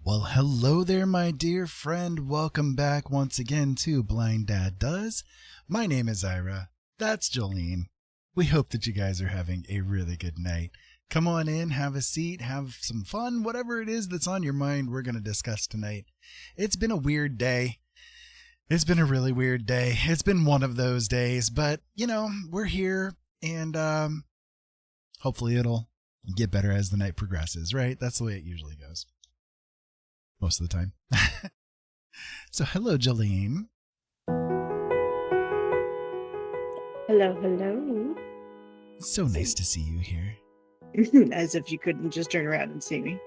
Well, hello there, my dear friend. Welcome back once again to Blind Dad Does. My name is Ira. That's Jolene. We hope that you guys are having a really good night. Come on in, have a seat, have some fun, whatever it is that's on your mind, we're going to discuss tonight. It's been a weird day. It's been a really weird day. It's been one of those days, but, you know, we're here, and hopefully it'll get better as the night progresses, right? That's the way it usually goes. Most of the time. So, hello, Jolene. Hello, hello. So nice to see you here. As if you couldn't just turn around and see me.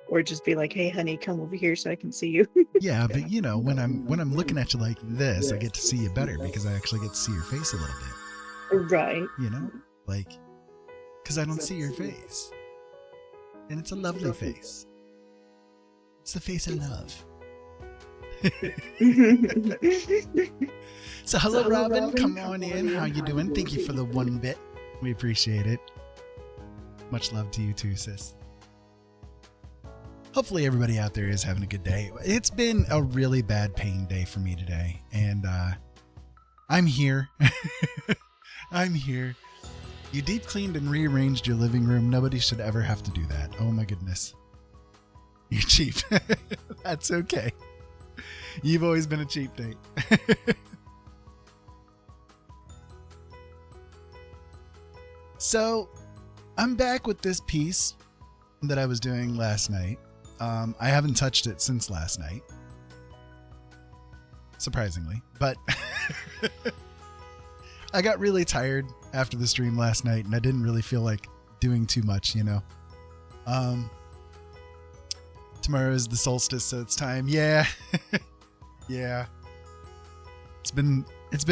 Or just be like, hey, honey, come over here so I can see you. Yeah, but you know, when I'm looking at you like this, I get to see you better because I actually get to see your face a little bit. Right. You know? Like, because I don't see your face. And it's a lovely face. It's the face I love. So hello, Robin. Come on in. How you doing? Thank you for the 1 bit. We appreciate it. Much love to you too, sis. Hopefully everybody out there is having a good day. It's been a really bad pain day for me today. And I'm here. I'm here. You deep cleaned and rearranged your living room. Nobody should ever have to do that. Oh my goodness. You're cheap. That's okay. You've always been a cheap date. So, I'm back with this piece that I was doing last night. I haven't touched it since last night. Surprisingly. But I got really tired after the stream last night, and I didn't really feel like doing too much, you know. Tomorrow is the solstice, so it's time. Yeah. Yeah. It's been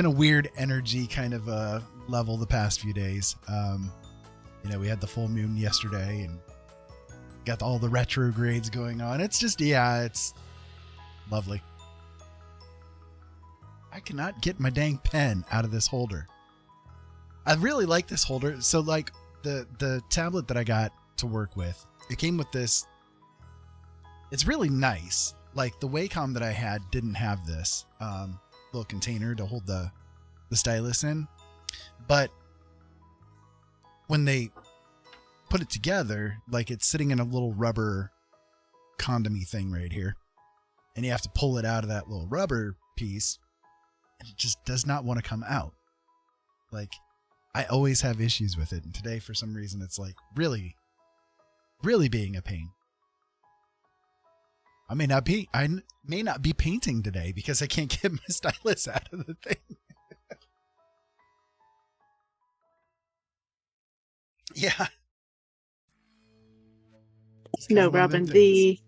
a weird energy kind of level the past few days. You know, we had the full moon yesterday and got all the retrogrades going on. It's just, yeah, it's lovely. I cannot get my dang pen out of this holder. I really like this holder. So like the tablet that I got to work with, it came with this. It's really nice. Like the Wacom that I had didn't have this little container to hold the stylus in. But when they put it together, like it's sitting in a little rubber condom-y thing right here. And you have to pull it out of that little rubber piece. And it just does not want to come out. Like, I always have issues with it. And today, for some reason, it's like really, really being a pain. I may not be painting today because I can't get my stylus out of the thing. Yeah. No, Robin, the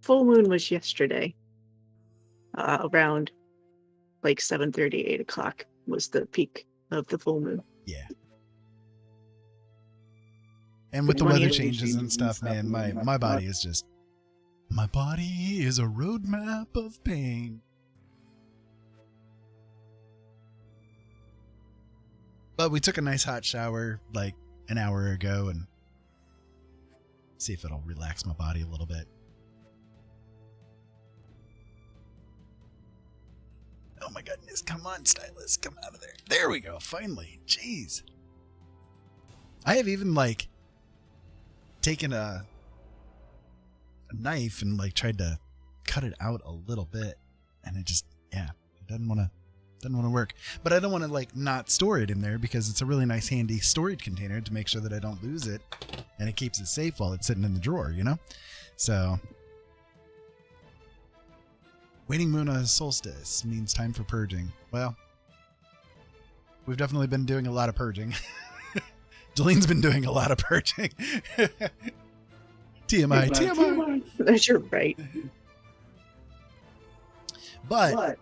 full moon was yesterday. Around like 7:30, 8 o'clock was the peak of the full moon. Yeah. And with the weather changes and stuff, man, my body is just... My body is a roadmap of pain. But we took a nice hot shower like an hour ago and see if it'll relax my body a little bit. Oh my goodness, come on, stylus, come out of there. There we go, finally. Jeez. I have even like taken a knife and like tried to cut it out a little bit, and it just, yeah, it doesn't want to Doesn't want to work. But I don't want to like not store it in there because it's a really nice handy storage container to make sure that I don't lose it, and it keeps it safe while it's sitting in the drawer, you know? So waning moon on a solstice means time for purging. Well, we've definitely been doing a lot of purging. Jolene's been doing a lot of purging. TMI. You're right. But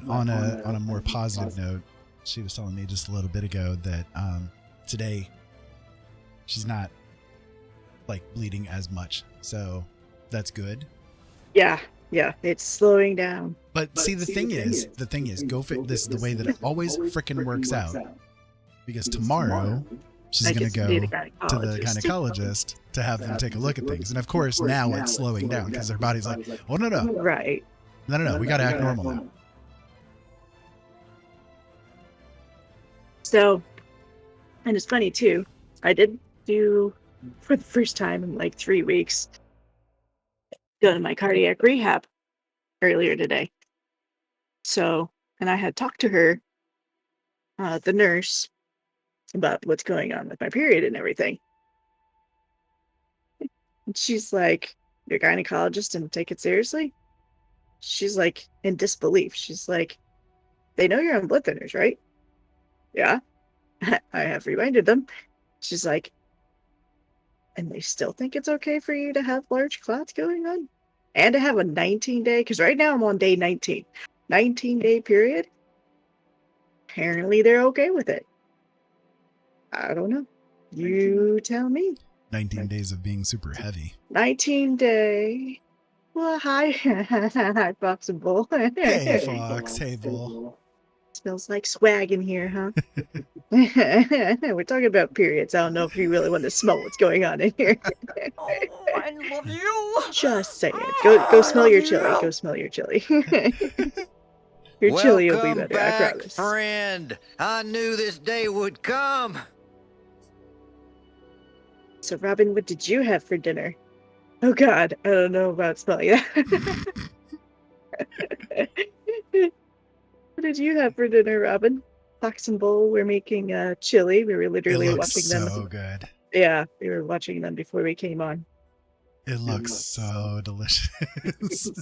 on a more positive note, she was telling me just a little bit ago that today she's not like bleeding as much, so that's good. Yeah, it's slowing down. But see, the thing is, this is the way that it always frickin' works out. Because tomorrow she's going to go to the gynecologist to have them take a look at things. And of course, now it's slowing down because her body's like, oh, no. Right. No, we got to act normal now. So, and it's funny too, I did do, for the first time in like 3 weeks, go to my cardiac rehab earlier today. So, and I had talked to her, the nurse, about what's going on with my period and everything. And she's like, your gynecologist didn't take it seriously? She's like in disbelief. She's like, they know you're on blood thinners, right? Yeah. I have reminded them. She's like, and they still think it's okay for you to have large clots going on? And to have a 19-day, because right now I'm on day 19. 19-day period? Apparently they're okay with it. I don't know. You tell me. 19 days of being super heavy. 19-day. Well, hi, hi, Fox and Bull. Hey, Fox. Hey, Bull. Smells like swag in here, huh? We're talking about periods. I don't know if you really want to smell what's going on in here. Oh, I love you. Just saying. Go smell your chili. Go smell your chili. Your chili will be better, back, I promise. Friend. I knew this day would come. So, Robin, what did you have for dinner? Oh, God. I don't know about smelling that. What did you have for dinner, Robin? Fox and Bull were making chili. We were literally watching them. So good. Yeah, we were watching them before we came on. It looks so delicious.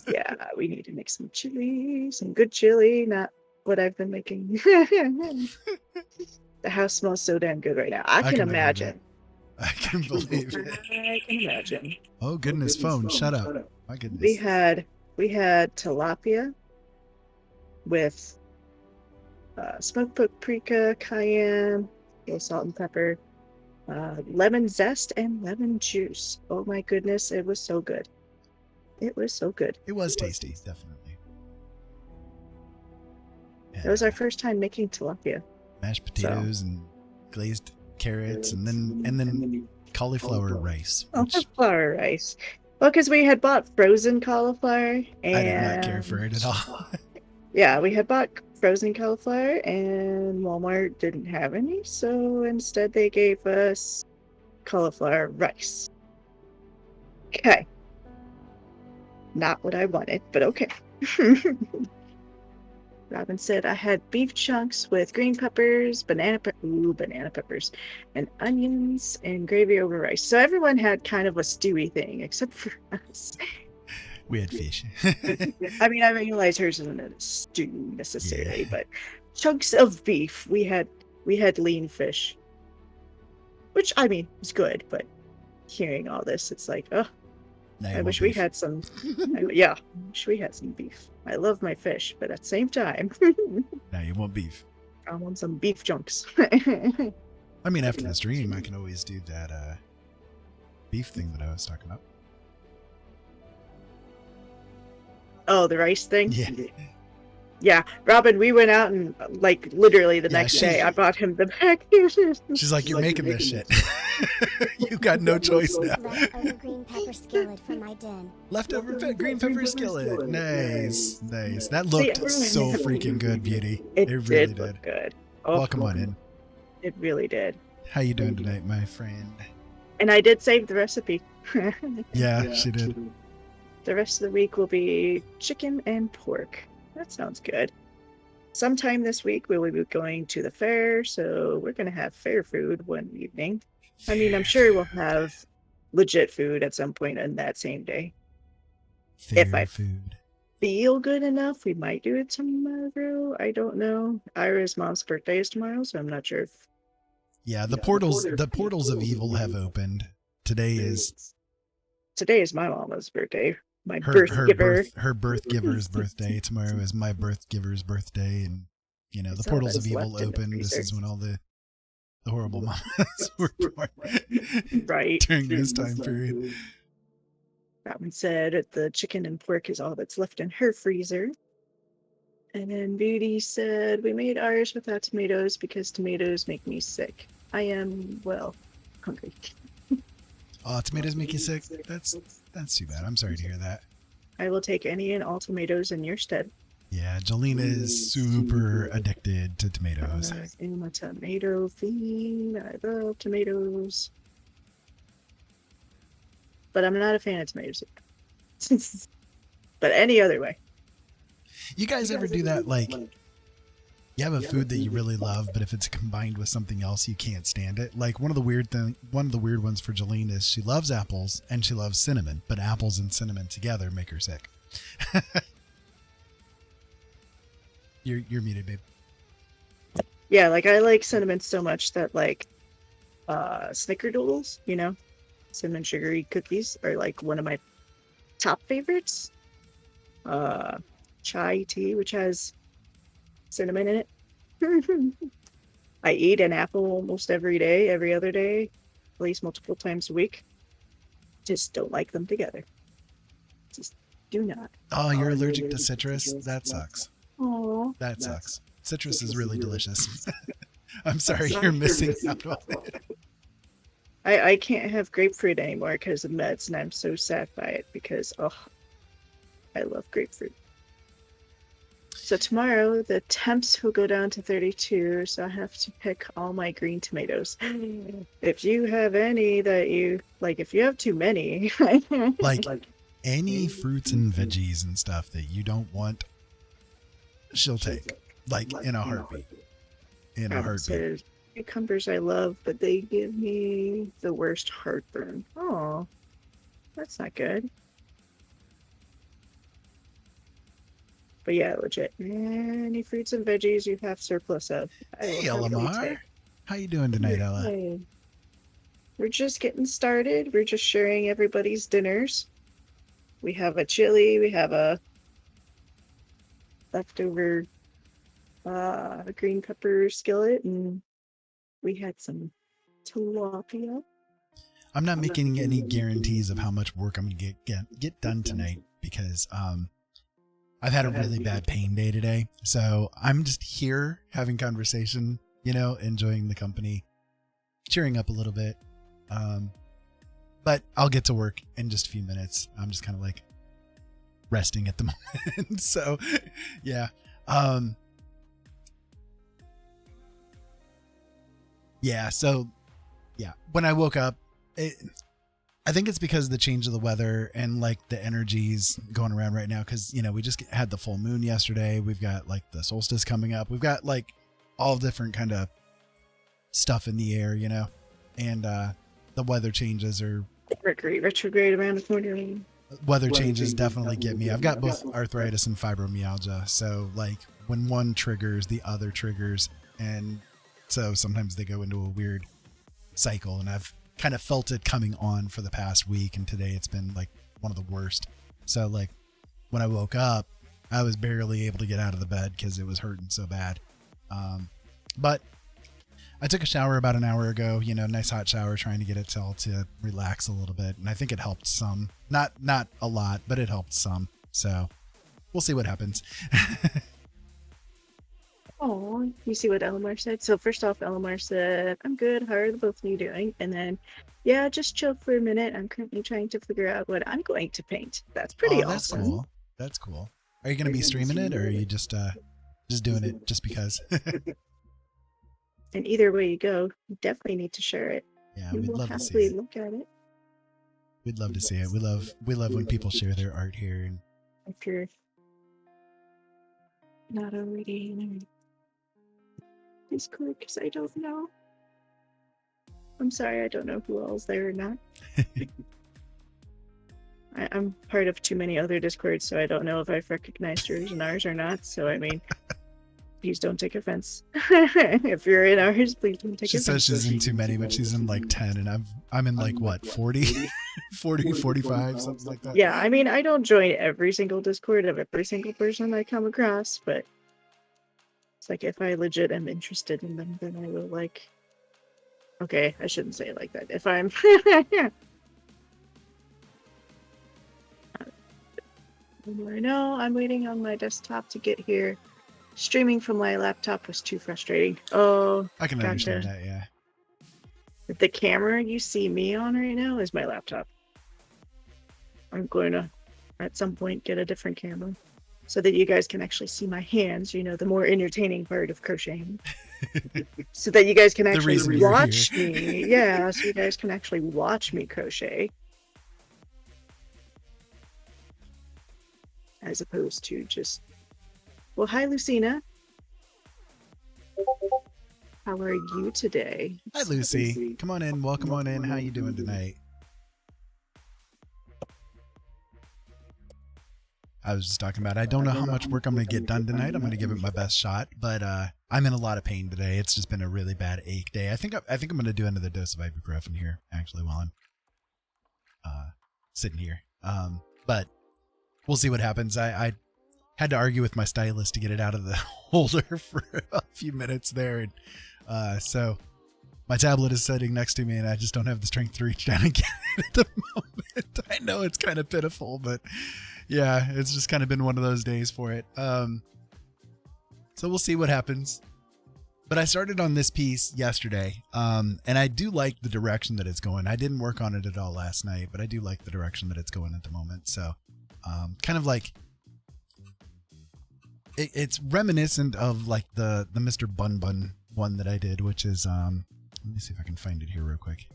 Yeah, we need to make some chili, some good chili, not what I've been making. The house smells so damn good right now. I can imagine. I can believe it. I can imagine. Oh goodness, phone, shut up. My goodness. We had tilapia with smoked paprika, cayenne, a little salt and pepper, lemon zest, and lemon juice. Oh my goodness, it was so good. It was so good. It was tasty, definitely. It was our first time making tilapia. Mashed potatoes and glazed carrots, and then cauliflower rice. Cauliflower rice. Well, because we had bought frozen cauliflower, and I did not care for it at all. Yeah, we had bought frozen cauliflower, and Walmart didn't have any, so instead they gave us cauliflower rice. Okay. Not what I wanted, but okay. Robin said I had beef chunks with green peppers, banana peppers, and onions, and gravy over rice. So everyone had kind of a stewy thing, except for us. We had fish. I mean, I realize hers isn't a stew necessarily, but chunks of beef. We had lean fish, which I mean is good. But hearing all this, it's like, oh, I wish we had some. I wish we had some beef. I love my fish, but at the same time, now you want beef. I want some beef chunks. I mean, after the stream, I can always do that beef thing that I was talking about. Oh, the rice thing? Yeah. Yeah, Robin, we went out and like literally the next day I bought him the bag. She's like, you're making this shit. You got no choice now. Leftover green pepper skillet from my den. Leftover green pepper skillet. Nice. That looked so freaking good, Beauty. It really did look good. Oh, welcome on in. It really did. How you doing tonight, my friend? And I did save the recipe. Yeah, she did. The rest of the week will be chicken and pork. That sounds good. sometime this week we will be going to the fair, so we're gonna have fair food one evening. I mean, I'm sure we'll have legit food at some point in that same day. If Fair I food. feel good enough, we might do it tomorrow. I don't know. Ira's mom's birthday is tomorrow, so I'm not sure if Yeah, the portals of evil have opened. Today is my mama's birthday. My her birth giver's birthday. Tomorrow is my birth giver's birthday, and you know, the It's all portals of that's evil left in the open. This freezer. is when all the horrible mamas were born. Right. During this time period. That one said the chicken and pork is all that's left in her freezer. And then Beauty said, we made ours without tomatoes because tomatoes make me sick. I am, well, hungry. Oh, tomatoes make you sick? That's too bad. I'm sorry to hear that. I will take any and all tomatoes in your stead. Yeah, Jolene is super addicted to tomatoes. I am a tomato fiend. I love tomatoes. But I'm not a fan of tomatoes. But any other way. You guys ever do that, like, you have a food that you really love, but if it's combined with something else, you can't stand it? Like, one of the weird ones for Jolene is she loves apples and she loves cinnamon, but apples and cinnamon together make her sick. You're muted, babe. Yeah, like I like cinnamon so much that like snickerdoodles, you know, cinnamon sugary cookies are like one of my top favorites. Chai tea, which has cinnamon in it. I eat an apple almost every day, every other day, at least multiple times a week. Just don't like them together. Just do not. Oh, you're allergic to citrus? That sucks. Aww. That sucks. Citrus is really delicious. I'm sorry you're missing out on it. I can't have grapefruit anymore because of meds, and I'm so sad by it because, I love grapefruit. So tomorrow, the temps will go down to 32, so I have to pick all my green tomatoes. If you have any that you, like, if you have too many... Like, any fruits and veggies and stuff that you don't want, she'll take. Like, in a heartbeat. In a heartbeat. Cucumbers I love, but they give me the worst heartburn. Oh, that's not good. But yeah, legit. Any fruits and veggies you have surplus of. Hey, Elamar. How you doing tonight, Ella? Hey. We're just getting started. We're just sharing everybody's dinners. We have a chili. We have a leftover green pepper skillet, and we had some tilapia. I'm not making any guarantees of how much work I'm going to get done tonight because I've had a really bad pain day today. So I'm just here having conversation, you know, enjoying the company, cheering up a little bit. But I'll get to work in just a few minutes. I'm just kind of like resting at the moment. So yeah. Yeah. So yeah, when I woke up, I think it's because of the change of the weather and like the energies going around right now. Cause you know, we just had the full moon yesterday. We've got like the solstice coming up. We've got like all different kind of stuff in the air, you know, and, the weather changes or Mercury retrograde around the corner. Weather changes definitely get me. I've got both arthritis and fibromyalgia. So like when one triggers, the other triggers. And so sometimes they go into a weird cycle, and I've kind of felt it coming on for the past week. And today it's been like one of the worst. So like when I woke up, I was barely able to get out of the bed because it was hurting so bad. But I took a shower about an hour ago, you know, nice hot shower, trying to get it all to relax a little bit. And I think it helped some, not a lot, but it helped some. So we'll see what happens. Oh, you see what Elamar said? So first off, Elamar said, I'm good. How are the both of you doing? And then, yeah, just chill for a minute. I'm currently trying to figure out what I'm going to paint. That's pretty That's awesome. cool. That's cool. Are you going to be streaming it, or are you just doing it just because? And either way you go, you definitely need to share it. Yeah, We we'd will love to see happily it. look at it. We'd love to see it. We love when people share their art here. And If you're not already in our Discord because I don't know. I'm sorry, I don't know who all's there or not. I'm part of too many other Discords, so I don't know if I've recognized yours and ours or not. So, I mean, please don't take offense. If you're in ours, please don't take She says offense. she's in too many, but she's in like 10, and I'm in like what, 40, 40, 45, something like that. Yeah, I mean, I don't join every single Discord of every single person I come across, but it's like if I legit am interested in them, then I will like. Okay, I shouldn't say it like that. If I'm. I know I'm waiting on my desktop to get here. Streaming from my laptop was too frustrating. Oh, I can gotcha. understand that, yeah. The camera you see me on right now is my laptop. I'm going to, at some point, get a different camera so that you guys can actually see my hands, you know, the more entertaining part of crocheting. So that you guys can actually watch me. Yeah, so you guys can actually watch me crochet. As opposed to just, well, hi, Lucina. How are you today? Hi, Lucy. Come on in. Welcome on in. How you doing tonight? I was just talking about, I don't know how much work I'm going to get done tonight. I'm going to give it my best shot, but I'm in a lot of pain today. It's just been a really bad ache day. I think I'm going to do another dose of ibuprofen here, actually, while I'm sitting here. But we'll see what happens. I had to argue with my stylist to get it out of the holder for a few minutes there. And so my tablet is sitting next to me and I just don't have the strength to reach down and get it at the moment. I know it's kind of pitiful, but yeah, it's just kind of been one of those days for it. So we'll see what happens. But I started on this piece yesterday, and I do like the direction that it's going. I didn't work on it at all last night, but I do like the direction that it's going at the moment. So kind of like it's reminiscent of like the Mr. Bun Bun one that I did, which is let me see if I can find it here real quick.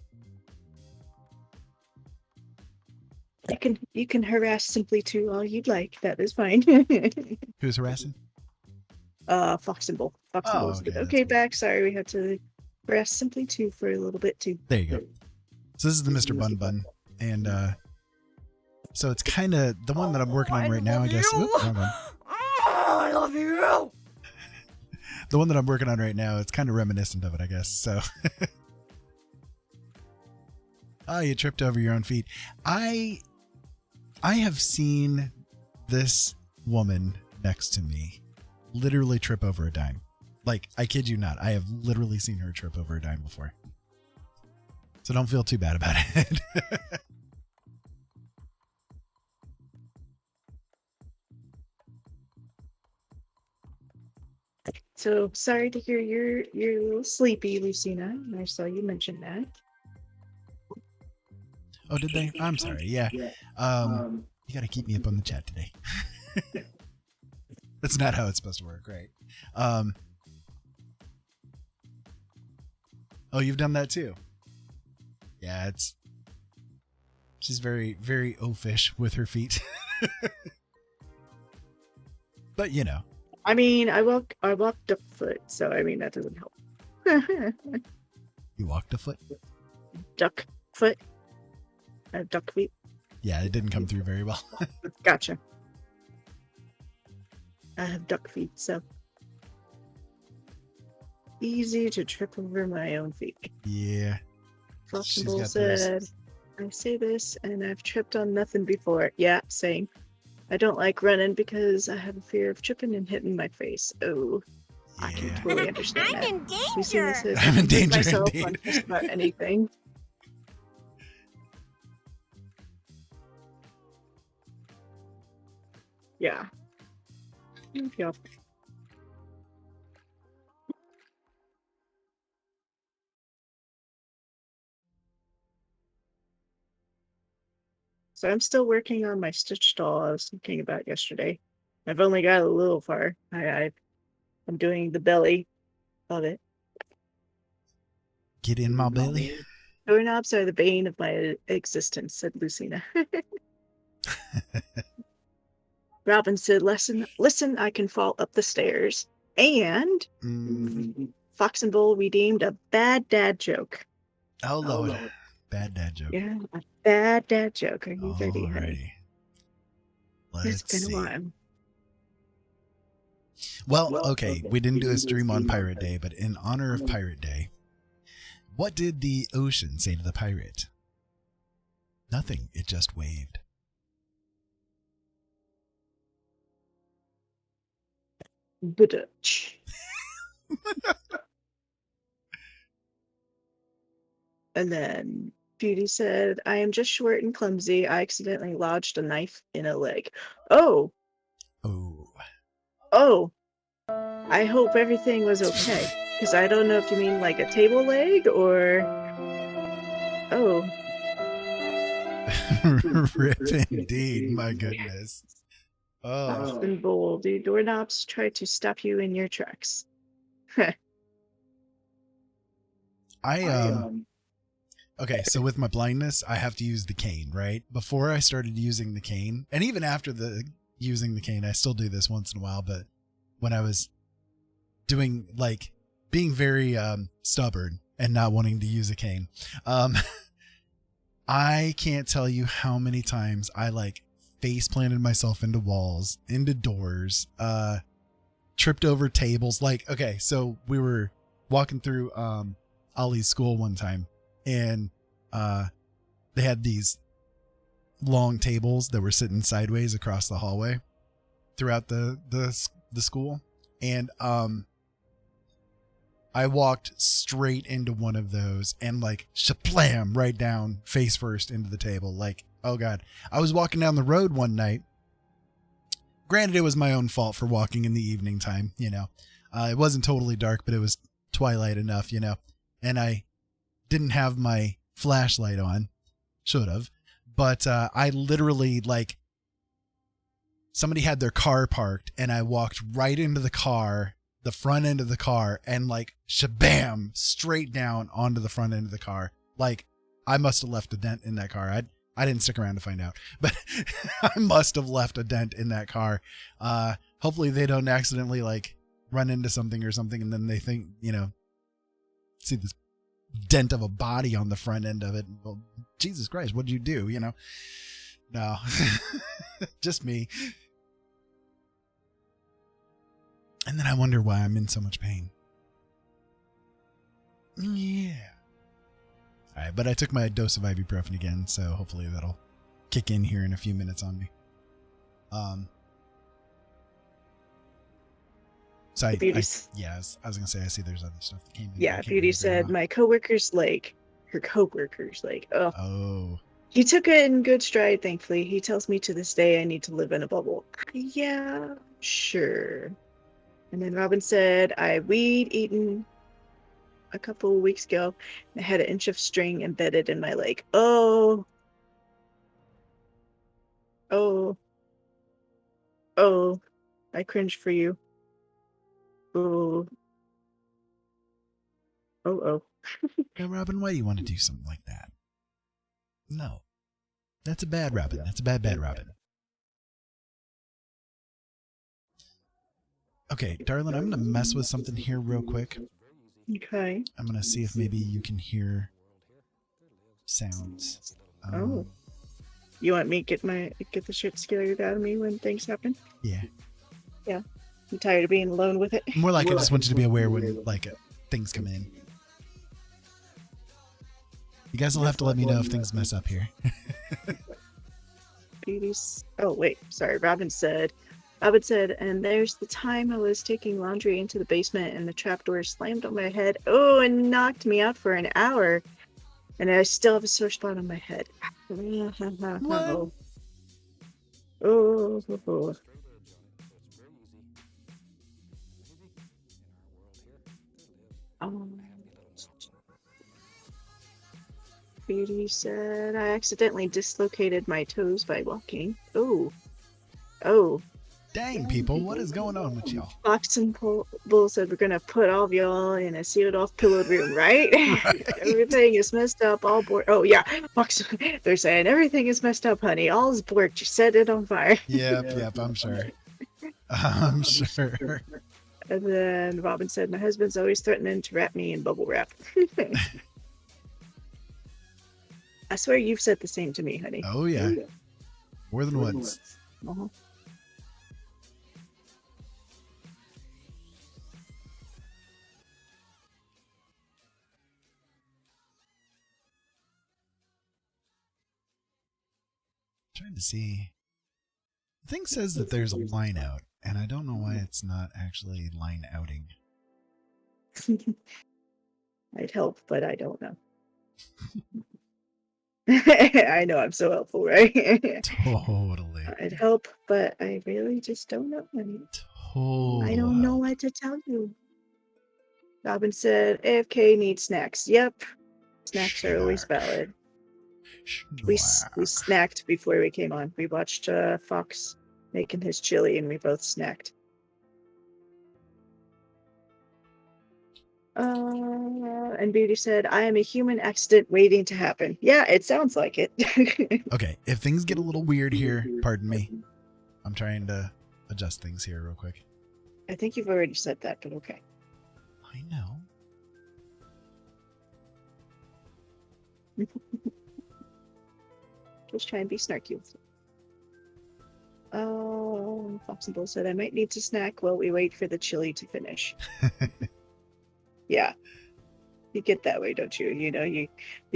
You can harass Simply Two all you'd like. That is fine. Who's harassing? Fox and Bull. Fox and Bull is good. Okay, back. Sorry, we had to harass Simply Two for a little bit too. There you go. So this is the Mr. Bun Bun, and so it's kind of the one that I'm working on right now, I guess. Oops, wrong one. I love you. The one that I'm working on right now, it's kind of reminiscent of it, I guess. So, you tripped over your own feet. I have seen this woman next to me literally trip over a dime. Like, I kid you not. I have literally seen her trip over a dime before. So don't feel too bad about it. So sorry to hear you're a little sleepy, Lucina. I saw you mention that. Oh, did they? I'm sorry. Yeah. You got to keep me up on the chat today. That's not how it's supposed to work, right? Oh, you've done that too. Yeah, she's very, very oafish with her feet. But you know. I mean, I walk duck foot, so I mean that doesn't help. You walked a foot? Duck foot. I have duck feet. Yeah, it didn't come through very well. Gotcha. I have duck feet, so easy to trip over my own feet. Yeah. Bull said, I say this and I've tripped on nothing before. Yeah, same. I don't like running because I have a fear of tripping and hitting my face. Oh, yeah. I can totally understand I'm that. in danger. I'm in danger myself indeed. on just about anything. Yeah. Yep. So I'm still working on my stitch doll I was thinking about yesterday. I've only got a little far. I'm doing the belly of it. Get in my belly. Doorknobs are the bane of my existence, said Lucina. Robin said, listen, I can fall up the stairs. And Fox and Bull redeemed a bad dad joke. Oh, Lord. Bad dad joke. Yeah, a bad dad joke. Are you ready, honey? Alrighty. It's been see. a while. Well, okay, we didn't do a stream on Pirate Day, but in honor of Pirate Day, what did the ocean say to the pirate? Nothing. It just waved. Badutch. And then Beauty said, I am just short and clumsy. I accidentally lodged a knife in a leg. Oh. I hope everything was okay. Because I don't know if you mean like a table leg or... Oh. Rip indeed, my goodness. Oh. And Bull, do doorknobs try to stop you in your tracks? Okay, so with my blindness, I have to use the cane, right? Before I started using the cane, and even after using the cane, I still do this once in a while, but when I was doing, like, being very stubborn and not wanting to use a cane, I can't tell you how many times I, like, face planted myself into walls, into doors, tripped over tables. Like, okay, so we were walking through Ollie's school one time, and they had these long tables that were sitting sideways across the hallway throughout the school, and I walked straight into one of those and like shaplam right down face first into the table. Like, oh God. I was walking down the road one night. Granted, it was my own fault for walking in the evening time, you know. It wasn't totally dark, but it was twilight enough, you know. And I didn't have my flashlight on. Should have. But I literally, like, somebody had their car parked and I walked right into the car, the front end of the car, and like shabam, straight down onto the front end of the car. Like, I must have left a dent in that car. I didn't stick around to find out, but I must have left a dent in that car. Hopefully they don't accidentally like run into something or something, and then they think, you know, see this dent of a body on the front end of it. Well, Jesus Christ, what did you do? You know? No, just me. And then I wonder why I'm in so much pain. Yeah. All right, but I took my dose of ibuprofen again, so hopefully that'll kick in here in a few minutes on me. So I was gonna say, I see there's other stuff that came in. Yeah, Beauty said my coworker's leg. Her coworker's leg. Oh. He took it in good stride, thankfully. He tells me to this day I need to live in a bubble. Yeah, sure. And then Robin said, I weed eaten a couple of weeks ago, and I had an inch of string embedded in my leg. Oh. I cringe for you. Oh. Now, Robin, why do you want to do something like that? No. That's a bad Robin. That's a bad Robin. Okay, darling, I'm going to mess with something here real quick. Okay. I'm going to see if maybe you can hear sounds. You want me to get the shit scared out of me when things happen? Yeah. Yeah. I'm tired of being alone with it. More like I just want you to be aware when, like, things come in. You guys will have to let me know if things mess up here. Oh, wait. Sorry. Robin said, and there's the time I was taking laundry into the basement and the trapdoor slammed on my head. Oh, and knocked me out for an hour. And I still have a sore spot on my head. What? Oh. Beauty said, I accidentally dislocated my toes by walking. Oh. Dang, people, what is going on with y'all? Fox and Bull said we're gonna put all of y'all in a sealed off pillowed room, right? Right. Everything is messed up, all board. Oh yeah, Fox. They're saying everything is messed up, honey. All is bored. Just set it on fire. Yep, I'm sure. I'm sure. And then Robin said, my husband's always threatening to wrap me in bubble wrap. I swear you've said the same to me, honey. Oh, yeah. More than once. Uh-huh. Trying to see. The thing says that there's a line out, and I don't know why it's not actually line outing. I'd help, but I don't know. I know I'm so helpful, right? Totally. I'd help, but I really just don't know, honey. Total I don't know help. what to tell you. Robin said, AFK needs snacks. Yep. Snacks are always Snack. valid. We Snack. snacked before we came on. We watched Fox making his chili, and we both snacked. And Beauty said, I am a human accident waiting to happen. Yeah, it sounds like it. Okay, if things get a little weird here, pardon me. I'm trying to adjust things here real quick. I think you've already said that, but okay. I know. Just try and be snarky with it. Oh, Fox and Bull said, I might need to snack while we wait for the chili to finish. Yeah. You get that way, don't you? You know, you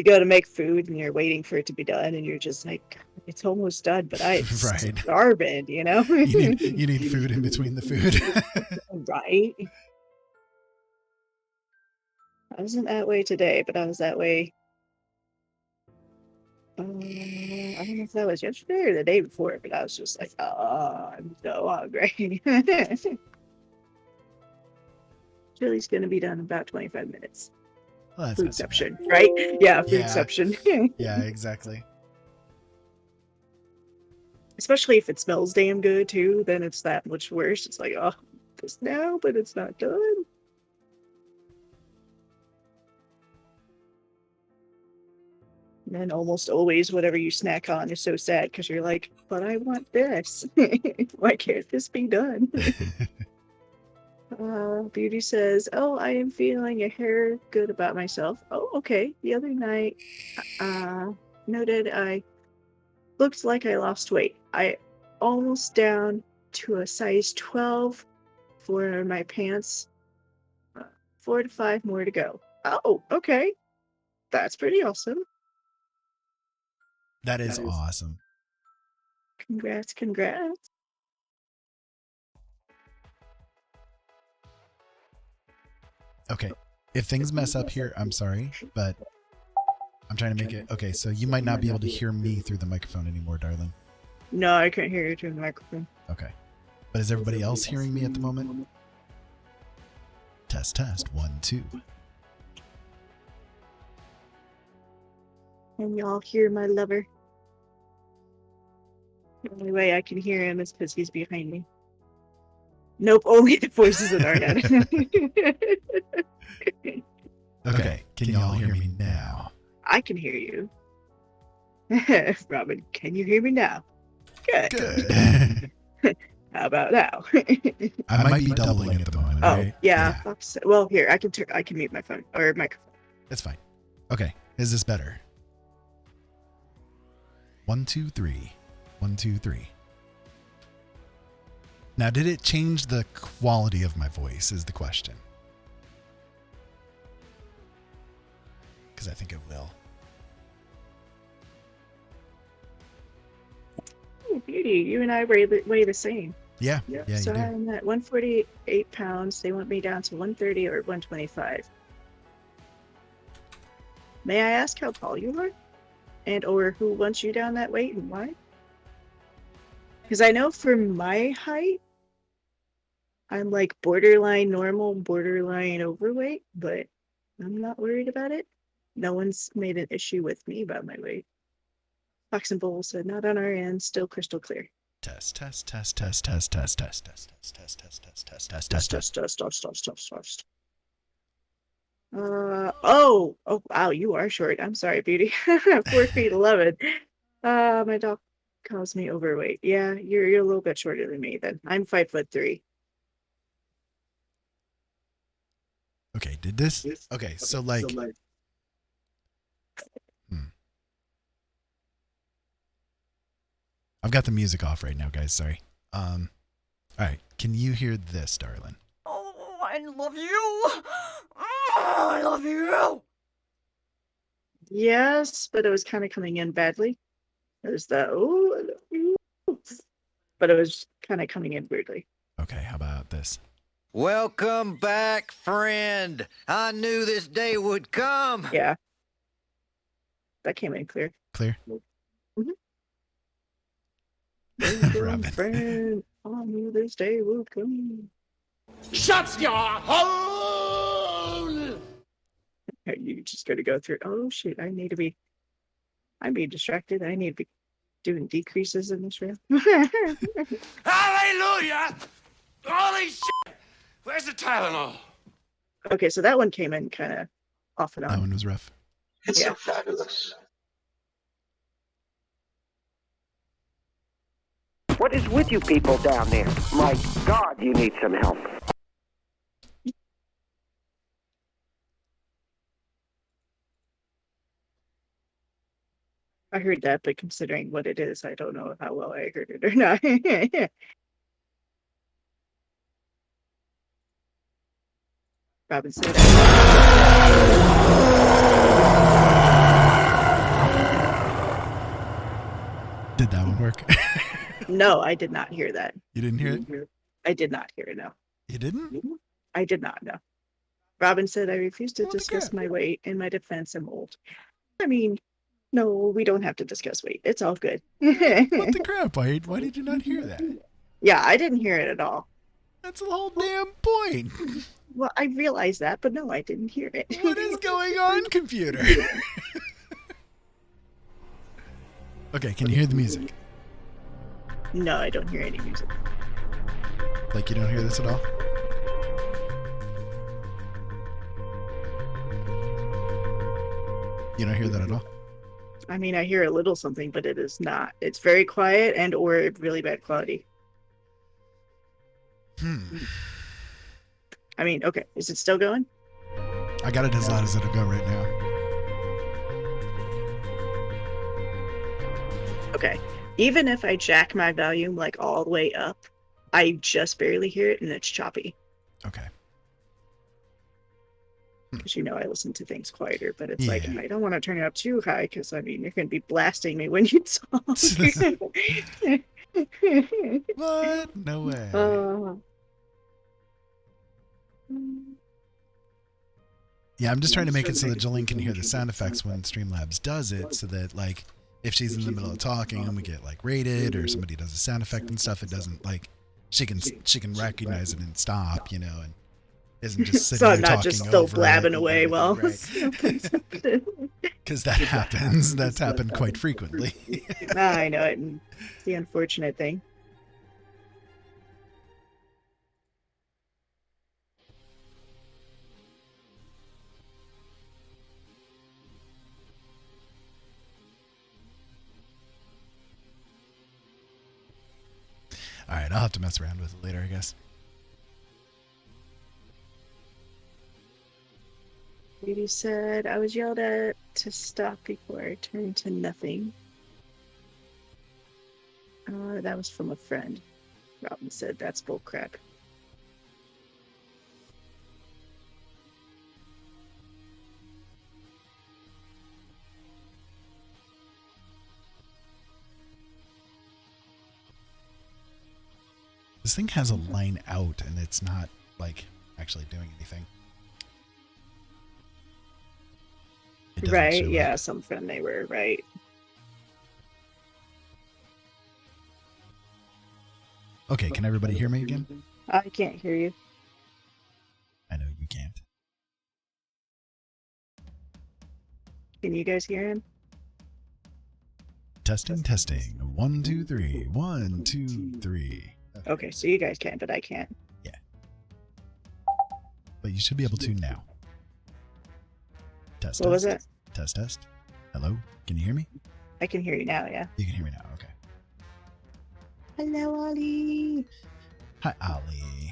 go to make food and you're waiting for it to be done and you're just like, it's almost done, but I'm Right. starving, you know? You need food in between the food. Right? I wasn't that way today, but I was that way. I don't know if that was yesterday or the day before, but I was just like, oh, I'm so hungry. Chili's gonna be done in about 25 minutes. Well, that's Food not so bad. exception, right? Yeah, food Yeah. exception. Yeah, exactly. Especially if it smells damn good too, then it's that much worse. It's like, oh, this now, but it's not done. And then almost always whatever you snack on is so sad because you're like, but I want this. Why can't this be done? Beauty says, oh, I am feeling a hair good about myself. Oh, okay. The other night, noted I looked like I lost weight. I almost down to a size 12 for my pants. 4 to 5 more to go. Oh, okay. That's pretty awesome. That is awesome. Congrats. Okay. If things mess up here, I'm sorry, but I'm trying to make it. Okay, so you might not be able to hear me through the microphone anymore, darling. No, I can't hear you through the microphone. Okay. But is everybody else hearing me at the moment? Test, 1, 2. Can y'all hear my lover? The only way I can hear him is because he's behind me. Nope, only the voices in our head. Okay, can y'all hear me now? I can hear you. Robin, can you hear me now? Good. How about now? I might be doubling at the moment, Oh, right? yeah. Well, here, I can mute my phone or microphone. That's fine. Okay, is this better? 1, 2, 3. 1, 2, 3. Now, did it change the quality of my voice is the question. Because I think it will. Oh, beauty. You and I weigh the same. Yeah, So you do. I'm at 148 pounds. They want me down to 130 or 125. May I ask how tall you are? And or who wants you down that weight and why? Because I know for my height, I'm like borderline normal, borderline overweight, but I'm not worried about it. No one's made an issue with me about my weight. Fox and Bull said, not on our end, still crystal clear. Test, test, test, test, test, test, test, test, test, test, test, test, test, Test. Oh, wow, you are short. I'm sorry, Beauty. 4'11". My dog calls me overweight. Yeah, you're a little bit shorter than me then. I'm 5'3". Okay, did this? Okay, so like, I've got the music off right now, guys. Sorry. All right, can you hear this, darling? Oh, I love you. Oh, I love you. Yes, but it was kind of coming in badly. There's the oh, I love you. But it was kind of coming in weirdly. Okay, how about this? Welcome back, friend. I knew this day would come. Yeah, that came in clear. Clear? Welcome, Robin. friend. I knew this day would come. Shut your hole. You just got to go through. Oh shit! I'm being distracted. I need to be doing decreases in this room. Hallelujah. Holy shit. Where's the Tylenol? Okay, so that one came in kind of off and That on. one was rough. It's Yeah. so fabulous. What is with you people down there? My God, you need some help. I heard that, but considering what it is, I don't know how well I heard it or not. Robin said Did that one work? no, I did not hear that. You didn't hear it? I did not hear it, no. You didn't? I did not know. Robin said, I refuse to What the discuss crap? my weight. In my defense, I'm old. I mean, no, we don't have to discuss weight. It's all good. What the crap? Why did you not hear that? Yeah, I didn't hear it at all. That's the whole damn point. Well, I realized that, but no, I didn't hear it. What is going on, computer? Okay, can you hear the music? No, I don't hear any music. Like you don't hear this at all? You don't hear that at all? I mean, I hear a little something, but it is not. It's very quiet and or really bad quality. I mean, okay, is it still going? I got it as loud as it'll go right now. Okay. Even if I jack my volume like all the way up, I just barely hear it and it's choppy. Okay. Because I listen to things quieter, but it's like, Yeah. I don't want to turn it up too high because, I mean, you're going to be blasting me when you talk. What? No way. Yeah, I'm just trying to make it so that Jolene can hear the sound effects when Streamlabs does it, so that like if she's in the middle of talking and we get like rated or somebody does a sound effect and stuff, it doesn't like she can recognize it and stop, and isn't just sitting So I'm there not talking just still over blabbing it away and while everything, because that happens. That's happened quite frequently. I know it. And it's the unfortunate thing. All right, I'll have to mess around with it later, I guess. Lady said, I was yelled at to stop before I turned to nothing. That was from a friend. Robin said, that's bullcrap. This thing has a line out and it's not like actually doing anything. It doesn't Right, show yeah, up. some friend they were, right. Okay, can everybody hear me again? I can't hear you. I know you can't. Can you guys hear him? Testing, testing. 1, 2, 3. 1, 2, 3. Okay, so you guys can, but I can't. Yeah. But you should be able to now. Test, What was it? Test, test. Hello? Can you hear me? I can hear you now, yeah. You can hear me now. Okay. Hello, Ollie. Hi, Ollie.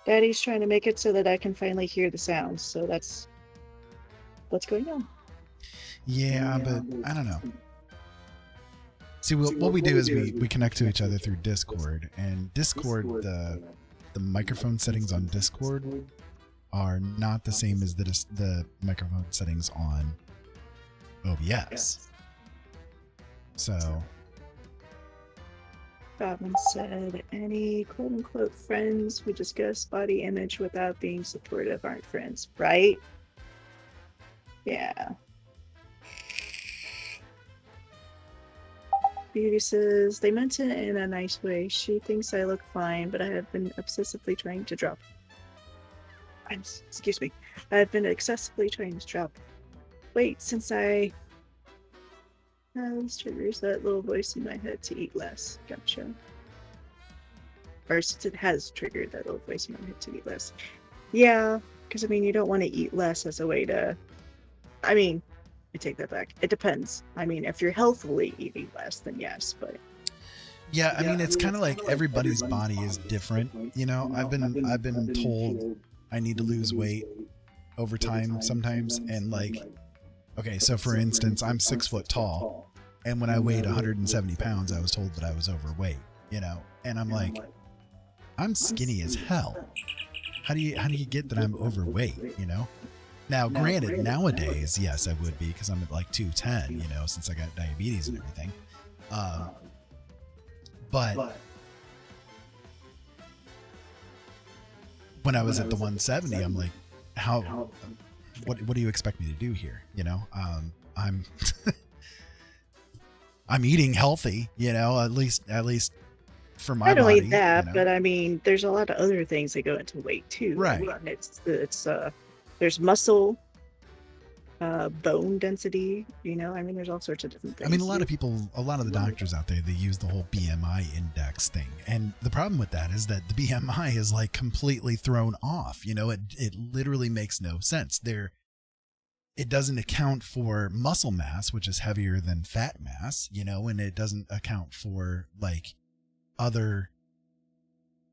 Daddy's trying to make it so that I can finally hear the sounds, so that's what's going on. Yeah, but I don't know. See, what we do is we connect to each other through Discord, and Discord, the microphone settings on Discord are not the same as the microphone settings on OBS. So, Robin said, any quote-unquote friends who discuss body image without being supportive aren't friends, right? Yeah. Beauty says, they meant it in a nice way. She thinks I look fine, but I have been obsessively trying to drop. Excuse me. I've been excessively trying to drop weight since I... this triggers that little voice in my head to eat less. Gotcha. Or since it has triggered that little voice in my head to eat less. Yeah, because I mean, you don't want to eat less as a way to... I mean, I take that back. It depends. I mean, if you're healthily eating less, then yes, but... yeah, I mean, it's kind of like everybody's body is different. You know, I've been told I need to lose weight over time sometimes, and like, okay, so for instance, I'm 6 foot tall, and when I weighed 170 pounds, I was told that I was overweight, you know, and I'm like, I'm skinny as hell. How do you get that I'm overweight, you know? Now, granted, nowadays, yes, I would be, because I'm at like 210, you know, since I got diabetes and everything. But when I was at the 170, I'm like, what do you expect me to do here? You know, I'm I'm eating healthy, you know, at least for my I don't body. eat that, you know? but I mean, there's a lot of other things that go into weight too. Right. And it's there's muscle, bone density, you know, I mean, there's all sorts of different things. I mean, a lot of the doctors out there, they use the whole BMI index thing. And the problem with that is that the BMI is like completely thrown off. You know, it literally makes no sense. It doesn't account for muscle mass, which is heavier than fat mass, you know, and it doesn't account for like other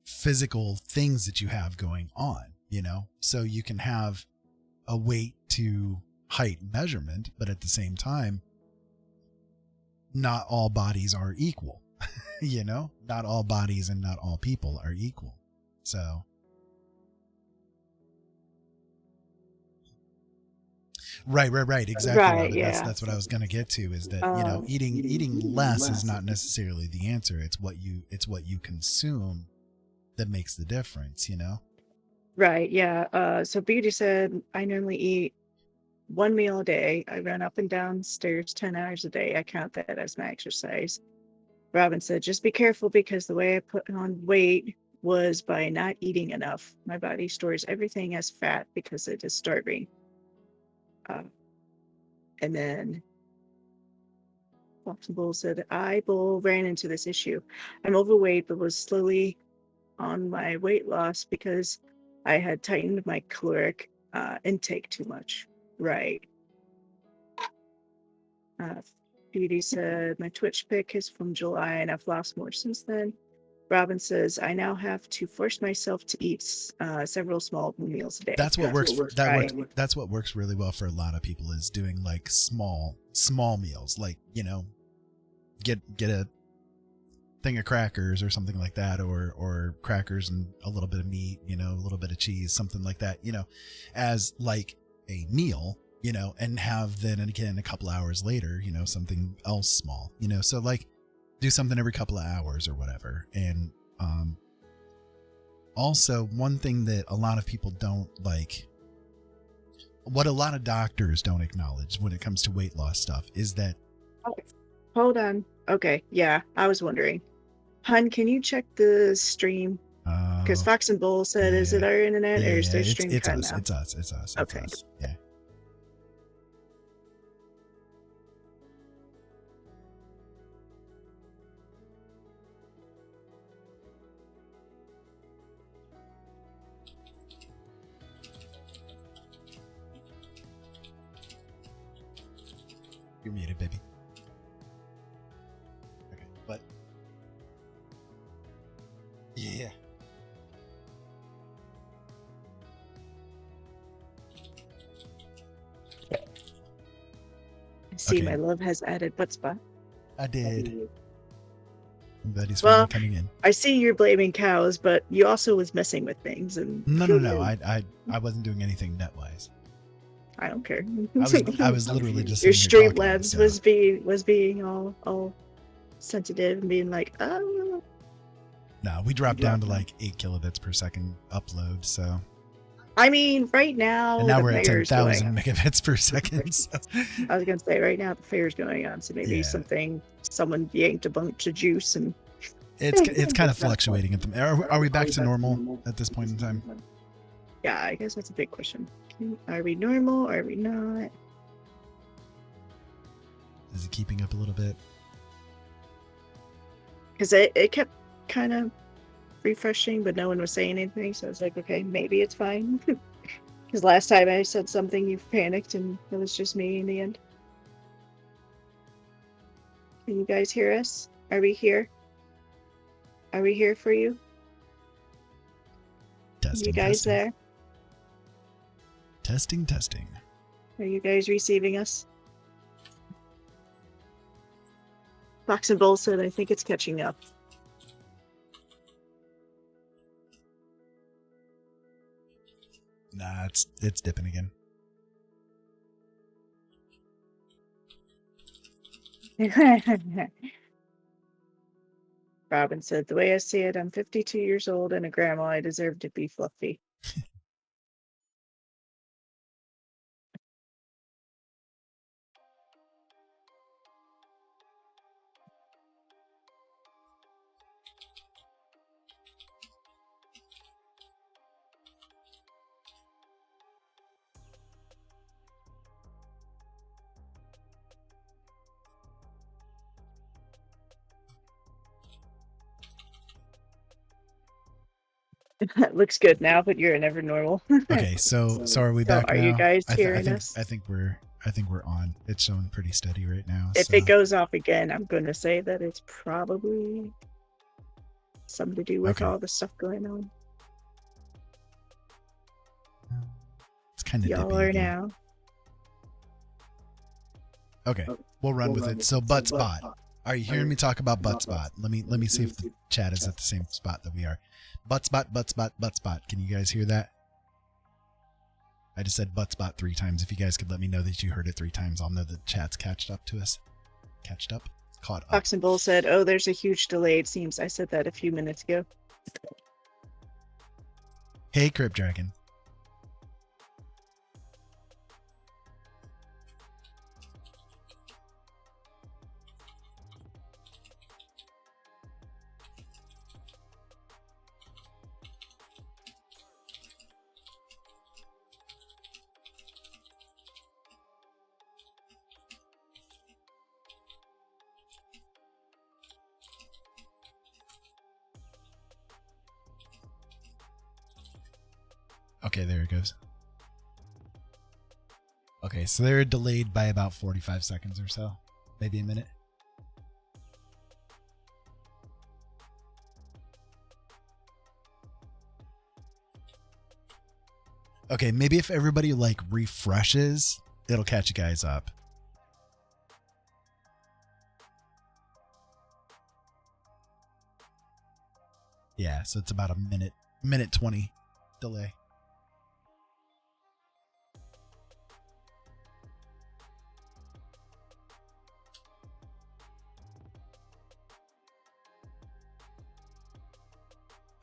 physical things that you have going on, you know? So you can have a weight to height measurement, but at the same time, not all bodies are equal. You know, not all bodies and not all people are equal. So right, exactly. Right, Robin. yeah. That's what I was going to get to, is that, you know, eating less is not necessarily the answer. It's what you consume that makes the difference, you know? Right, yeah. So Beauty said, I normally eat 1 meal a day. I run up and down stairs 10 hours a day. I count that as my exercise. Robin said, just be careful because the way I put on weight was by not eating enough. My body stores everything as fat because it is starving. And then Fox and Bull said, Bull, ran into this issue. I'm overweight, but was slowly on my weight loss because I had tightened my caloric intake too much. Right. Beauty said, my Twitch pic is from July and I've lost more since then. Robin says, I now have to force myself to eat several small meals a day. That's what works. Right. That's what works really well for a lot of people, is doing like small meals, like, you know, get a thing of crackers or something like that, or crackers and a little bit of meat, you know, a little bit of cheese, something like that, you know, as like a meal, you know, and have then again a couple hours later, you know, something else small, you know, so like do something every couple of hours or whatever. And also one thing that a lot of people don't like, what a lot of doctors don't acknowledge when it comes to weight loss stuff, is that Hold on. Okay, yeah, I was wondering. Hun, can you check the stream? Because Fox and Bull said, is it our internet or is their stream it's cut us, now? it's us. Okay. It's us. Yeah. You're muted, baby. Okay, but yeah. I see Okay. my love has added butt spot. I did. I'm glad he's Well, finally coming in. I see you're blaming cows, but you also was messing with things, and No. I wasn't doing anything net wise. I don't care. I was literally just Your sitting here stream talking, labs so- was being all sensitive and being like, oh. No, we dropped down to like 8 kilobits per second upload, so I mean, right now, and now the we're at fair's going 10,000 on. megabits per second. So. I was gonna say right now the fair's going on, so maybe Yeah. someone yanked a bunch of juice and It's kind of fluctuating at the. Are we back to normal at this point in time? yeah, I guess that's a big question. Are we normal? Are we not? Is it keeping up a little bit? Because it kept kind of refreshing, but no one was saying anything, so I was like, okay, maybe it's fine. Because last time I said something, you panicked, and it was just me in the end. Can you guys hear us? Are we here? Are we here for you? Testing. You guys testing. there? Testing. Are you guys receiving us? Fox and Bull said, I think it's catching up. Nah, it's dipping again. Robin said, the way I see it, I'm 52 years old and a grandma. I deserve to be fluffy. It looks good now, but you're never normal. Okay, so are we back are now? you guys I hearing think us? I think we're on. It's showing pretty steady right now. If so. it goes off again, I'm going to say that it's probably something to do with Okay. all the stuff going on. It's kind of Y'all dippy are again. now. Okay, we'll run with it. So butt spot. Are you hearing me talk about butt spot? Let me see if the chat is at the same spot that we are. Butt spot. Can you guys hear that? I just said butt spot 3 times. If you guys could let me know that you heard it 3 times, I'll know the chat's catched up to us. Caught up. Fox and Bull said, oh, there's a huge delay. It seems I said that a few minutes ago. Hey, Crypt Dragon. Okay, there it goes. Okay, so they're delayed by about 45 seconds or so. Maybe a minute. Okay, maybe if everybody like refreshes, it'll catch you guys up. Yeah, so it's about a minute 20 delay.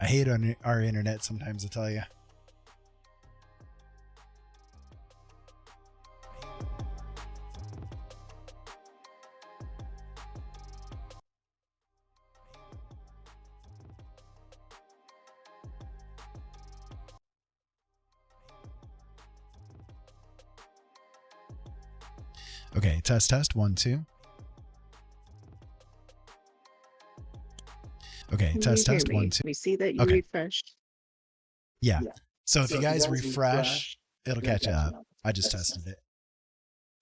I hate our internet sometimes, I tell you. Okay, test 1 2. Okay, Can test you hear me? 1 2. We see that you Okay. refreshed. Yeah. So if you guys refresh, it'll catch you up. I just tested it.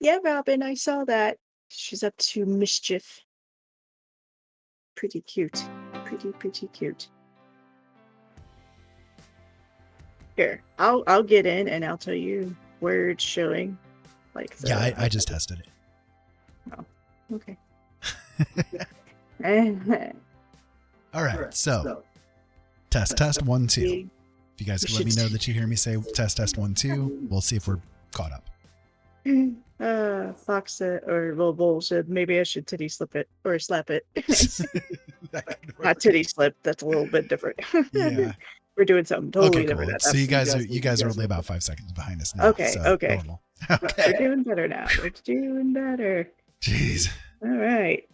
Yeah, Robin, I saw that. She's up to mischief. Pretty cute. Pretty cute. Here, I'll get in and I'll tell you where it's showing. Like Yeah, I just tested it. Oh, okay. All right, so test 1 2. If you guys could let me know that you hear me say test 1 2, we'll see if we're caught up. Fox said, or Bull said, maybe I should titty slip it or slap it. Not titty slip. That's a little bit different. Yeah. We're doing something totally Okay, different. cool. So you guys are only about 5 seconds behind us now. Okay, so okay. Normal. We're Okay. doing better now. We're doing better. Jeez. All right.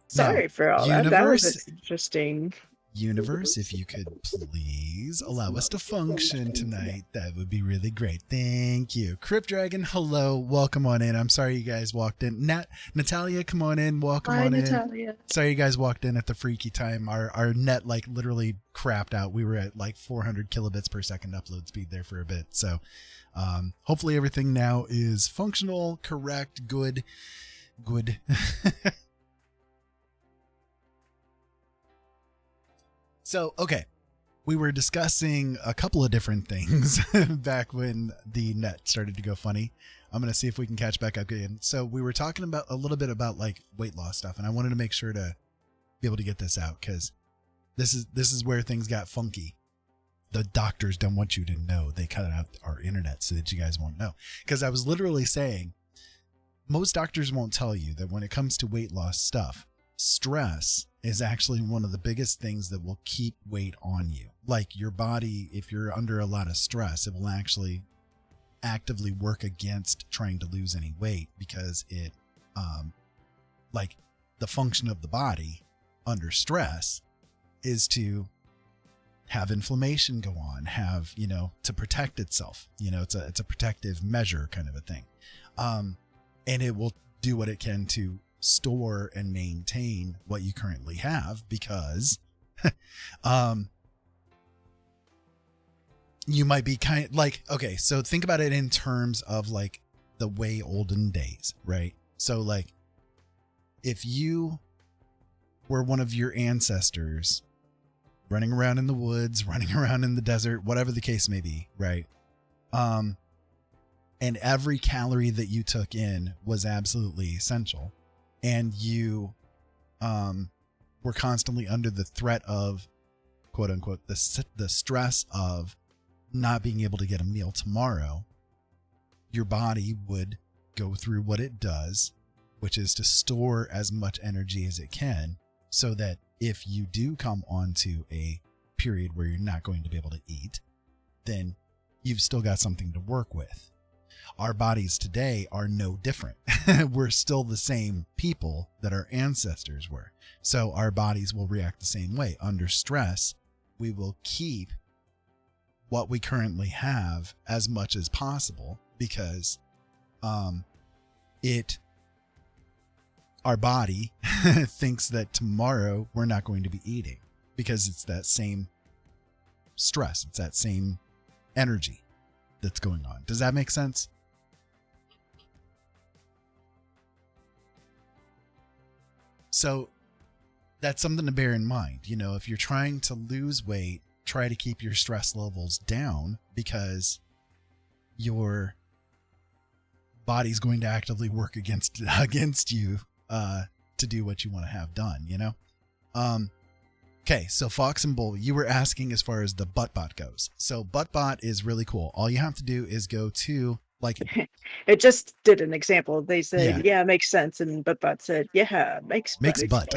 Sorry Now, for all that. That was universe- interesting. Universe, if you could please allow us to function tonight, that would be really great. Thank you. Crypt Dragon, hello. Welcome on in. I'm sorry you guys walked in. Natalia, come on in. Welcome Hi, on in. Natalia. Sorry you guys walked in at the freaky time. Our net like literally crapped out. We were at like 400 kilobits per second upload speed there for a bit. So hopefully everything now is functional, correct, good. So, okay, we were discussing a couple of different things back when the net started to go funny. I'm going to see if we can catch back up again. So we were talking about a little bit about like weight loss stuff, and I wanted to make sure to be able to get this out because this is where things got funky. The doctors don't want you to know. They cut out our internet so that you guys won't know. Because I was literally saying, most doctors won't tell you that when it comes to weight loss stuff, stress is actually one of the biggest things that will keep weight on you. Like your body, if you're under a lot of stress, it will actually actively work against trying to lose any weight because it, like the function of the body under stress is to have inflammation go on, have, to protect itself. It's a protective measure kind of a thing. And it will do what it can to store and maintain what you currently have because you might be kind of like, okay, so think about it in terms of like the way olden days, right? So like if you were one of your ancestors running around in the woods, running around in the desert, whatever the case may be, right? And every calorie that you took in was absolutely essential. And you were constantly under the threat of, quote unquote, the stress of not being able to get a meal tomorrow. Your body would go through what it does, which is to store as much energy as it can so that if you do come onto a period where you're not going to be able to eat, then you've still got something to work with. Our bodies today are no different. We're still the same people that our ancestors were. So our bodies will react the same way. Under stress, we will keep what we currently have as much as possible because our body thinks that tomorrow we're not going to be eating because it's that same stress. It's that same energy that's going on. Does that make sense? So that's something to bear in mind. If you're trying to lose weight, try to keep your stress levels down because your body's going to actively work against you to do what you want to have done, Okay, so Fox and Bull, you were asking as far as the ButtBot goes. So ButtBot is really cool. All you have to do is go to it just did an example. They said, yeah, makes sense. And ButtBot said, yeah, makes butt.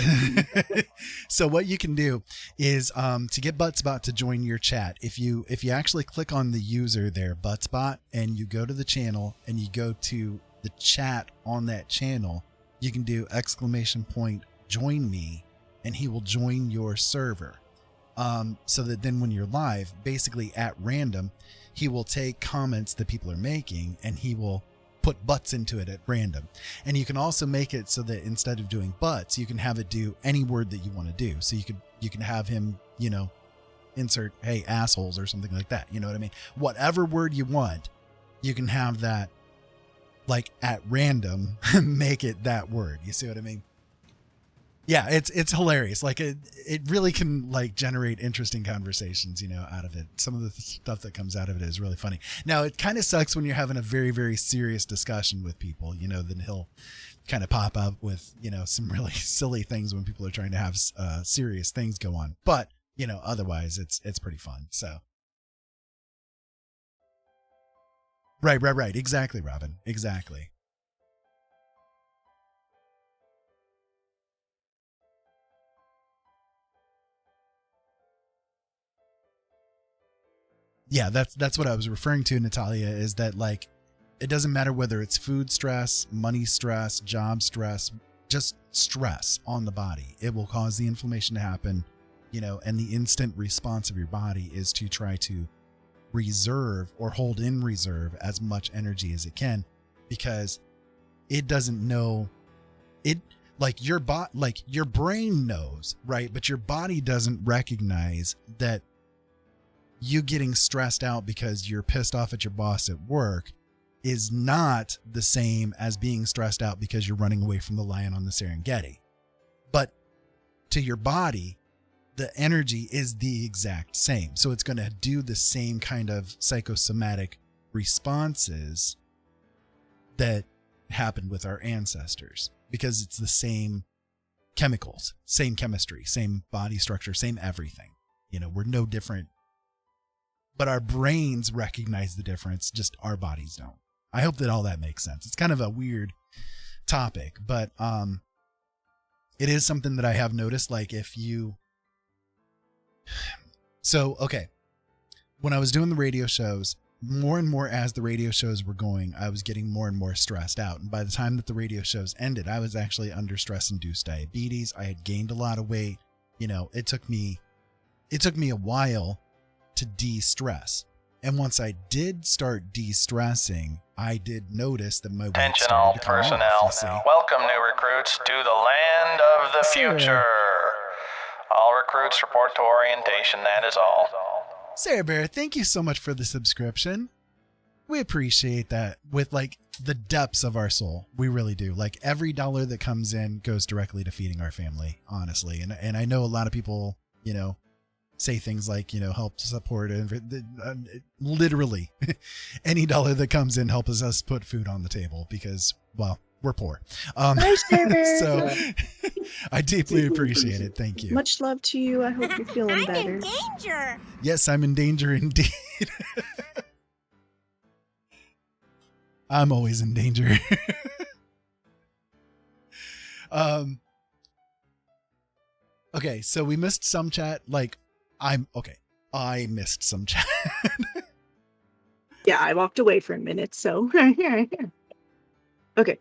So what you can do is to get ButtBot to join your chat, if you actually click on the user there, ButtBot, and you go to the channel and you go to the chat on that channel, you can do !join me and he will join your server. So that then when you're live, basically at random, he will take comments that people are making and he will put butts into it at random. And you can also make it so that instead of doing butts, you can have it do any word that you want to do. So you can have him, insert, hey, assholes or something like that. You know what I mean? Whatever word you want, you can have that like at random make it that word. You see what I mean? Yeah, it's hilarious. Like it really can like generate interesting conversations, out of it. Some of the stuff that comes out of it is really funny. Now, it kind of sucks when you're having a very, very serious discussion with people, then he'll kind of pop up with, some really silly things when people are trying to have serious things go on. But, otherwise it's pretty fun. So. Right. Exactly, Robin. Exactly. Yeah, that's what I was referring to, Natalia, is that like it doesn't matter whether it's food stress, money stress, job stress, just stress on the body. It will cause the inflammation to happen, and the instant response of your body is to try to reserve or hold in reserve as much energy as it can, because it doesn't know it, like your brain knows, right? But your body doesn't recognize that you getting stressed out because you're pissed off at your boss at work is not the same as being stressed out because you're running away from the lion on the Serengeti. But to your body, the energy is the exact same. So it's going to do the same kind of psychosomatic responses that happened with our ancestors, because it's the same chemicals, same chemistry, same body structure, same everything. We're no different. But our brains recognize the difference, just our bodies don't. I hope that all that makes sense. It's kind of a weird topic, but it is something that I have noticed. Like okay, when I was doing the radio shows, more and more as the radio shows were going, I was getting more and more stressed out. And by the time that the radio shows ended, I was actually under stress-induced diabetes. I had gained a lot of weight. It took me a while to de-stress. And once I did start de-stressing, I did notice that my weight Attention started all to come personnel. off, you see. Welcome, new recruits, to the land of the future. All recruits report to orientation, that is all. Sarah Bear, thank you so much for the subscription. We appreciate that with like the depths of our soul. We really do. Like every dollar that comes in goes directly to feeding our family, honestly. And I know a lot of people, say things like, help support, and literally any dollar that comes in helps us put food on the table because, well, we're poor. So I deeply appreciate it. Thank you. Much love to you. I hope you're feeling better. I'm in danger. Yes, I'm in danger indeed. I'm always in danger. Okay, so we missed some chat. I missed some chat. Yeah, I walked away for a minute, so okay.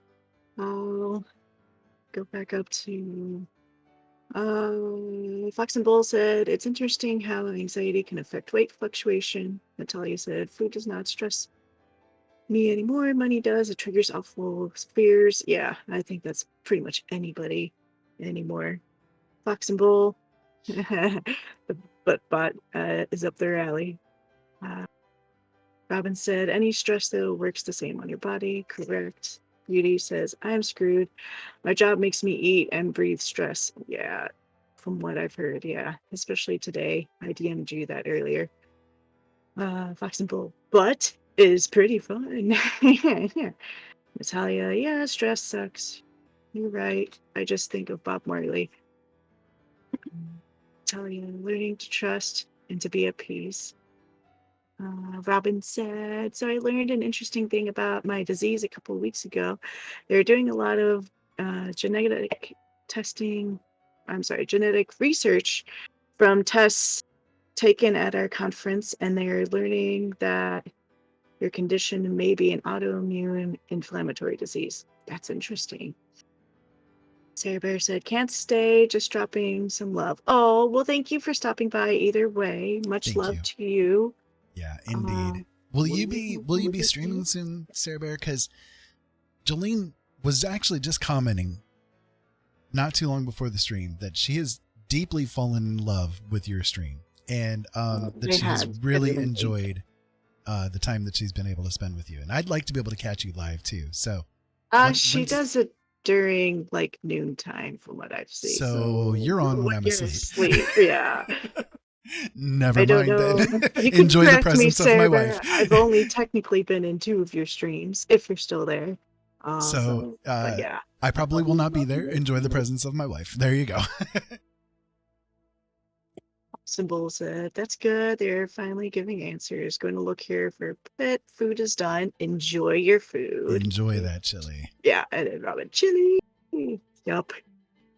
I'll go back up to Fox and Bull said it's interesting how anxiety can affect weight fluctuation. Natalia said food does not stress me anymore. Money does. It triggers awful fears. Yeah, I think that's pretty much anybody anymore. Fox and Bull, the butt bot is up their alley. Robin said any stress though works the same on your body. Correct. Beauty says I'm screwed. My job makes me eat and breathe stress. Yeah, from what I've heard. Yeah, especially today. I DM'd you that earlier. Fox and Bull, but is pretty fun. Natalia, yeah, stress sucks. You're right. I just think of Bob Marley. Natalia, learning to trust and to be at peace. Robin said, so I learned an interesting thing about my disease a couple of weeks ago. They're doing a lot of genetic research from tests taken at our conference, and they're learning that your condition may be an autoimmune inflammatory disease. That's interesting. Sarah Bear said, can't stay, just dropping some love. Oh, well, thank you for stopping by either way. Much love to you. Yeah, indeed. Will you be streaming soon, Sarah Bear? Because Jolene was actually just commenting not too long before the stream that she has deeply fallen in love with your stream, and that she has really enjoyed the time that she's been able to spend with you. And I'd like to be able to catch you live too. So She does it during like noontime from what I've seen. So you're on when I'm you're asleep. Yeah. Never I don't mind know. then. You can Enjoy the correct me, presence of my Sarah. wife. I've only technically been in 2 of your streams, if you're still there. But yeah. I probably will not be there. Enjoy the presence of my wife. There you go. Symbol said, that's good. They're finally giving answers. Going to look here for pet. Food is done. Enjoy your food. Enjoy that chili. Yeah, and then Robin, chili. Yup.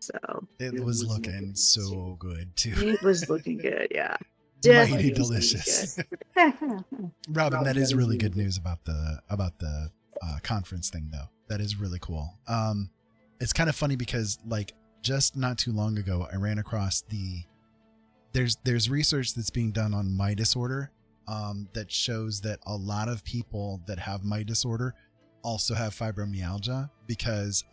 So It was looking so good too. it was looking good, yeah. Mighty Definitely delicious. Robin, that is really good news about the conference thing though. That is really cool. It's kind of funny because like just not too long ago I ran across there's research that's being done on my disorder that shows that a lot of people that have my disorder also have fibromyalgia because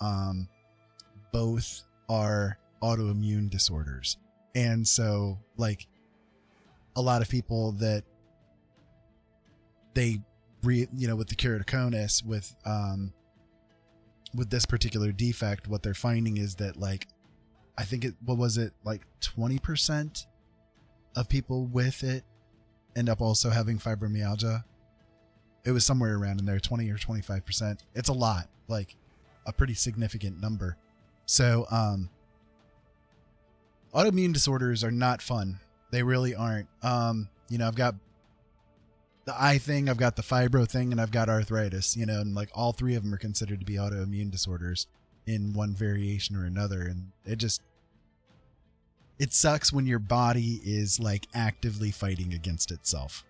both are autoimmune disorders. And so like a lot of people that with the keratoconus with this particular defect, what they're finding is that like I think what was it, like 20% of people with it end up also having fibromyalgia. It was somewhere around in there, 20 or 25%. It's a lot, like a pretty significant number. So autoimmune disorders are not fun. They really aren't. I've got the eye thing, I've got the fibro thing, and I've got arthritis, and like all 3 of them are considered to be autoimmune disorders in one variation or another. And it sucks when your body is like actively fighting against itself,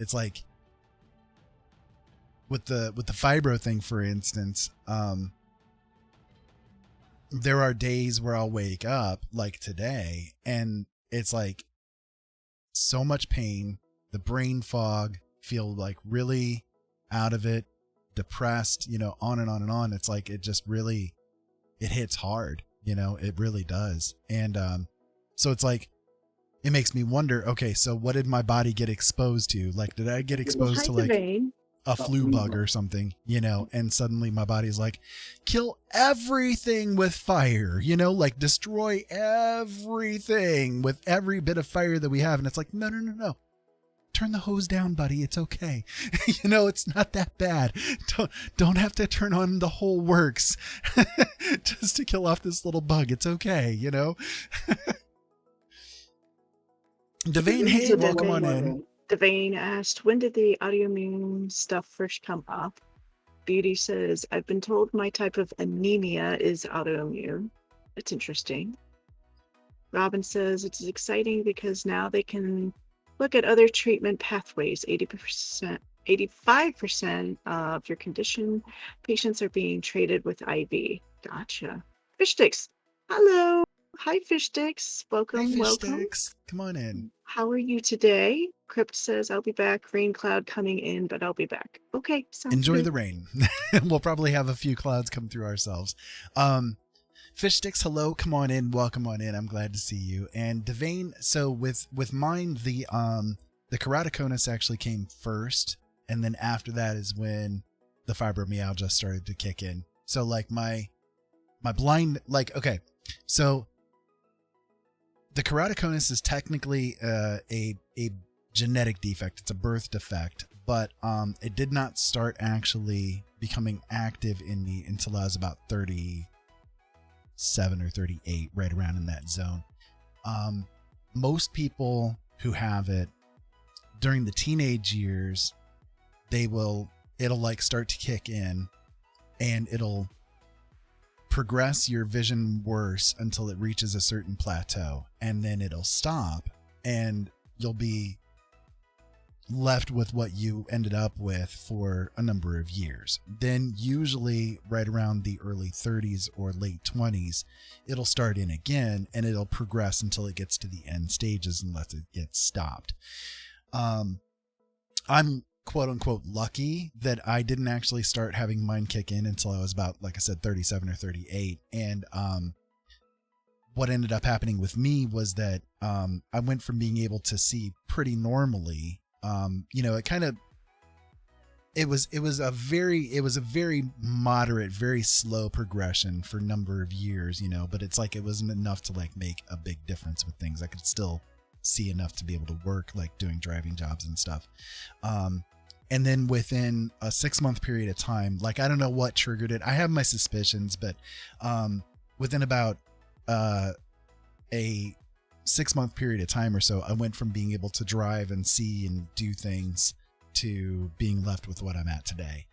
it's like with the fibro thing, for instance, there are days where I'll wake up like today and it's like so much pain, the brain fog, feel like really out of it, depressed, on and on and on. It's like, it just really, it hits hard, it really does. And, so it's like, it makes me wonder, okay, so what did my body get exposed to? Like, did I get exposed to like a flu bug or something, and suddenly my body's like, kill everything with fire, like destroy everything with every bit of fire that we have. And it's like, no. Turn the hose down, buddy. It's okay. It's not that bad. Don't have to turn on the whole works just to kill off this little bug. It's okay, Devane, hey, welcome on in. Devane asked, when did the autoimmune stuff first come up? Beauty says, I've been told my type of anemia is autoimmune. That's interesting. Robin says, it's exciting because now they can look at other treatment pathways. 85% of your condition patients are being treated with IV. Gotcha. Fish sticks. Hello. Hi, Fish sticks. Welcome. Hey, Fish welcome. Sticks. Come on in. How are you today? Crypt says, I'll be back. Rain cloud coming in, but I'll be back. Okay. Enjoy good. the rain. We'll probably have a few clouds come through ourselves. Fish Sticks, hello. Come on in. Welcome on in. I'm glad to see you. And Devane, so with mine, the keratoconus actually came first. And then after that is when the fibromyalgia started to kick in. So like my blind, like, okay. So the keratoconus is technically a genetic defect. It's a birth defect, but it did not start actually becoming active in me until I was about 37 or 38, right around in that zone. Most people who have it during the teenage years, it'll like start to kick in and it'll progress your vision worse until it reaches a certain plateau, and then it'll stop and you'll be left with what you ended up with for a number of years. Then usually right around the early 30s or late 20s, it'll start in again and it'll progress until it gets to the end stages unless it gets stopped. I'm quote unquote lucky that I didn't actually start having mine kick in until I was about, like I said, 37 or 38. And what ended up happening with me was that I went from being able to see pretty normally it was a very moderate, very slow progression for a number of years, but it's like it wasn't enough to like make a big difference with things. I could still see enough to be able to work, like doing driving jobs and stuff. And then within a 6-month period of time, like, I don't know what triggered it. I have my suspicions, but within about a 6-month period of time or so, I went from being able to drive and see and do things to being left with what I'm at today.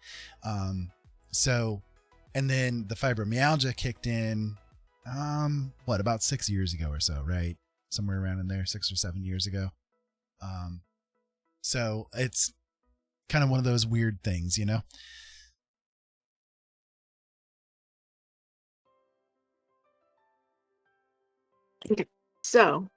And then the fibromyalgia kicked in, about 6 years ago or so, right? Somewhere around in there, 6 or 7 years ago. So it's kind of one of those weird things, Okay. So,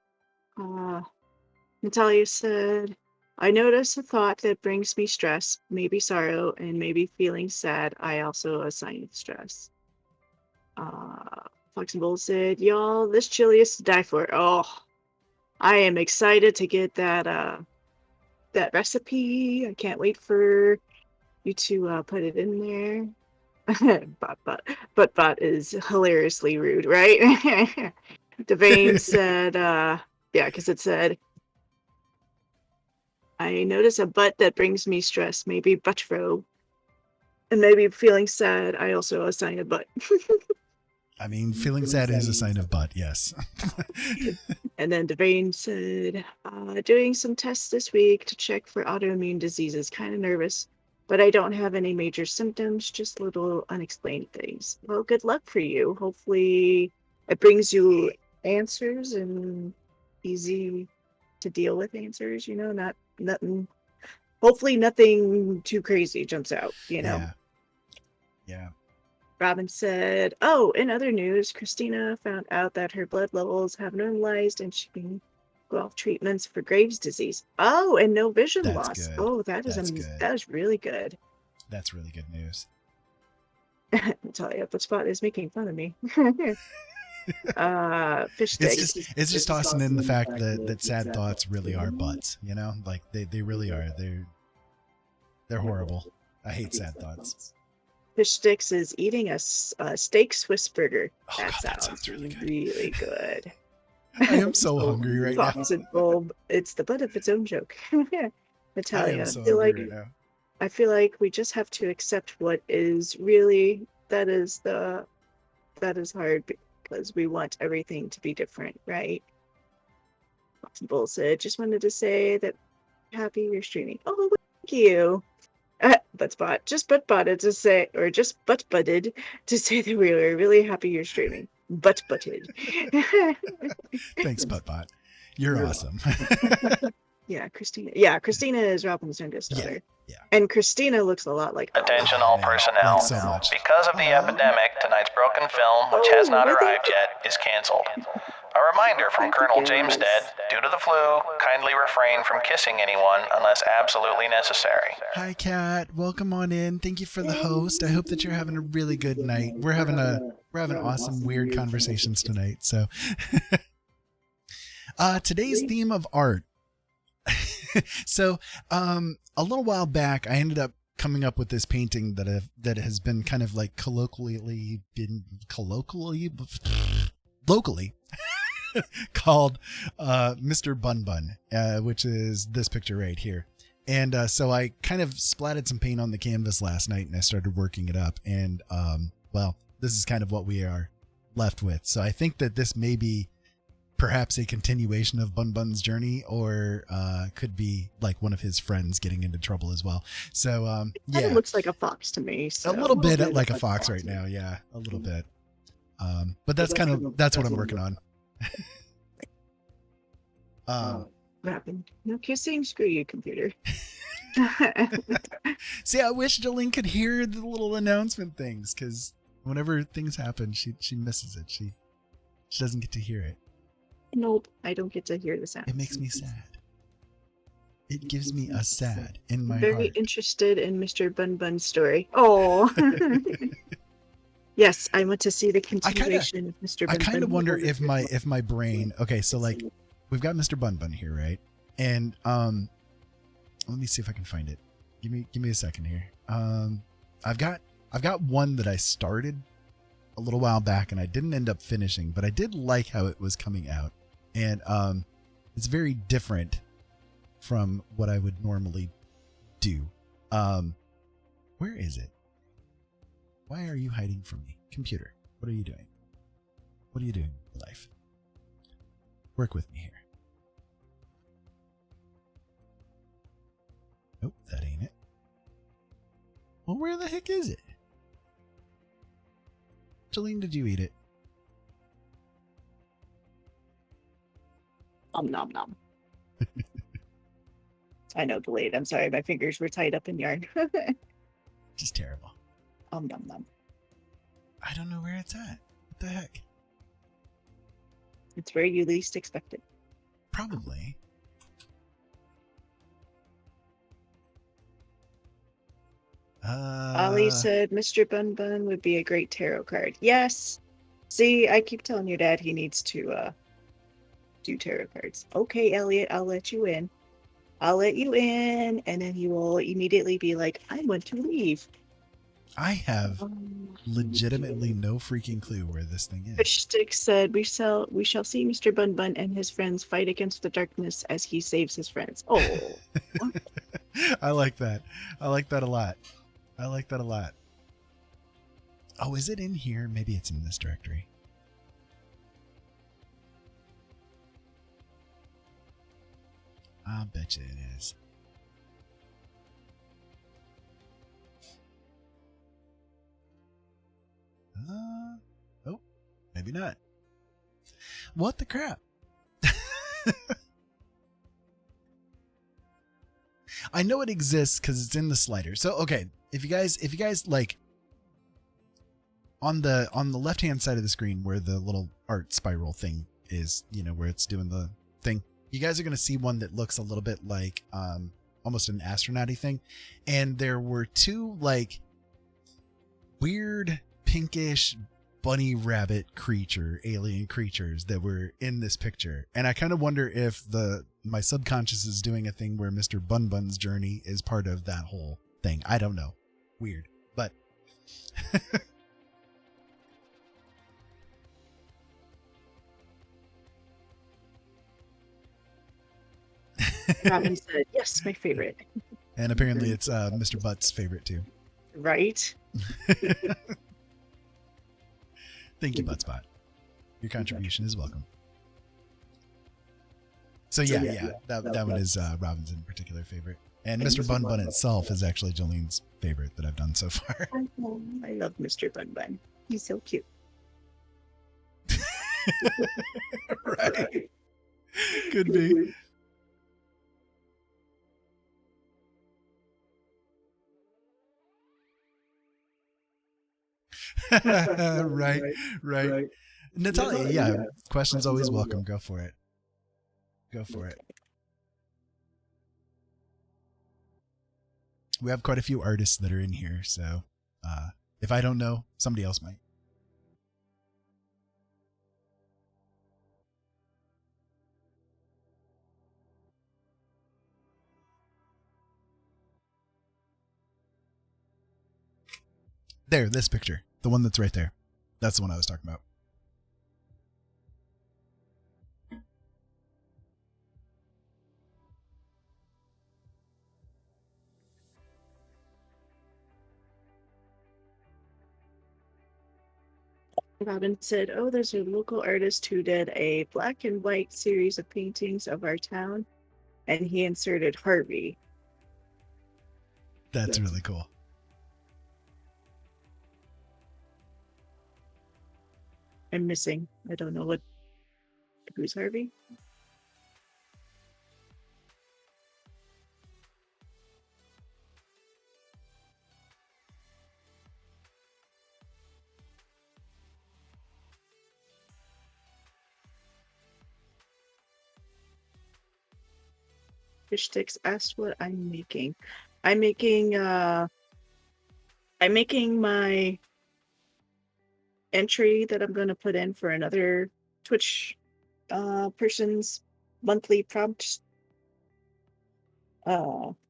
Natalia said, I notice a thought that brings me stress, maybe sorrow, and maybe feeling sad. I also assign stress. Fox and Bull said, y'all, this chili is to die for. Oh, I am excited to get that recipe. I can't wait for you to put it in there. Bot is hilariously rude, right? Devane said, because it said, I notice a butt that brings me stress, maybe buttfro, and maybe feeling sad. I also assign a butt. I mean, feeling sad is a sign of butt, yes. And then Devane said, doing some tests this week to check for autoimmune diseases. Kind of nervous, but I don't have any major symptoms, just little unexplained things. Well, good luck for you. Hopefully it brings you answers and easy to deal with answers, not nothing. Hopefully nothing too crazy jumps out, Yeah. Robin said, oh, in other news, Christina found out that her blood levels have normalized and she can go off treatments for Graves' disease. Oh, and no vision That's loss. good. Oh, that is good. That is really good. That's really good news. I'll tell you, the spot is making fun of me. Fish sticks. It's just tossing in the fact that sad thoughts really are butts, like they really are. They're horrible. I hate sad thoughts. Fish sticks is eating a steak Swiss burger. Oh, that sounds really good. Really good. I am so hungry right now. Fox and Bulb, it's the butt of its own joke. Natalia, I am so hungry right now. I feel like we just have to accept what is really, that is hard because we want everything to be different, right? Fox and Bull said, just wanted to say that happy you're streaming. Oh, thank you. Buttspot, just butt-butted to say, or just butt-butted to say that we were really happy you're streaming. Butt-butted. Thanks, Buttbot. You're awesome. Yeah, Christina is Robin's youngest daughter. Yeah. And Christina looks a lot like Attention all personnel. Thanks so much. Because of the epidemic, tonight's broken film, which has not arrived yet, is canceled. A reminder from Colonel Jamestead, due to the flu, kindly refrain from kissing anyone unless absolutely necessary. Hi, Kat. Welcome on in. Thank you for the host. I hope that you're having a really good night. We're having awesome, weird conversations tonight. So, today's theme of art. So, a little while back, I ended up coming up with this painting that has been kind of like locally called Mr. Bun Bun, which is this picture right here. And so I kind of splatted some paint on the canvas last night and I started working it up. And this is kind of what we are left with. So I think that this may be perhaps a continuation of Bun Bun's journey, or could be like one of his friends getting into trouble as well. So It looks like a fox to me. So. A little bit like a fox right now. Yeah, a little bit. But that's what I'm working on. What happened? No kissing? Screw you, computer. See, I wish Jolene could hear the little announcement things, because whenever things happen, she misses it. She doesn't get to hear it. Nope, I don't get to hear the sound. It makes me sad. It gives me a sad in my Very heart. interested in Mr. Bun Bun's story. Oh. Yes, I want to see the continuation of Mr. Bun Bun. I kind of wonder if my brain. Okay, so like we've got Mr. Bun Bun here, right? And Let me see if I can find it. Give me a second here. I've got one that I started a little while back and I didn't end up finishing, but I did like how it was coming out. And it's very different from what I would normally do. Where is it? Why are you hiding from me? Computer, what are you doing? What are you doing in life? Work with me here. Nope, that ain't it. Well, where the heck is it? Jolene, did you eat it? Nom nom. I know, delayed. I'm sorry, my fingers were tied up in yarn. Just terrible. Nom nom. I don't know where it's at. What the heck? It's where you least expect it. Probably. Ollie said Mr. Bun Bun would be a great tarot card. Yes. See, I keep telling your dad he needs to do tarot cards. Okay, Elliot, I'll let you in. I'll let you in, and then you will immediately be like, I want to leave. I have legitimately no freaking clue where this thing is. Fishstick said, we shall see Mr. Bun Bun and his friends fight against the darkness as he saves his friends. Oh. I like that. I like that a lot. I like that a lot. Oh, is it in here? Maybe it's in this directory. I'll bet you it is. Oh, maybe not. What the crap? I know it exists because it's in the slider. So, okay, if you guys like on the left hand side of the screen where the little art spiral thing is, you know, where it's doing the thing, you guys are going to see one that looks a little bit like almost an astronaut-y thing. And there were two like weird pinkish bunny rabbit alien creatures that were in this picture. And I kind of wonder if my subconscious is doing a thing where Mr. Bun Bun's journey is part of that whole thing. I don't know. Weird. But Robin said, yes, my favorite. and apparently it's Mr. Butt's favorite too. Right? Thank you, Buttspot. Your contribution is welcome. So yeah, that one is Robin's in particular favorite. And Mr. Bun Bun itself is actually Jolene's favorite that I've done so far. I love Mr. Bun Bun. He's so cute. Right. Could be. right. Natalia, yeah, questions always welcome. Go for it. We have quite a few artists that are in here, so if I don't know, somebody else might. There, this picture. The one that's right there. That's the one I was talking about. Robin said, oh, there's a local artist who did a black and white series of paintings of our town, and he inserted Harvey. That's really cool. I'm missing. I don't know who's Harvey? Fish Sticks asked what I'm making. I'm making my entry that I'm going to put in for another Twitch person's monthly prompt.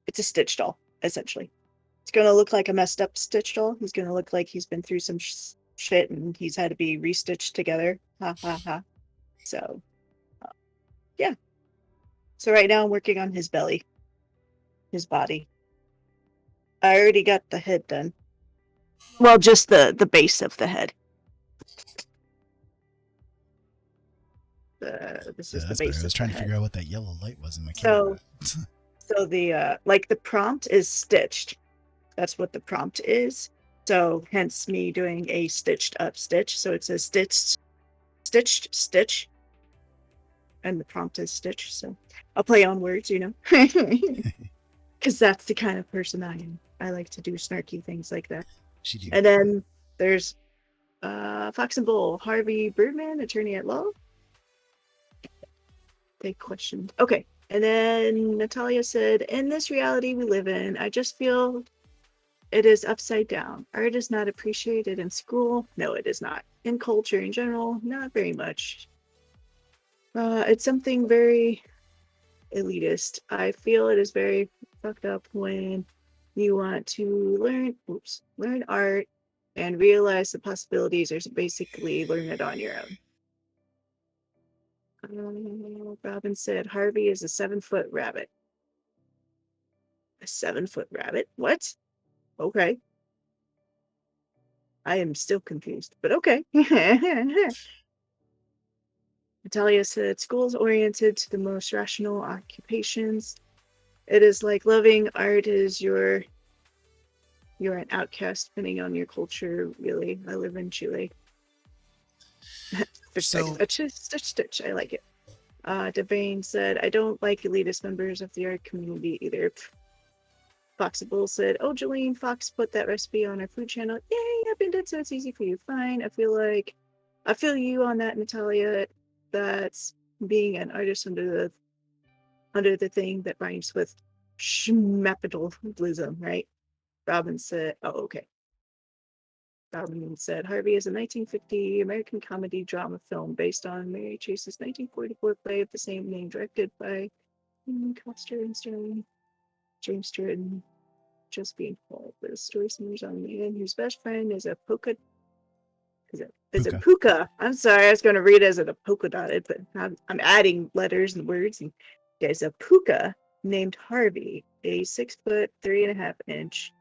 It's it's a Stitch doll, essentially. It's going to look like a messed up Stitch doll. He's going to look like he's been through some shit and he's had to be restitched together. Ha ha ha. So, yeah. So right now I'm working on his belly, his body. I already got the head done. Well, just the base of the head. This is the That's base. better. I was trying to figure out what that yellow light was in my So, camera. so the like the prompt is stitched. That's what the prompt is. So hence me doing a stitched up stitch. So it's a stitched stitch, and the prompt is stitch. So I'll play on words, you know, because that's the kind of person I am. I like to do snarky things like that. And then there's Fox and Bull, Harvey Birdman, attorney at law. They questioned. Okay. And then Natalia said, in this reality we live in, I just feel it is upside down. Art is not appreciated in school. No, it is not. In culture in general, not very much. It's something very elitist. I feel it is very fucked up when you want to learn art and realize the possibilities are basically learn it on your own. Robin said Harvey is a 7-foot rabbit. A 7-foot rabbit? What? Okay. I am still confused, but okay. Natalia said school is oriented to the most rational occupations. It is like loving art is you're an outcast depending on your culture, really. I live in Chile. So, stitch. I like it. Devane said, I don't like elitist members of the art community either. Foxable said, oh, Jolene Fox put that recipe on our food channel. Yay, I've been dead, so it's easy for you. Fine. I feel you on that, Natalia. That's being an artist under the thing that rhymes with schmapitalism, right? Robin said, oh, okay. Robin said, Harvey is a 1950 American comedy drama film based on Mary Chase's 1944 play of the same name, directed by Coster and Sterling, James Stewart, and Josephine Hall. The story centers on a man whose best friend is a puka. Is it puka? I'm sorry, I was going to read it as a polka dotted, but I'm adding letters and words. And there's a puka named Harvey, a 6-foot, 3.5-inch,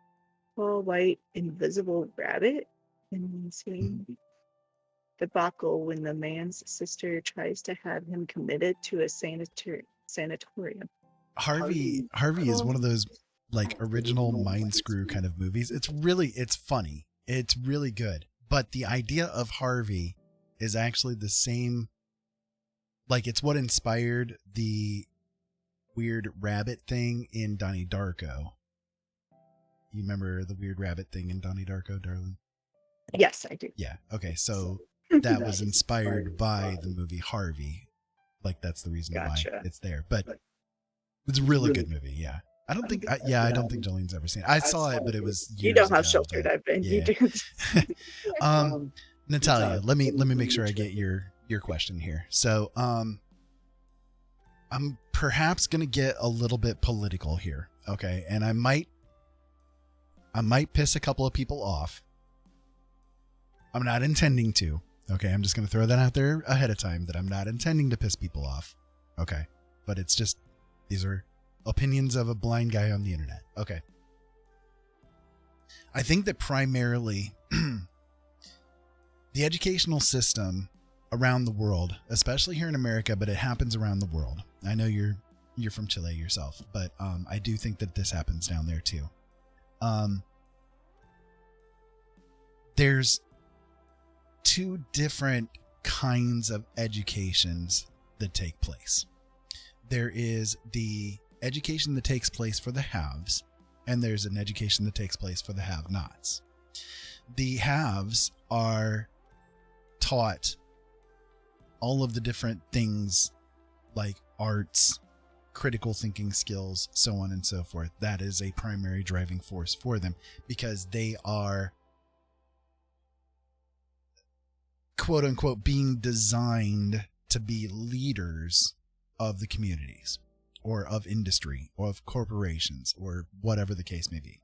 tall, white, invisible rabbit. And seeing debacle when the man's sister tries to have him committed to a sanatorium. Harvey is one of those like original mind screw kind of movies. It's funny. It's really good. But the idea of Harvey is actually the same. Like, it's what inspired the weird rabbit thing in Donnie Darko. You remember the weird rabbit thing in Donnie Darko, darling? Yes, I do. Yeah. Okay. So that was inspired by the movie Harvey. Like, that's the reason why it's there. But it's a really good movie. Yeah. I don't think Jolene's ever seen it. I saw it, but it was years You know how ago, sheltered I've been. Yeah. You do. Natalia, let me make sure I get your question here. So, I'm perhaps going to get a little bit political here. Okay. And I might piss a couple of people off. I'm not intending to. Okay. I'm just going to throw that out there ahead of time that I'm not intending to piss people off. Okay. But it's just, these are opinions of a blind guy on the internet. Okay. I think that primarily the educational system around the world, especially here in America, but it happens around the world. I know you're from Chile yourself, but I do think that this happens down there too. There's two different kinds of educations that take place. There is the education that takes place for the haves, and there's an education that takes place for the have-nots. The haves are taught all of the different things like arts, critical thinking skills, so on and so forth. That is a primary driving force for them because they are, quote unquote, being designed to be leaders of the communities, or of industry or of corporations or whatever the case may be.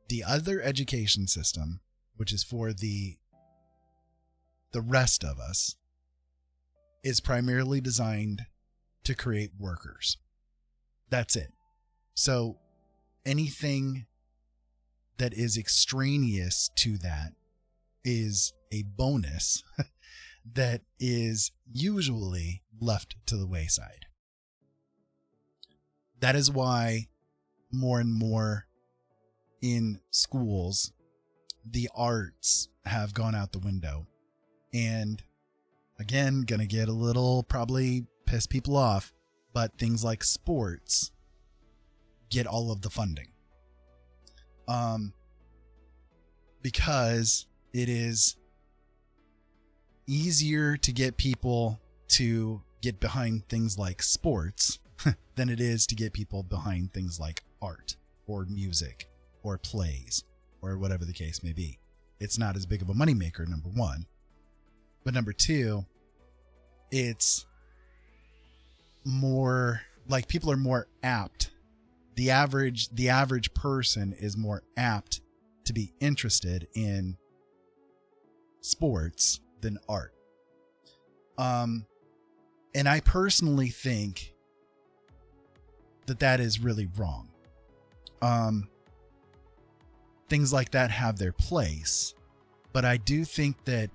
The other education system, which is for the rest of us, is primarily designed to create workers. That's it. So anything that is extraneous to that is a bonus that is usually left to the wayside. That is why more and more in schools, the arts have gone out the window. And again, gonna get a little, probably piss people off, but things like sports get all of the funding. Because it is easier to get people to get behind things like sports than it is to get people behind things like art or music or plays or whatever the case may be. It's not as big of a moneymaker, number one. But number two, it's more like people are more apt. The average person is more apt to be interested in sports than art. And I personally think that is really wrong. Things like that have their place, but I do think that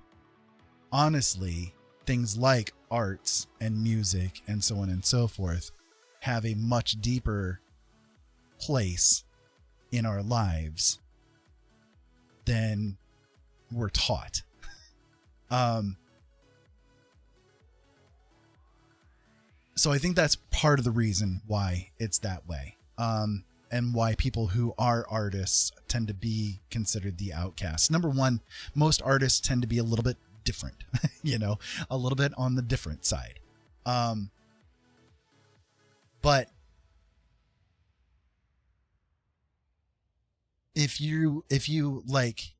honestly, things like arts and music and so on and so forth have a much deeper place in our lives than we're taught. So I think that's part of the reason why it's that way. And why people who are artists tend to be considered the outcasts. Number one, most artists tend to be a little bit different, a little bit on the different side. But if you like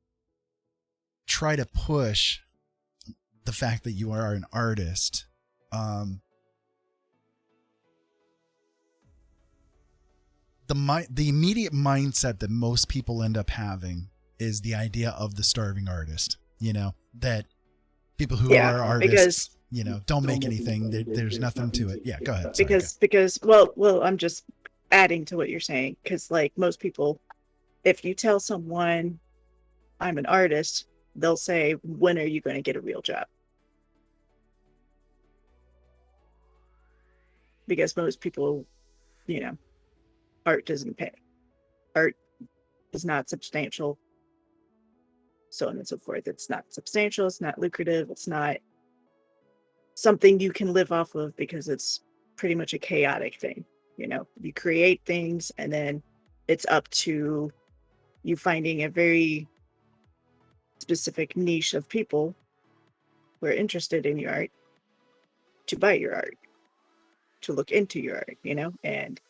try to push the fact that you are an artist, the immediate mindset that most people end up having is the idea of the starving artist, that people who are artists, don't make anything. There's nothing to it. Yeah, go ahead. Sorry, because well, I'm just adding to what you're saying. Cause like most people, if you tell someone I'm an artist, they'll say, when are you going to get a real job? Because most people, art doesn't pay. Art is not substantial. So on and so forth. It's not substantial. It's not lucrative. It's not something you can live off of because it's pretty much a chaotic thing. You create things and then it's up to you finding a very specific niche of people who are interested in your art to buy your art, to look into your art, and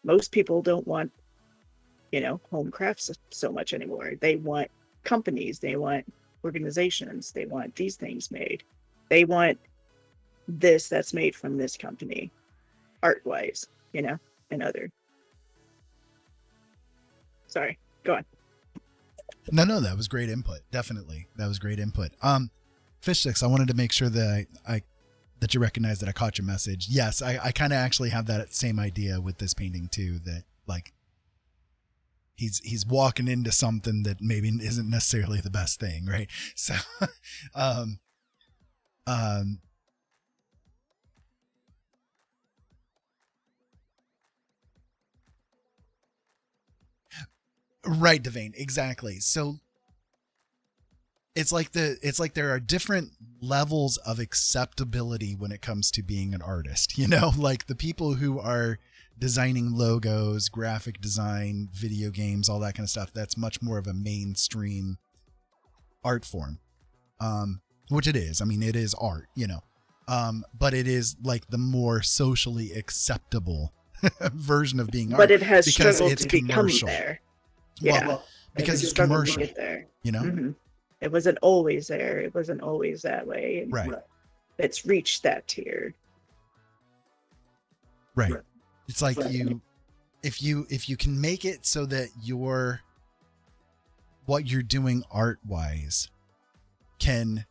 most people don't want, home crafts so much anymore. They want companies, they want organizations, they want these things made. They want this that's made from this company, art-wise, and other. Sorry, go on. No, that was great input. Definitely. That was great input. Fish Sticks, I wanted to make sure that that you recognize that I caught your message. Yes, I kind of actually have that same idea with this painting too, that like he's walking into something that maybe isn't necessarily the best thing, right? So right, Devane, exactly. So it's like there are different levels of acceptability when it comes to being an artist, like the people who are designing logos, graphic design, video games, all that kind of stuff. That's much more of a mainstream art form, which it is. I mean, it is art, but it is like the more socially acceptable version of being art. But it has because struggled it's to become commercial. there. Well, because it's struggled to commercial, get there. Mm-hmm. It wasn't always there. It wasn't always that way. And right. It's reached that tier. Right. It's like if you can make it so that what you're doing art wise can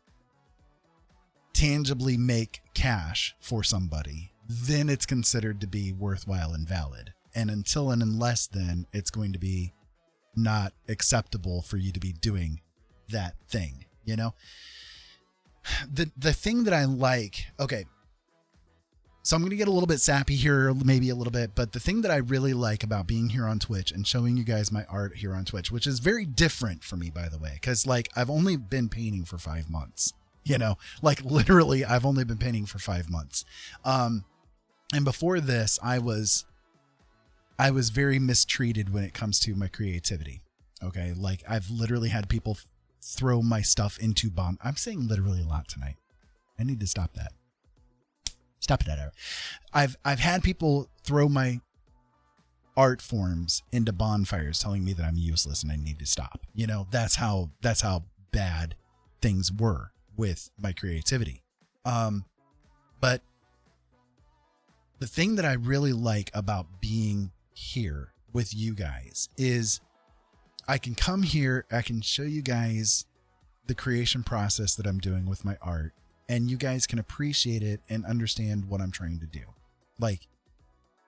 tangibly make cash for somebody, then it's considered to be worthwhile and valid. And until and unless then, it's going to be not acceptable for you to be doing that thing, you know? The thing that I like, okay, so I'm going to get a little bit sappy here, maybe a little bit, but the thing that I really like about being here on Twitch and showing you guys my art here on Twitch, which is very different for me, by the way, because like I've only been painting for 5 months, you know, like literally I've only been painting for 5 months. And before this, I was very mistreated when it comes to my creativity. Okay. Like I've literally had people throw my stuff into bomb. I'm saying literally a lot tonight. I need to stop that. Stop it, Ed. I've had people throw my art forms into bonfires telling me that I'm useless and I need to stop. You know, that's how bad things were with my creativity. But the thing that I really like about being here with you guys is I can come here, I can show you guys the creation process that I'm doing with my art, and you guys can appreciate it and understand what I'm trying to do. Like,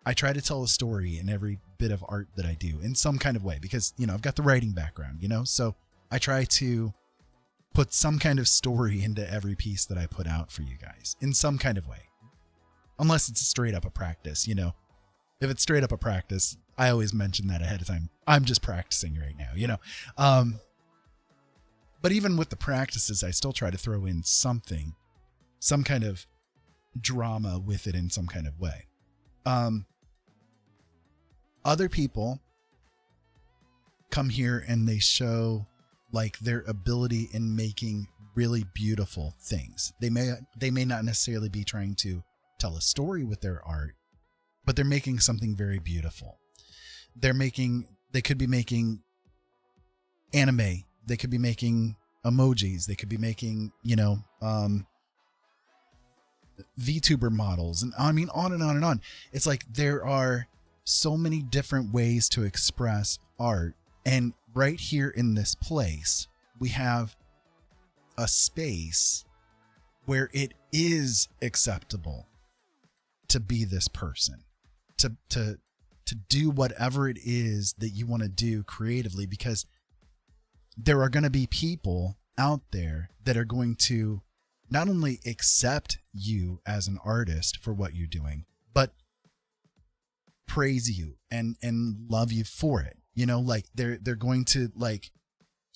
I try to tell a story in every bit of art that I do in some kind of way because, you know, I've got the writing background, you know, so I try to put some kind of story into every piece that I put out for you guys in some kind of way. Unless it's straight up a practice, you know. If it's straight up a practice, I always mention that ahead of time. I'm just practicing right now, you know. But even with the practices, I still try to throw in something, some kind of drama with it in some kind of way. Other people come here and they show like their ability in making really beautiful things. They may not necessarily be trying to tell a story with their art, but they're making something very beautiful. They could be making anime. They could be making emojis. They could be making, you know, VTuber models. And I mean, on and on and on. It's like there are so many different ways to express art. And right here in this place, we have a space where it is acceptable to be this person, to do whatever it is that you want to do creatively, because there are going to be people out there that are going to not only accept you as an artist for what you're doing, but praise you and love you for it. You know, like they're going to like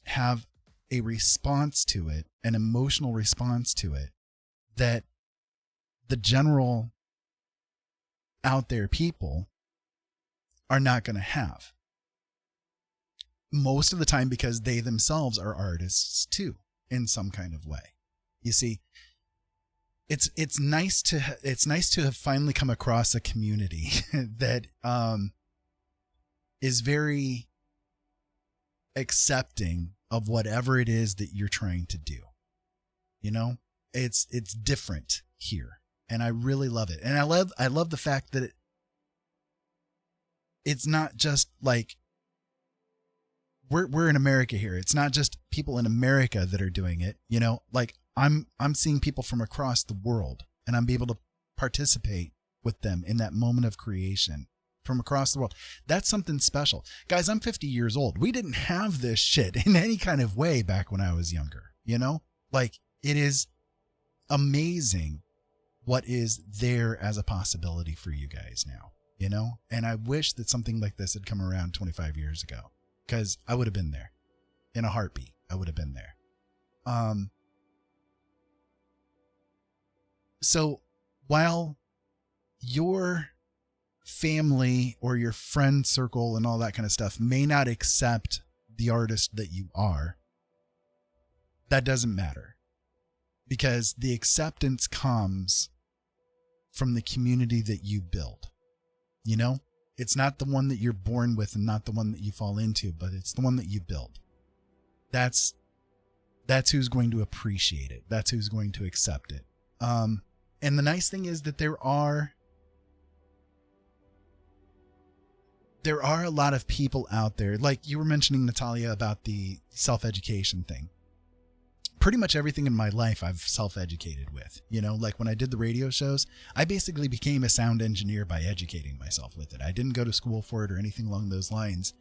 have a response to it, an emotional response to it that the general out there people are not going to have. Most of the time because they themselves are artists too, in some kind of way. You see, it's nice to have finally come across a community that is very accepting of whatever it is that you're trying to do. You know, it's different here, and I really love it. And I love the fact that it's not just like we're in America here. It's not just people in America that are doing it. You know, like I'm seeing people from across the world, and I'm able to participate with them in that moment of creation from across the world. That's something special. Guys, I'm 50 years old. We didn't have this shit in any kind of way back when I was younger. You know, like it is amazing what is there as a possibility for you guys now, you know? And I wish that something like this had come around 25 years ago, because I would have been there in a heartbeat. I would have been there. So while your family or your friend circle and all that kind of stuff may not accept the artist that you are, that doesn't matter, because the acceptance comes from the community that you build. You know, it's not the one that you're born with and not the one that you fall into, but it's the one that you build. That's who's going to appreciate it. That's who's going to accept it. And the nice thing is that there are there are a lot of people out there, like you were mentioning, Natalia, about the self-education thing. Pretty much everything in my life I've self-educated with, you know, like when I did the radio shows, I basically became a sound engineer by educating myself with it. I didn't go to school for it or anything along those lines.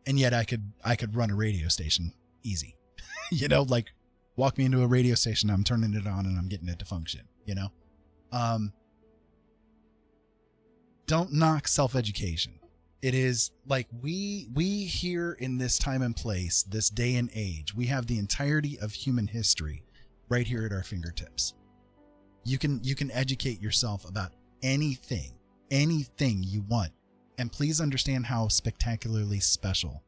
And yet I could run a radio station easy, you know, like walk me into a radio station, I'm turning it on and I'm getting it to function, you know? Don't knock self-education. It is like we here in this time and place, this day and age, we have the entirety of human history right here at our fingertips. You can educate yourself about anything you want. And please understand how spectacularly special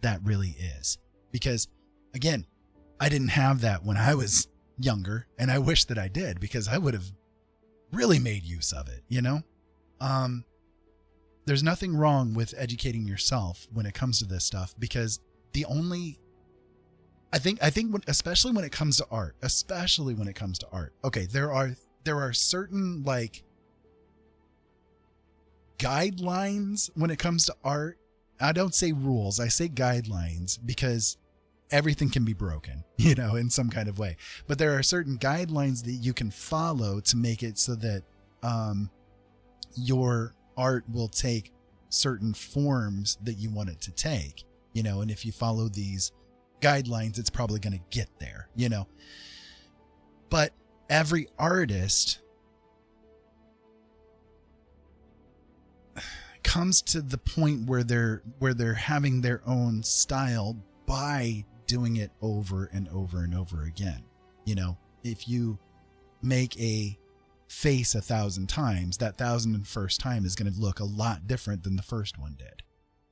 that really is. Because again, I didn't have that when I was younger, and I wish that I did, because I would have really made use of it, you know? There's nothing wrong with educating yourself when it comes to this stuff, because I think especially when it comes to art, okay, there are certain like guidelines when it comes to art. I don't say rules, I say guidelines, because everything can be broken, you know, in some kind of way. But there are certain guidelines that you can follow to make it so that your art will take certain forms that you want it to take, you know, and if you follow these guidelines, it's probably going to get there, you know. But every artist comes to the point where they're having their own style by doing it over and over and over again. You know, if you make a face 1,000 times, that 1,001st time is going to look a lot different than the first one did.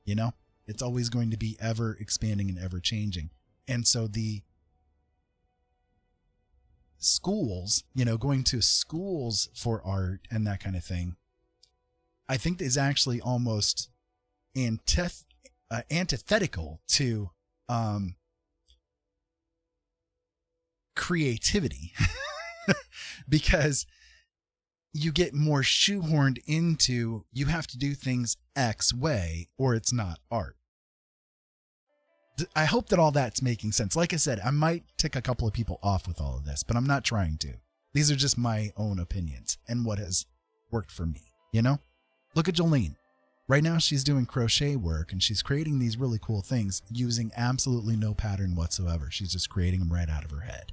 You know, it's always going to be ever expanding and ever changing. And so the schools, you know, going to schools for art and that kind of thing, I think is actually almost antithetical to creativity because you get more shoehorned into, you have to do things X way or it's not art. I hope that all that's making sense. Like I said, I might tick a couple of people off with all of this, but I'm not trying to. These are just my own opinions and what has worked for me, you know? Look at Jolene. Right now she's doing crochet work and she's creating these really cool things using absolutely no pattern whatsoever. She's just creating them right out of her head,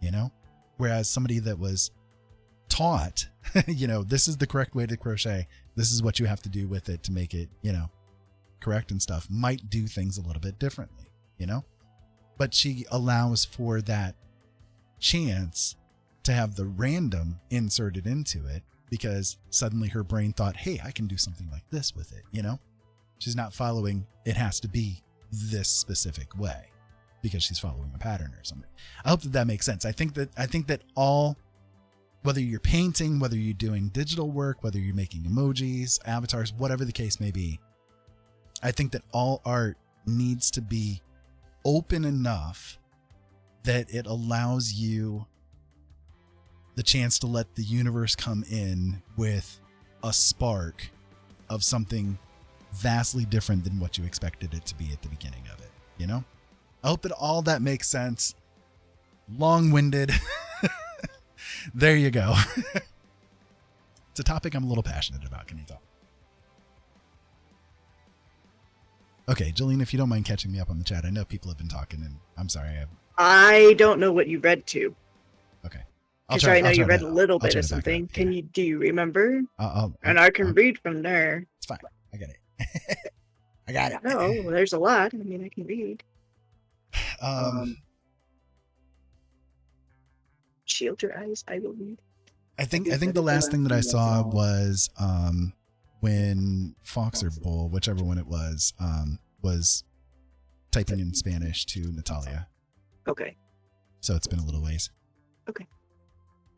you know? Whereas somebody that was taught, you know, this is the correct way to crochet, this is what you have to do with it to make it, you know, correct and stuff, might do things a little bit differently, you know? But she allows for that chance to have the random inserted into it because suddenly her brain thought, hey, I can do something like this with it, you know? She's not following, it has to be this specific way because she's following a pattern or something. I hope that that makes sense. I think that all, whether you're painting, whether you're doing digital work, whether you're making emojis, avatars, whatever the case may be, I think that all art needs to be open enough that it allows you the chance to let the universe come in with a spark of something vastly different than what you expected it to be at the beginning of it, you know? I hope that all that makes sense. Long-winded. There you go. It's a topic I'm a little passionate about. Can you tell? Okay, Jolene, if you don't mind catching me up on the chat. I know people have been talking, and I'm sorry. I don't know what you read to. Okay. Because I know you read a little bit of something. Do you remember? And I can read from there. It's fine. I got it. I got it. No, well, there's a lot. I mean, I can read. Shield your eyes. I will read. I think the last thing that I saw was when Fox or Bull, whichever one it was typing in Spanish to Natalia. Okay. So it's been a little ways. Okay.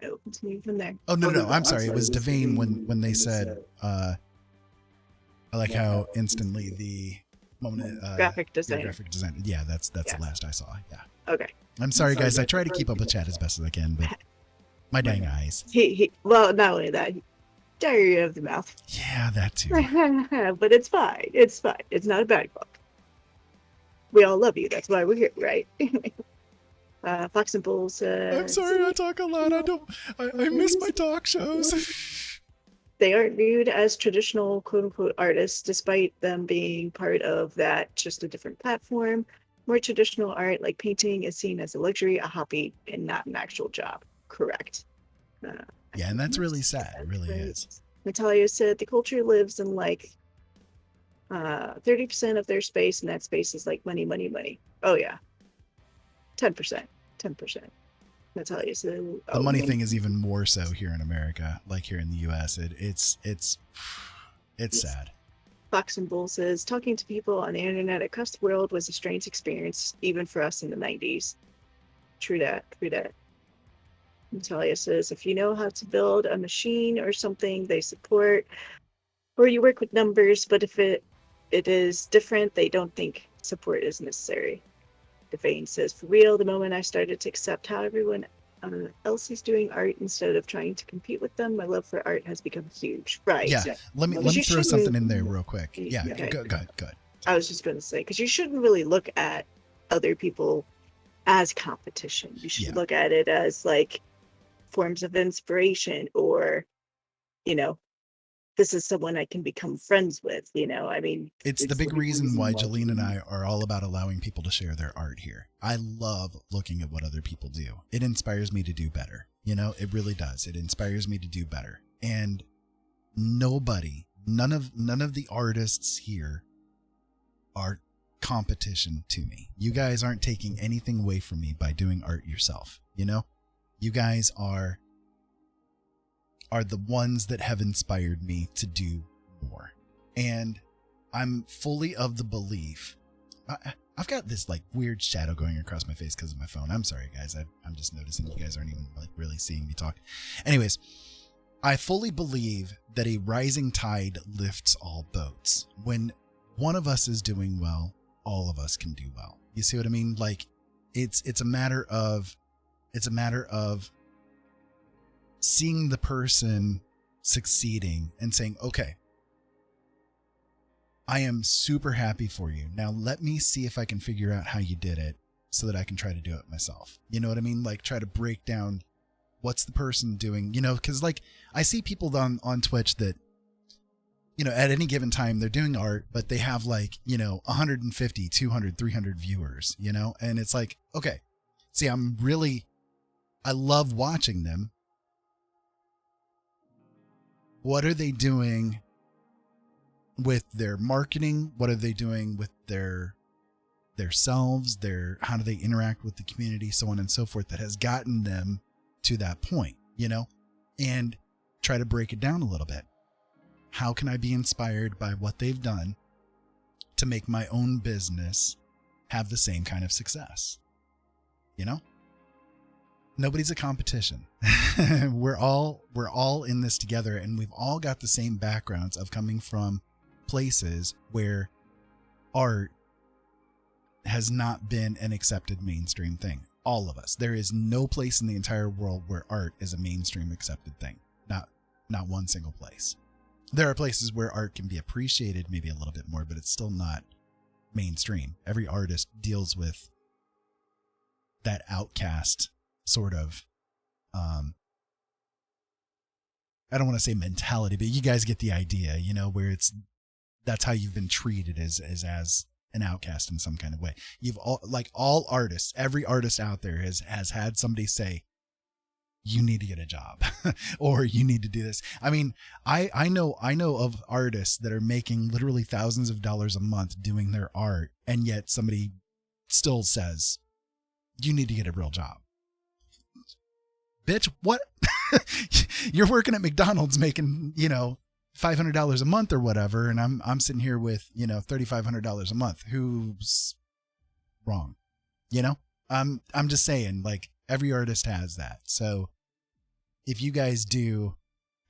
I will continue from there. Oh, no. I'm sorry. It was Devane when they said, I like how instantly the moment, graphic design. Yeah, that's the last I saw. Yeah. Okay. I'm sorry, guys. I try to keep up with chat as best as I can, but my dang eyes. Well, not only that, diarrhea of the mouth. Yeah, that too. But it's fine. It's fine. It's not a bad book. We all love you. That's why we're here, right? Fox and Bull says... I'm sorry I talk a lot. I miss my talk shows. They aren't viewed as traditional quote-unquote artists, despite them being part of that, just a different platform. More traditional art, like painting, is seen as a luxury, a hobby, and not an actual job. Correct. Yeah, and that's really sad. It really is. Natalia said the culture lives in like 30% of their space, and that space is like money, money, money. Oh, yeah. 10%. 10%. Natalia said... The money thing is even more so here in America, like here in the U.S. It's sad. Fox and Bull says, talking to people on the internet across the world was a strange experience, even for us in the 90s. True that. True that. Natalia says, if you know how to build a machine or something, they support, or you work with numbers, but if it is different, they don't think support is necessary. Devane says, for real, the moment I started to accept how everyone else is doing art instead of trying to compete with them, my love for art has become huge. Right. Yeah. Let me throw something in there real quick. Yeah. Okay. Go ahead. I was just going to say, because you shouldn't really look at other people as competition. You should look at it as like forms of inspiration, or, this is someone I can become friends with, I mean, it's the big reason why Jolene and I are all about allowing people to share their art here. I love looking at what other people do. It inspires me to do better. It really does. It inspires me to do better. And none of the artists here are competition to me. You guys aren't taking anything away from me by doing art yourself. You guys are the ones that have inspired me to do more. And I'm fully of the belief. I've got this like weird shadow going across my face because of my phone. I'm sorry, guys. I'm just noticing you guys aren't even like really seeing me talk. Anyways, I fully believe that a rising tide lifts all boats. When one of us is doing well, all of us can do well. You see what I mean? Like it's a matter of seeing the person succeeding and saying, okay, I am super happy for you. Now let me see if I can figure out how you did it so that I can try to do it myself. You know what I mean? Like try to break down what's the person doing, because like I see people on Twitch that, at any given time they're doing art, but they have like, 150, 200, 300 viewers, and it's like, okay, see, I love watching them. What are they doing with their marketing? What are they doing with their selves? How do they interact with the community? So on and so forth, that has gotten them to that point, and try to break it down a little bit. How can I be inspired by what they've done to make my own business have the same kind of success? Nobody's a competition. We're all in this together, and we've all got the same backgrounds of coming from places where art has not been an accepted mainstream thing. All of us. There is no place in the entire world where art is a mainstream accepted thing. Not one single place. There are places where art can be appreciated maybe a little bit more, but it's still not mainstream. Every artist deals with that outcast sort of, I don't want to say mentality, but you guys get the idea, where that's how you've been treated as an outcast in some kind of way. All artists, every artist out there has had somebody say, you need to get a job or you need to do this. I mean, I know of artists that are making literally thousands of dollars a month doing their art, and yet somebody still says, you need to get a real job. Bitch, what? You're working at McDonald's making, $500 a month or whatever, and I'm sitting here with, $3,500 a month. Who's wrong? I'm just saying, like, every artist has that. So if you guys do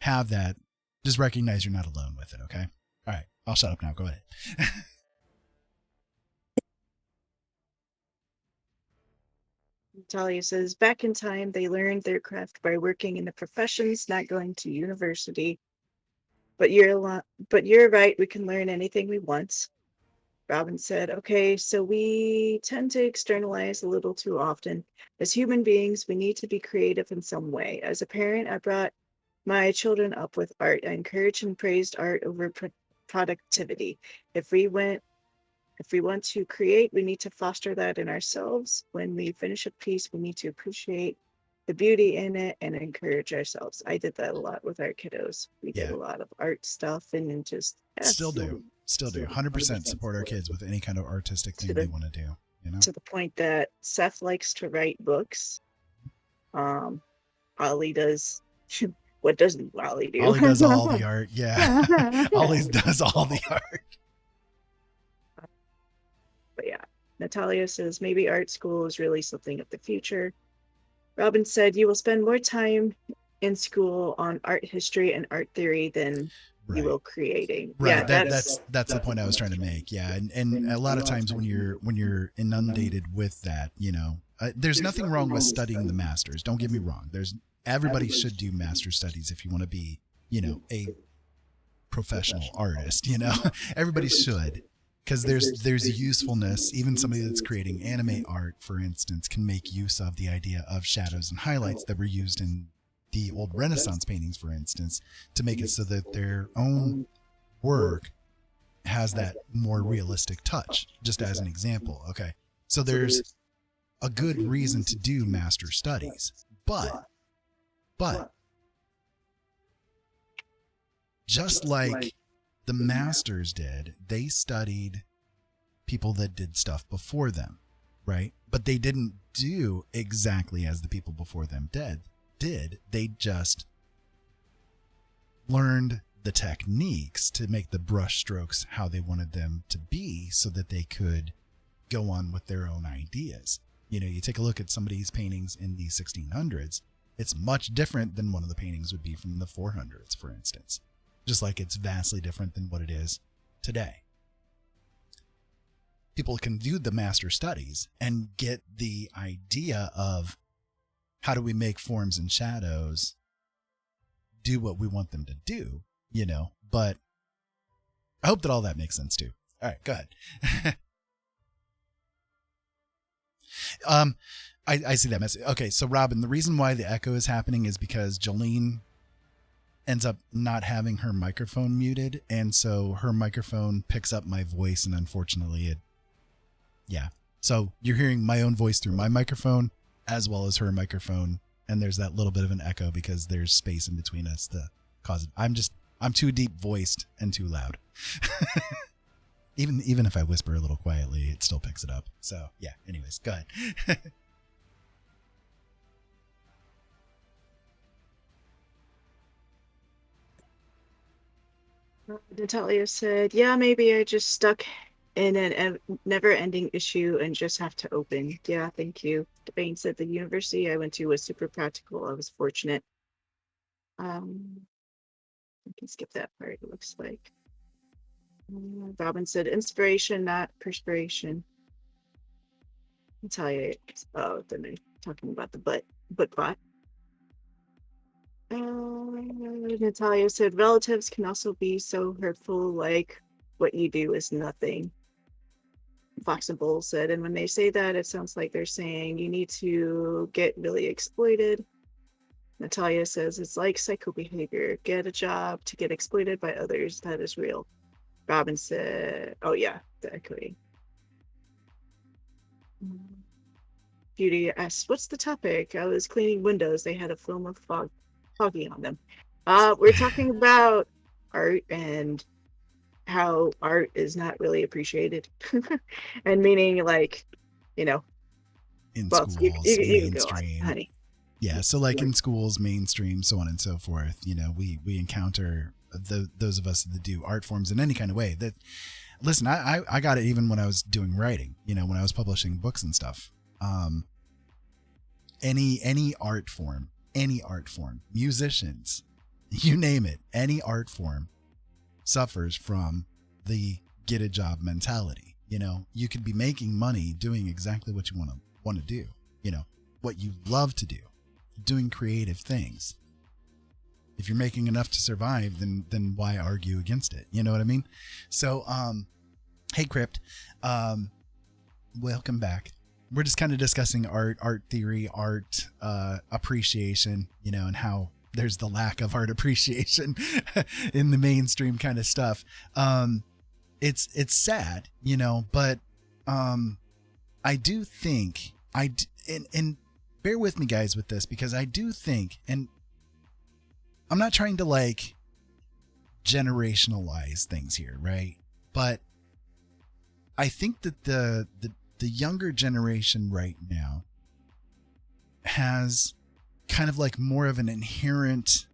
have that, just recognize you're not alone with it, okay? All right, I'll shut up now. Go ahead. Talia says, back in time, they learned their craft by working in the professions, not going to university. But you're right. We can learn anything we want. Robin said, okay, so we tend to externalize a little too often. As human beings, we need to be creative in some way. As a parent, I brought my children up with art. I encouraged and praised art over productivity. If we want to create, we need to foster that in ourselves. When we finish a piece, we need to appreciate the beauty in it and encourage ourselves. I did that a lot with our kiddos. We did Yeah. a lot of art stuff and just Still do 100% support our kids with any kind of artistic thing they want to do, you know. to the point that Seth likes to write books. Ollie does. What doesn't Ollie do? Ollie does all the art. Yeah. Ollie does all the art. But yeah, Natalia says maybe art school is really something of the future. Robin said you will spend more time in school on art history and art theory than you will creating. Right. Yeah, that's the point I was trying to make. Yeah. And a lot of times when you're inundated with that, you know, there's nothing wrong with studying the masters. Don't get me wrong. Everybody should do master studies if you want to be, you know, a professional artist, you know. Everybody should, because there's usefulness. Even somebody that's creating anime art, for instance, can make use of the idea of shadows and highlights that were used in the old Renaissance paintings, for instance, to make it so that their own work has that more realistic touch, just as an example. Okay. So there's a good reason to do master studies, but just like the masters did, they studied people that did stuff before them, right? But they didn't do exactly as the people before them did. They just learned the techniques to make the brush strokes how they wanted them to be so that they could go on with their own ideas. You know, you take a look at somebody's paintings in the 1600s, it's much different than one of the paintings would be from the 400s, for instance. Just like it's vastly different than what it is today. People can do the master studies and get the idea of how do we make forms and shadows do what we want them to do, you know, but I hope that all that makes sense too. All right, go ahead. I see that message. Okay, so Robin, the reason why the echo is happening is because Jolene ends up not having her microphone muted, and so her microphone picks up my voice, and unfortunately so you're hearing my own voice through my microphone as well as her microphone, and there's that little bit of an echo because there's space in between us to cause it. I'm too deep voiced and too loud. Even if I whisper a little quietly, it still picks it up. So yeah, anyways, go ahead. Natalia said, yeah, maybe I just stuck in a never-ending issue and just have to open. Yeah, thank you. Devane said the university I went to was super practical. I was fortunate. I can skip that part, it looks like. Robin said inspiration, not perspiration. Natalia, oh, then they're talking about the butt bot. Natalia said relatives can also be so hurtful, like what you do is nothing. Fox and Bull said, and when they say that, it sounds like they're saying you need to get really exploited. Natalia says it's like psycho behavior. Get a job to get exploited by others. That is real. Robin said, oh yeah, the echoing. Beauty asks, what's the topic? I was cleaning windows. They had a film of foggy on them. We're talking about art and how art is not really appreciated. And meaning, like, you know, in well, schools, you mainstream. go on, honey. Yeah, so like in schools, mainstream, so on and so forth, you know, we encounter those of us that do art forms in any kind of way. That, listen, I got it even when I was doing writing, you know, when I was publishing books and stuff. Any art form, musicians, you name it, any art form suffers from the get a job mentality. You know, you could be making money doing exactly what you want to do, you know, what you love to do, doing creative things. If you're making enough to survive, then why argue against it? You know what I mean? So, hey, Crypt, welcome back. We're just kind of discussing art theory, art appreciation, you know, and how there's the lack of art appreciation in the mainstream kind of stuff. It's sad, you know, but I do think and bear with me, guys, with this, because I do think, and I'm not trying to like generationalize things here, right? But I think that the younger generation right now has kind of like more of an inherent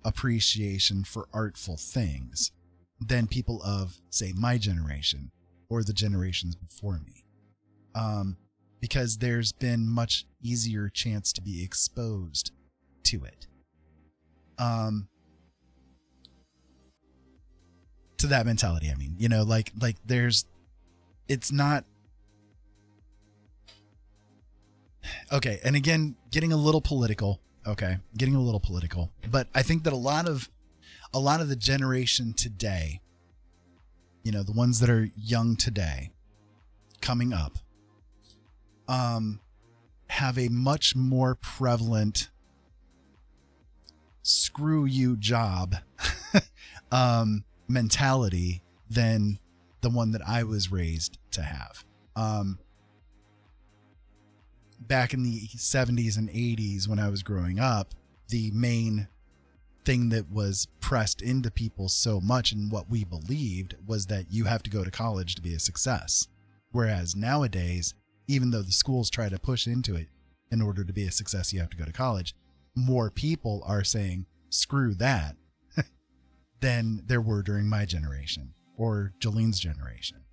appreciation for artful things than people of, say, my generation or the generations before me. Because there's been much easier chance to be exposed to it. To that mentality, I mean, you know, like it's not okay. And again, getting a little political. Okay, but I think that a lot of the generation today, you know, the ones that are young today, coming up, have a much more prevalent screw you job mentality than the one that I was raised to have. Back in the 70s and 80s when I was growing up, the main thing that was pressed into people so much and what we believed was that you have to go to college to be a success. Whereas nowadays, even though the schools try to push into it, in order to be a success, you have to go to college, more people are saying, screw that, than there were during my generation or Jolene's generation.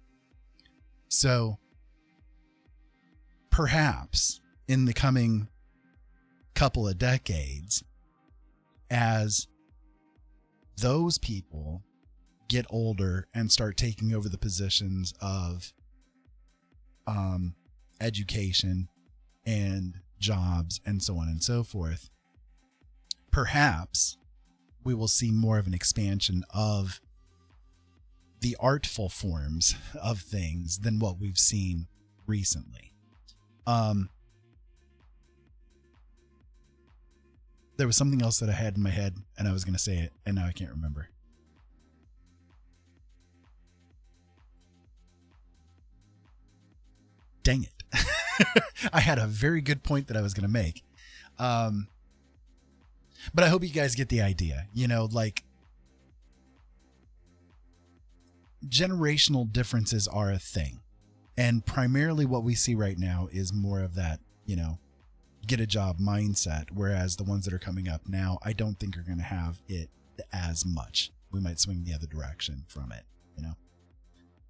So perhaps in the coming couple of decades, as those people get older and start taking over the positions of education and jobs and so on and so forth, perhaps we will see more of an expansion of the artful forms of things than what we've seen recently. There was something else that I had in my head and I was going to say it and now I can't remember. Dang it. I had a very good point that I was going to make. But I hope you guys get the idea, you know, like generational differences are a thing. And primarily what we see right now is more of that, you know, get a job mindset. Whereas the ones that are coming up now, I don't think are going to have it as much. We might swing the other direction from it, you know,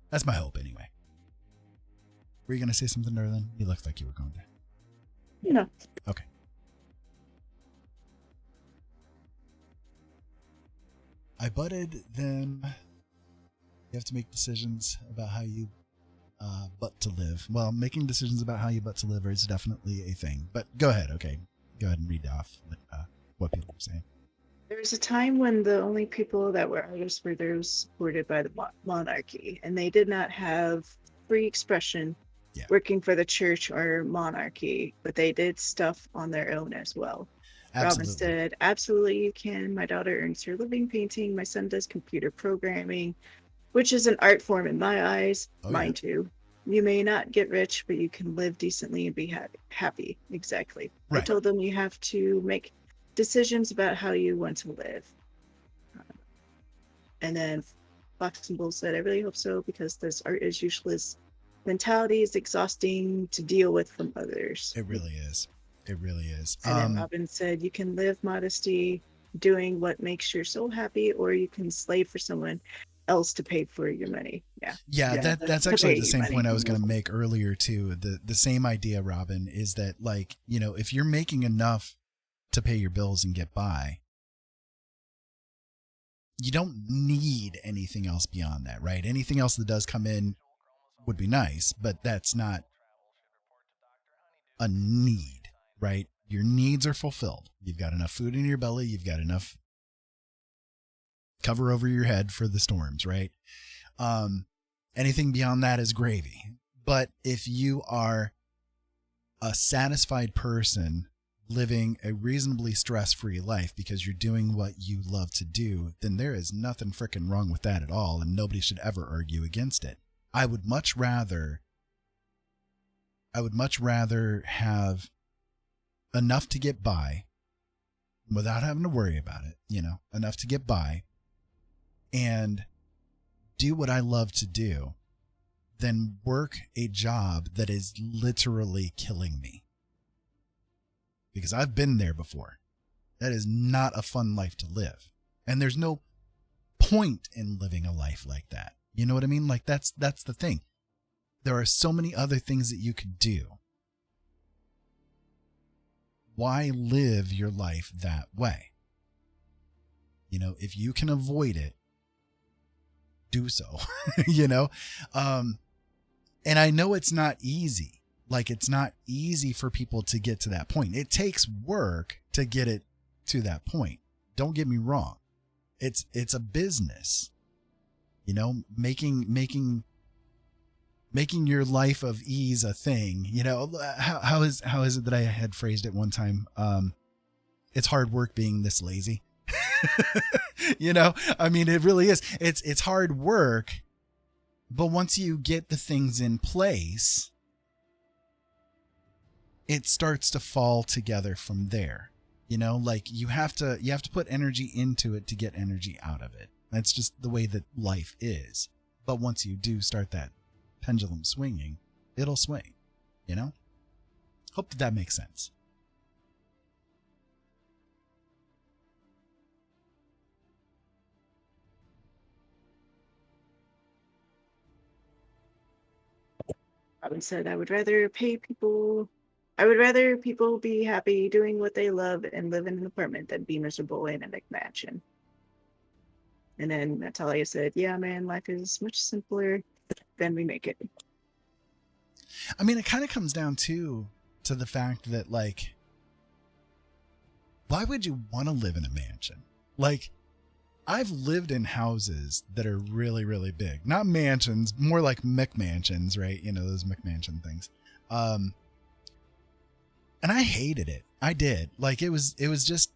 that's my hope anyway. Were you going to say something, Darlene? You looked like you were going to. No. Okay. I butted them. You have to make decisions about how you butt to live. Well, making decisions about how you butt to live is definitely a thing. But go ahead. Okay. Go ahead and read off what people are saying. There was a time when the only people that were artists were those supported by the monarchy, and they did not have free expression working for the church or monarchy, but they did stuff on their own as well. Robin said, absolutely you can. My daughter earns her living painting. My son does computer programming, which is an art form in my eyes. Mine too. You may not get rich, but you can live decently and be happy. Exactly. Right. I told them you have to make decisions about how you want to live. And then Fox and Bull said, I really hope so, because this art is useless. Mentality is exhausting to deal with from others. It really is. It really is. And then Robin said, you can live modesty doing what makes your soul happy, or you can slave for someone else to pay for your money. Yeah. That's actually the same point I was going to make earlier too. The same idea, Robin, is that, like, you know, if you're making enough to pay your bills and get by, you don't need anything else beyond that, right? Anything else that does come in would be nice, but that's not a need, right? Your needs are fulfilled. You've got enough food in your belly. You've got enough cover over your head for the storms, right? Anything beyond that is gravy. But if you are a satisfied person living a reasonably stress-free life because you're doing what you love to do, then there is nothing frickin' wrong with that at all, and nobody should ever argue against it. I would much rather have enough to get by without having to worry about it, enough to get by and do what I love to do than work a job that is literally killing me. Because I've been there before. That is not a fun life to live. And there's no point in living a life like that. You know what I mean? Like that's the thing. There are so many other things that you could do. Why live your life that way? If you can avoid it, do so, and I know it's not easy. Like, it's not easy for people to get to that point. It takes work to get it to that point. Don't get me wrong. It's a business, making your life of ease a thing. How is it that I had phrased it one time? It's hard work being this lazy. I mean, it really is. It's hard work, but once you get the things in place, it starts to fall together from there. Like you have to put energy into it to get energy out of it. That's just the way that life is. But once you do start that pendulum swinging, it'll swing, Hope that makes sense. Robin said, I would rather people be happy doing what they love and live in an apartment than be miserable in a McMansion. And then Natalia said, yeah, man, life is much simpler than we make it. I mean, it kind of comes down to the fact that, like, why would you want to live in a mansion? Like, I've lived in houses that are really, really big. Not mansions, more like McMansions, right? Those McMansion things. And I hated it. I did. Like, it was just,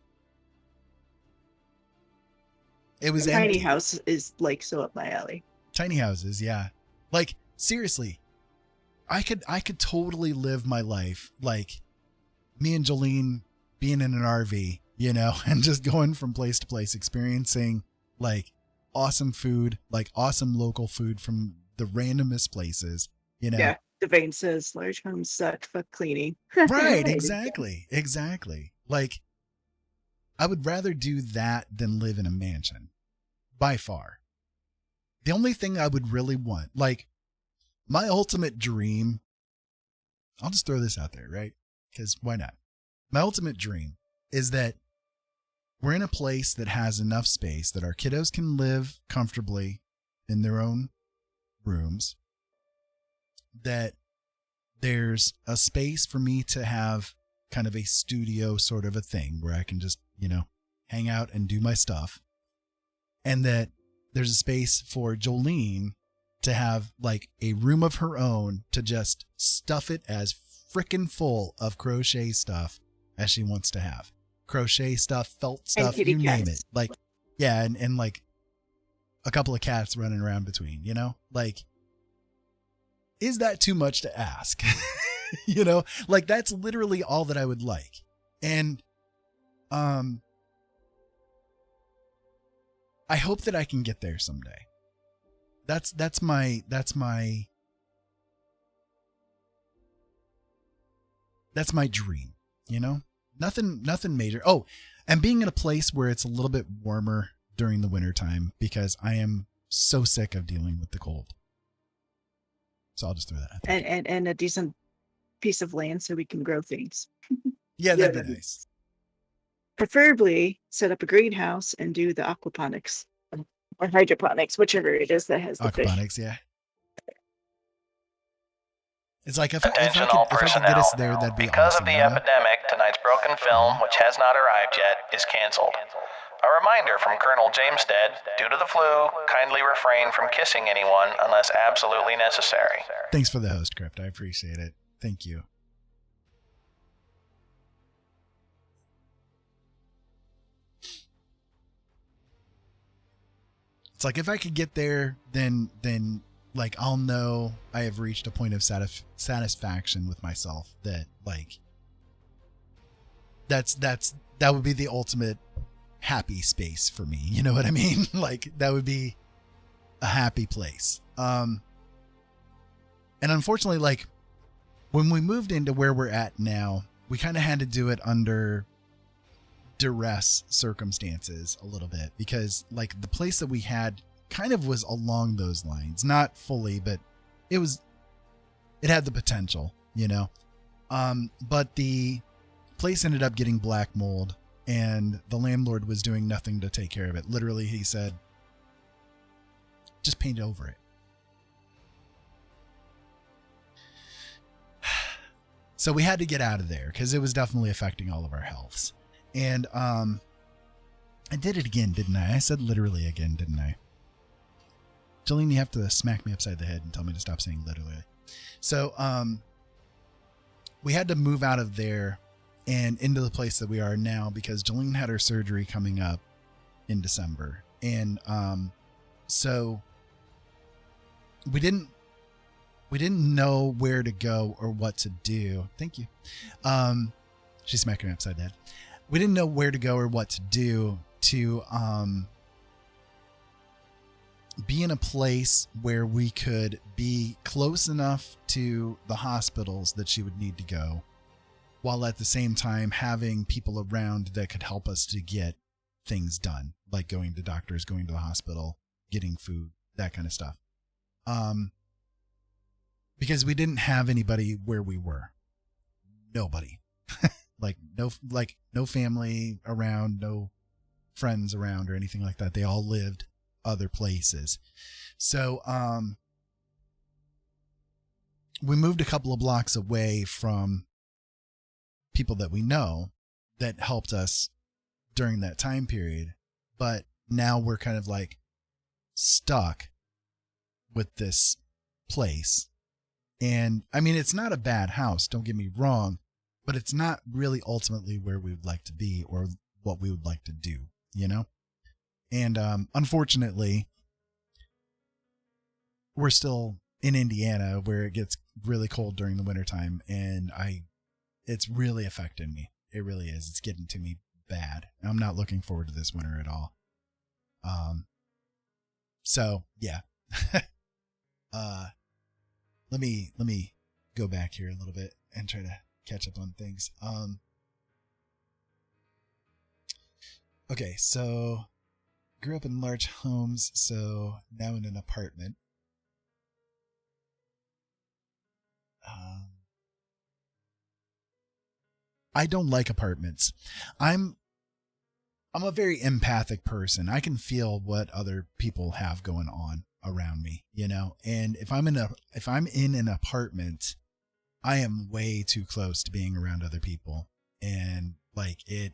it was tiny empty. house is like so up my alley. Tiny houses, yeah. Like, seriously, I could totally live my life like me and Jolene being in an RV, and just going from place to place, experiencing like awesome food, like awesome local food from the randomest places, Yeah, Devane says large homes suck, fuck cleaning. Right, exactly. Like, I would rather do that than live in a mansion, by far. The only thing I would really want, like, my ultimate dream, I'll just throw this out there, right? Because why not? My ultimate dream is that we're in a place that has enough space that our kiddos can live comfortably in their own rooms, that there's a space for me to have kind of a studio sort of a thing where I can just, hang out and do my stuff. And that there's a space for Jolene to have like a room of her own to just stuff it as frickin' full of crochet stuff as she wants to have. Crochet stuff, felt stuff, you name it. Like, yeah, and like a couple of cats running around between, like, is that too much to ask? Like, that's literally all that I would like. And I hope that I can get there someday. That's my dream, Nothing major. Oh, and being in a place where it's a little bit warmer during the wintertime, because I am so sick of dealing with the cold. So I'll just throw that out there. And a decent piece of land so we can grow things. Yeah, that'd be nice. Preferably set up a greenhouse and do the aquaponics or hydroponics, whichever it is that has the aquaponics, fish. Yeah. It's like if I Attention could get us there, that'd be because awesome. Because of the epidemic, tonight's broken film, which has not arrived yet, is canceled. A reminder from Colonel Jamestead, due to the flu, kindly refrain from kissing anyone unless absolutely necessary. Thanks for the host, Crypt. I appreciate it. Thank you. It's like if I could get there, then like I'll know I have reached a point of satisfaction with myself. That like that would be the ultimate happy space for me. You know what I mean? Like that would be a happy place. And unfortunately, like when we moved into where we're at now, we kind of had to do it under duress circumstances a little bit, because like the place that we had kind of was along those lines, not fully, but it had the potential, you know. But the place ended up getting black mold, and the landlord was doing nothing to take care of it. Literally, he said, just paint over it. So we had to get out of there because it was definitely affecting all of our healths. And I did it again, didn't I? I said literally again, didn't I? Jolene, you have to smack me upside the head and tell me to stop saying literally. So we had to move out of there and into the place that we are now because Jolene had her surgery coming up in December. And so we didn't know where to go or what to do. Thank you. She's smacking me upside the head. We didn't know where to go or what to do to be in a place where we could be close enough to the hospitals that she would need to go, while at the same time having people around that could help us to get things done, like going to doctors, going to the hospital, getting food, that kind of stuff. Because we didn't have anybody where we were. Nobody. no family around, no friends around or anything like that. They all lived other places. So we moved a couple of blocks away from people that we know that helped us during that time period. But now we're kind of like stuck with this place. And I mean, it's not a bad house, don't get me wrong, but it's not really ultimately where we would like to be or what we would like to do, you know? And unfortunately, we're still in Indiana where it gets really cold during the wintertime, and it's really affecting me. It really is. It's getting to me bad. I'm not looking forward to this winter at all. So yeah. Let me go back here a little bit and try to catch up on things. Okay, so grew up in large homes, so now in an apartment. I don't like apartments. I'm a very empathic person. I can feel what other people have going on around me, you know? And if I'm in an apartment, I am way too close to being around other people. And like it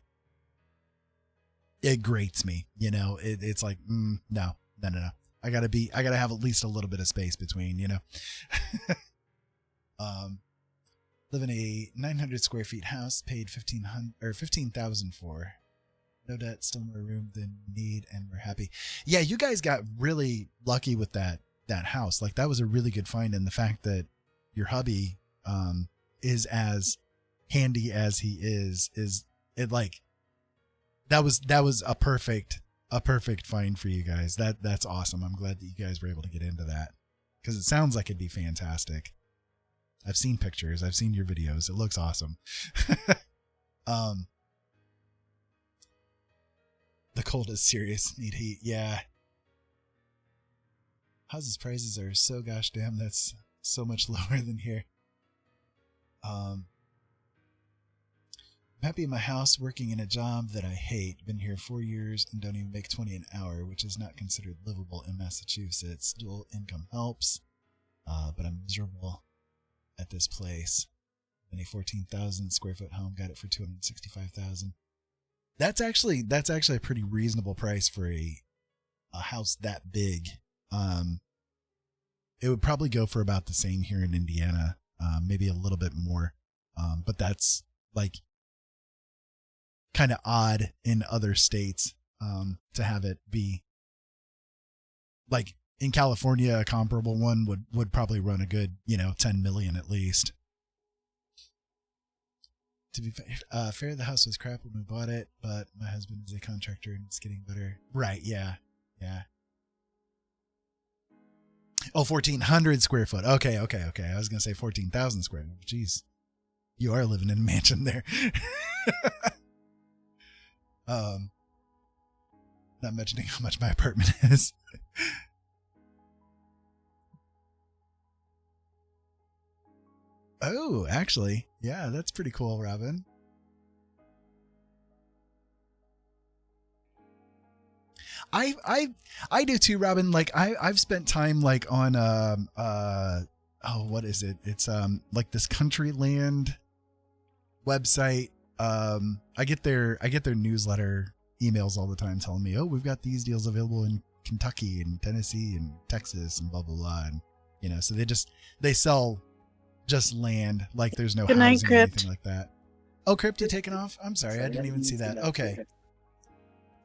grates me, you know? It's like, no. I gotta have at least a little bit of space between, you know? Live in a 900 square feet house, paid $15,000 for. No debt, still more room than we need, and we're happy. Yeah, you guys got really lucky with that house. Like that was a really good find, and the fact that your hubby is as handy as he is it like that was a perfect find for you guys. That's awesome. I'm glad that you guys were able to get into that because it sounds like it'd be fantastic. I've seen pictures. I've seen your videos. It looks awesome. The cold is serious. Need heat. Yeah. Houses prices are so gosh damn. That's so much lower than here. I'm happy in my house, working in a job that I hate. Been here 4 years and don't even make $20 an hour, which is not considered livable in Massachusetts. Dual income helps, but I'm miserable at this place. In a 14,000 square foot home, got it for $265,000. That's actually a pretty reasonable price for a house that big. It would probably go for about the same here in Indiana, maybe a little bit more. But that's like kind of odd in other states to have it be like in California. A comparable one would probably run a good 10 million at least. To be fair, the house was crap when we bought it, but my husband is a contractor and it's getting better. Right? Yeah. Oh, 1,400 square foot. Okay. I was gonna say 14,000 square. Jeez, you are living in a mansion there. Not mentioning how much my apartment is. Oh, actually, yeah, that's pretty cool, Robin. I do too, Robin. Like I've spent time like on what is it? It's like this Countryland website. I get their newsletter emails all the time telling me, oh, we've got these deals available in Kentucky and Tennessee and Texas and blah blah blah, and so they sell just land, like there's no Good housing night, or Crypt. anything like that. Oh, Crypt, you taking off? I'm sorry, I didn't even see that. Okay.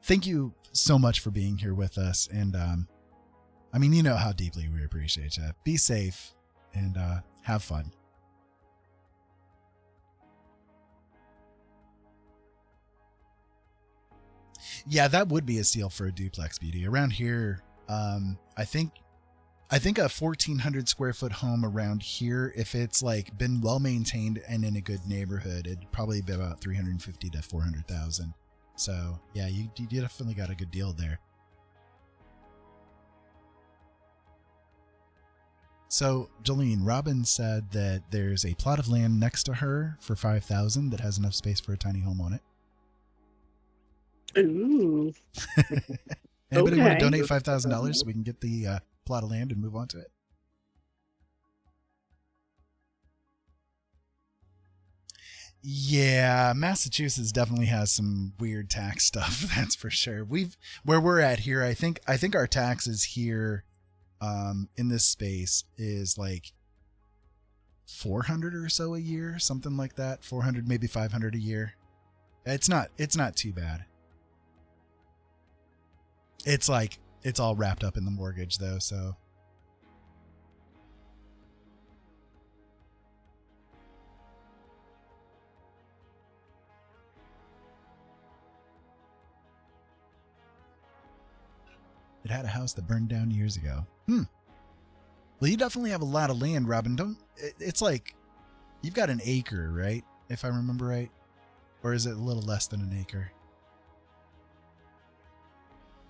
Thank you so much for being here with us. And I mean, you know how deeply we appreciate you. Be safe and have fun. Yeah, that would be a steal for a duplex, Beauty. Around here, I think a 1,400 square foot home around here, if it's like been well maintained and in a good neighborhood, it'd probably be about 350 to 400,000. So yeah, you definitely got a good deal there. So Jolene, Robin said that there's a plot of land next to her for 5,000 that has enough space for a tiny home on it. Ooh. Anybody want to Okay. donate $5,000 so we can get the plot of land and move on to it? Yeah, Massachusetts definitely has some weird tax stuff. That's for sure. Where we're at here, I think our taxes here, in this space is like 400 or so a year, something like that. 400, maybe 500 a year. It's not too bad. It's like, it's all wrapped up in the mortgage though, so. It had a house that burned down years ago. Well, you definitely have a lot of land, Robin. It's like, you've got an acre, right? If I remember right. Or is it a little less than an acre?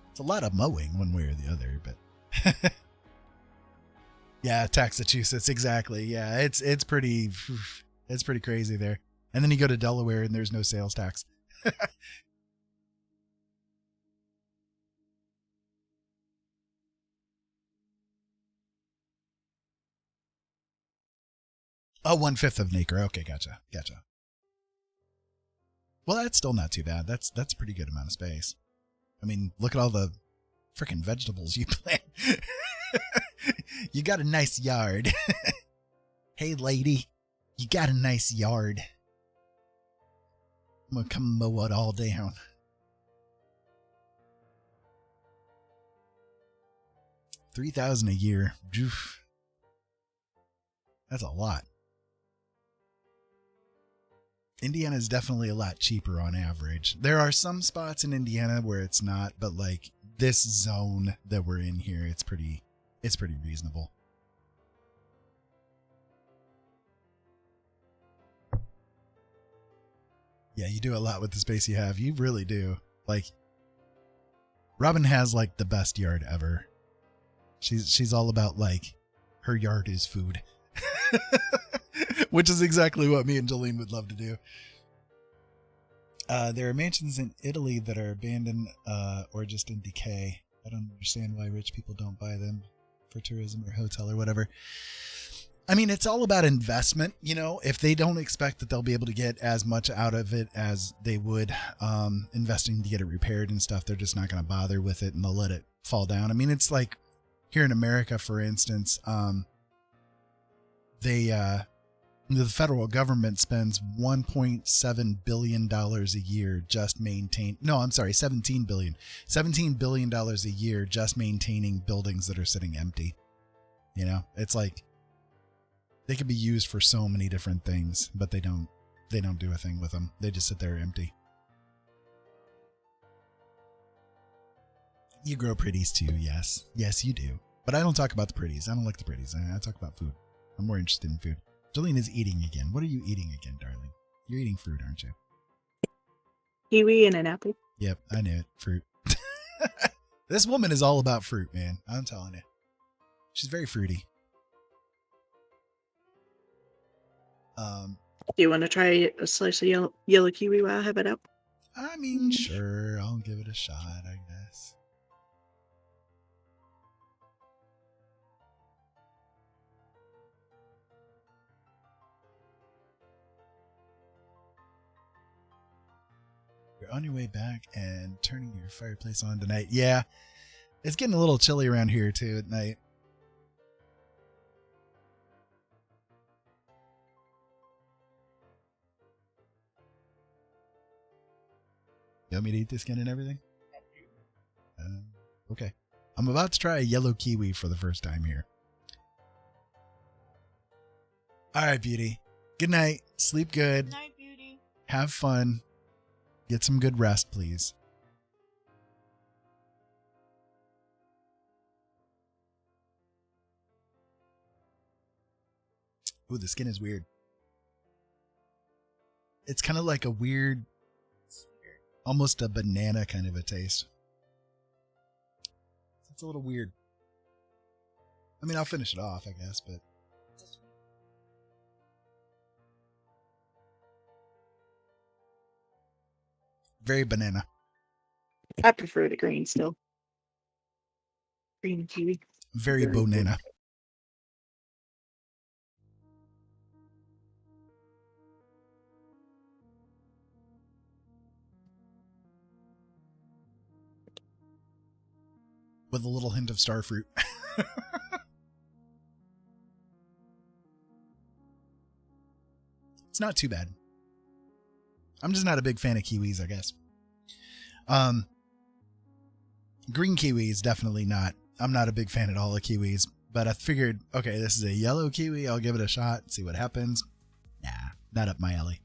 It's a lot of mowing one way or the other, but yeah, Massachusetts, exactly. Yeah, it's pretty crazy there. And then you go to Delaware and there's no sales tax. Oh, 1/5 of an acre. Okay, gotcha. Well, that's still not too bad. That's a pretty good amount of space. I mean, look at all the freaking vegetables you plant. You got a nice yard. Hey, lady, you got a nice yard. I'm gonna come mow it all down. $3,000 a year. Oof. That's a lot. Indiana is definitely a lot cheaper on average. There are some spots in Indiana where it's not, but like this zone that we're in here, it's pretty reasonable. Yeah, you do a lot with the space you have. You really do. Like, Robin has like the best yard ever. She's all about like her yard is food. Which is exactly what me and Jolene would love to do. There are mansions in Italy that are abandoned or just in decay. I don't understand why rich people don't buy them for tourism or hotel or whatever. I mean, it's all about investment, you know. If they don't expect that they'll be able to get as much out of it as they would investing to get it repaired and stuff, they're just not going to bother with it and they'll let it fall down. I mean, it's like here in America, for instance, the federal government spends $1.7 billion a year just $17 billion. $17 billion a year just maintaining buildings that are sitting empty. You know, it's like they could be used for so many different things, but they don't do a thing with them. They just sit there empty. You grow pretties too, yes. Yes, you do. But I don't talk about the pretties. I don't like the pretties. I talk about food. I'm more interested in food. Jolene is eating again. What are you eating again, darling? You're eating fruit, aren't you? Kiwi and an apple. Yep, I knew it. Fruit. This woman is all about fruit, man. I'm telling you. She's very fruity. Do you want to try a slice of yellow kiwi while I have it out? I mean, sure. I'll give it a shot, I guess. You're on your way back and turning your fireplace on tonight. Yeah, it's getting a little chilly around here too at night. You want me to eat this skin and everything? Okay. I'm about to try a yellow kiwi for the first time here. All right, beauty. Good night. Sleep good. Good night, beauty. Have fun. Get some good rest, please. Ooh, the skin is weird. It's kind of like a weird, almost a banana kind of a taste. It's a little weird. I mean, I'll finish it off, I guess, but very banana. I prefer the green still. Green kiwi. Very banana. With a little hint of starfruit. It's not too bad. I'm just not a big fan of kiwis, I guess. Green kiwis, definitely not. I'm not a big fan at all of kiwis, but I figured, okay, this is a yellow kiwi. I'll give it a shot, see what happens. Nah, not up my alley.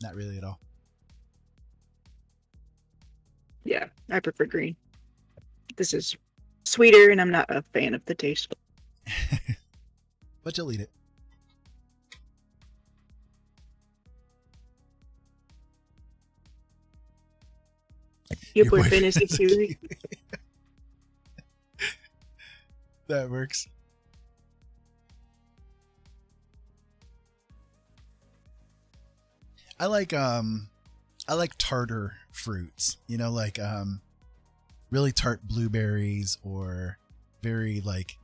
Not really at all. Yeah, I prefer green. This is sweeter, and I'm not a fan of the taste. But you'll eat it. Your boyfriend is a kiwi. That works. I like tartar fruits, you know, like really tart blueberries, or very like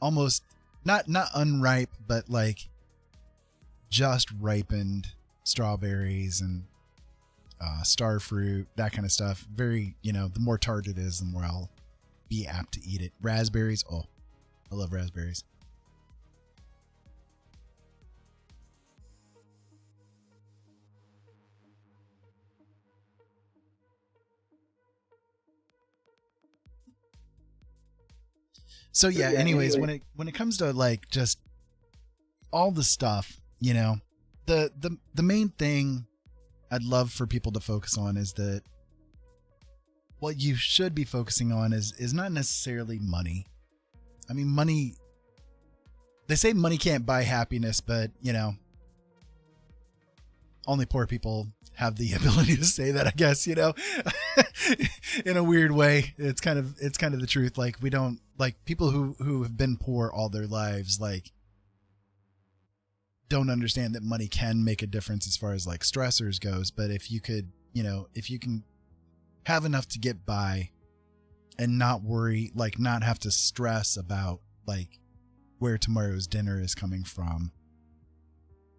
almost not unripe, but like just ripened strawberries and star fruit, that kind of stuff. Very, you know, the more tart it is, the more I'll be apt to eat it. Raspberries, oh, I love raspberries. So yeah, anyways, when it comes to like just all the stuff, you know, the main thing I'd love for people to focus on is that what you should be focusing on is not necessarily money. I mean, money, they say money can't buy happiness, but you know, only poor people have the ability to say that, I guess, you know. In a weird way, it's kind of the truth. Like, we don't, like, people who have been poor all their lives, like, don't understand that money can make a difference as far as like stressors goes. But if you could, you know, if you can have enough to get by and not worry, like not have to stress about like where tomorrow's dinner is coming from,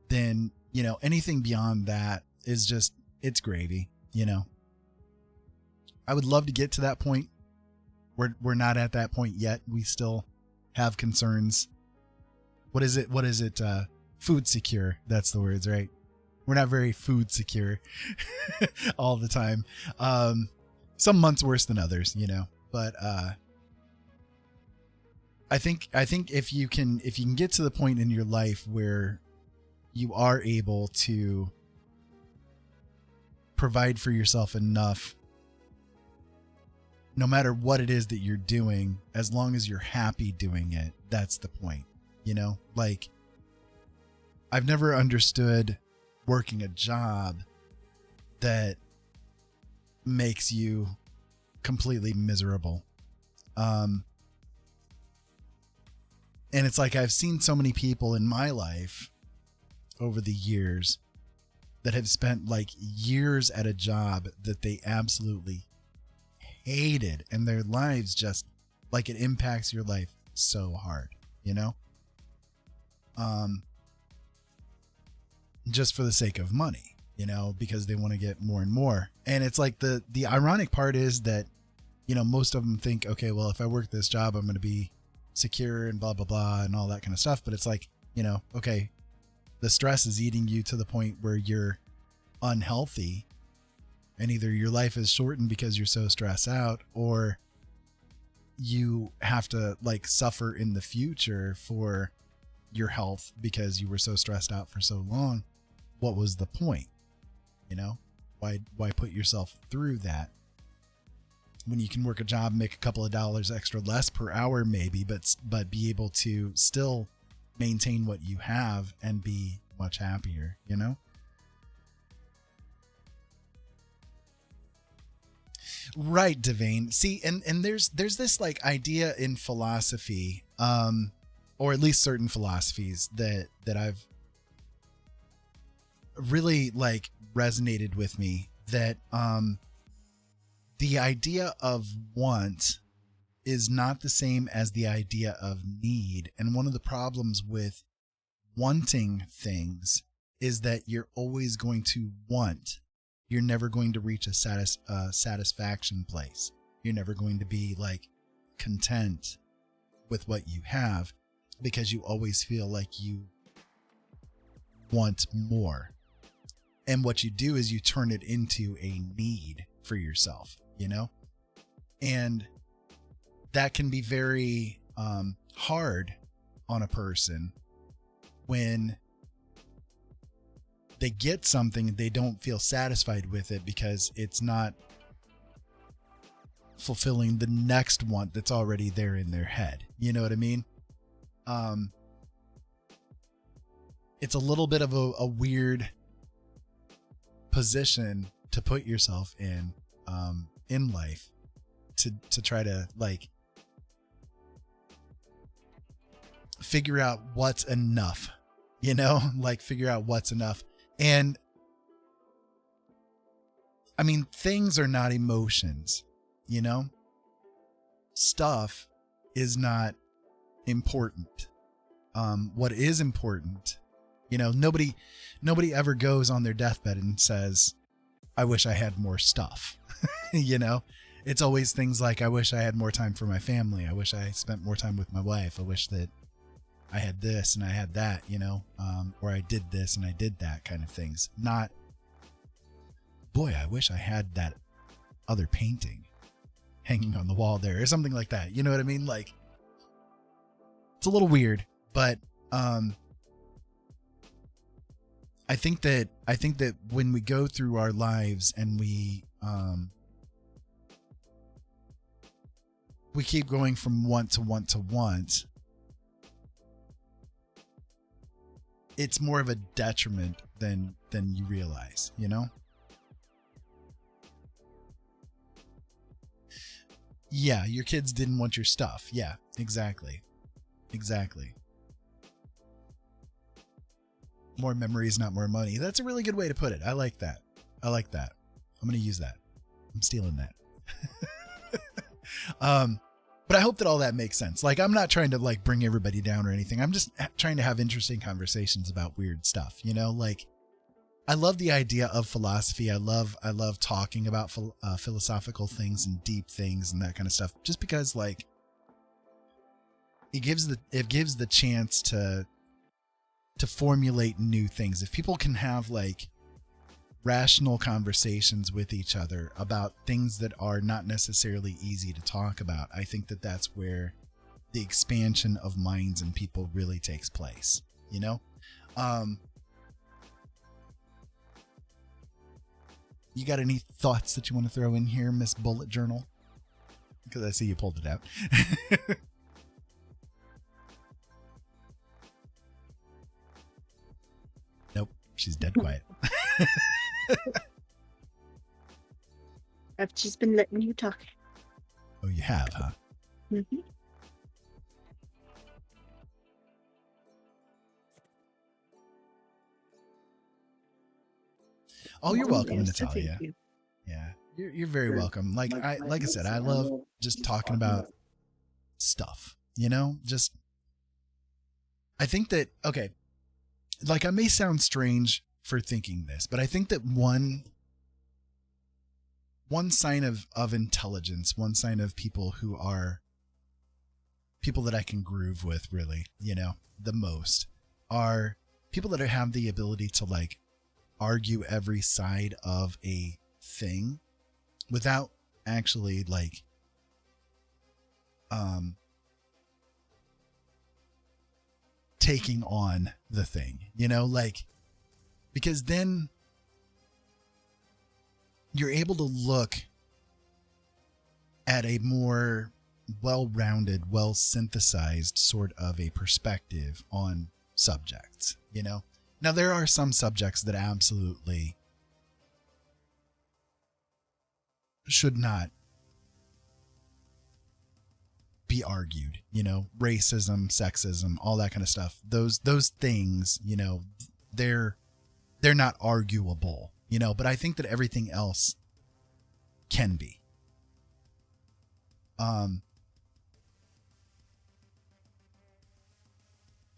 then, you know, anything beyond that is just, it's gravy, you know. I would love to get to that point. We're not at that point yet. We still have concerns. What is it? Food secure. That's the words, right? We're not very food secure all the time. Some months worse than others, you know, but, I think if you can get to the point in your life where you are able to provide for yourself enough, no matter what it is that you're doing, as long as you're happy doing it, that's the point, you know? Like, I've never understood working a job that makes you completely miserable. And it's like, I've seen so many people in my life over the years that have spent like years at a job that they absolutely hated, and their lives just, like, it impacts your life so hard, you know? Just for the sake of money, you know, because they want to get more and more. And it's like the ironic part is that, you know, most of them think, okay, well, if I work this job, I'm going to be secure and blah, blah, blah, and all that kind of stuff. But it's like, you know, okay, the stress is eating you to the point where you're unhealthy, and either your life is shortened because you're so stressed out, or you have to like suffer in the future for your health because you were so stressed out for so long. What was the point? You know, why put yourself through that when you can work a job, make a couple of dollars extra less per hour maybe, but be able to still maintain what you have and be much happier, you know? Right, Devane. See, and there's this like idea in philosophy, or at least certain philosophies that I've really like resonated with me, that the idea of want is not the same as the idea of need. And one of the problems with wanting things is that you're always going to want. You're never going to reach a satisfaction place. You're never going to be like content with what you have, because you always feel like you want more. And what you do is you turn it into a need for yourself, you know? And that can be very hard on a person when they get something and they don't feel satisfied with it because it's not fulfilling the next want that's already there in their head. You know what I mean? It's a little bit of a weird position to put yourself in life, to try to like figure out what's enough, you know, like figure out what's enough. And I mean, things are not emotions, you know, stuff is not important. What is important, you know, nobody ever goes on their deathbed and says, I wish I had more stuff. You know, it's always things like, I wish I had more time for my family. I wish I spent more time with my wife. I wish that I had this and I had that, you know, or I did this and I did that kind of things. Not, boy, I wish I had that other painting hanging on the wall there or something like that. You know what I mean? Like, it's a little weird, but I think that when we go through our lives and we keep going from want to want to want, it's more of a detriment than you realize, you know? Yeah, your kids didn't want your stuff. Yeah, exactly. More memories, not more money. That's a really good way to put it. I like that. I'm going to use that. I'm stealing that. But I hope that all that makes sense. Like, I'm not trying to like bring everybody down or anything. I'm just trying to have interesting conversations about weird stuff, you know, like I love the idea of philosophy. I love talking about philosophical things and deep things and that kind of stuff, just because like it gives the chance to formulate new things. If people can have like rational conversations with each other about things that are not necessarily easy to talk about, I think that that's where the expansion of minds and people really takes place, you know? You got any thoughts that you want to throw in here, Miss Bullet Journal? Because I see you pulled it out. Nope, she's dead quiet. I've just been letting you talk. Oh, you have, huh? Mm-hmm. Oh, you're welcome, yes, Natalia. thank you. Yeah, you're very welcome. Like I said, I love just talking about stuff, you know, just, I think that, okay, like I may sound strange for thinking this, but I think that one sign of intelligence, one sign of people who are people that I can groove with really, you know, the most are people that have the ability to like argue every side of a thing without actually like taking on the thing, you know, like, because then you're able to look at a more well-rounded, well-synthesized sort of a perspective on subjects, you know. Now, there are some subjects that absolutely should not be argued, you know, racism, sexism, all that kind of stuff. Those things, you know, they're not arguable, you know, but I think that everything else can be.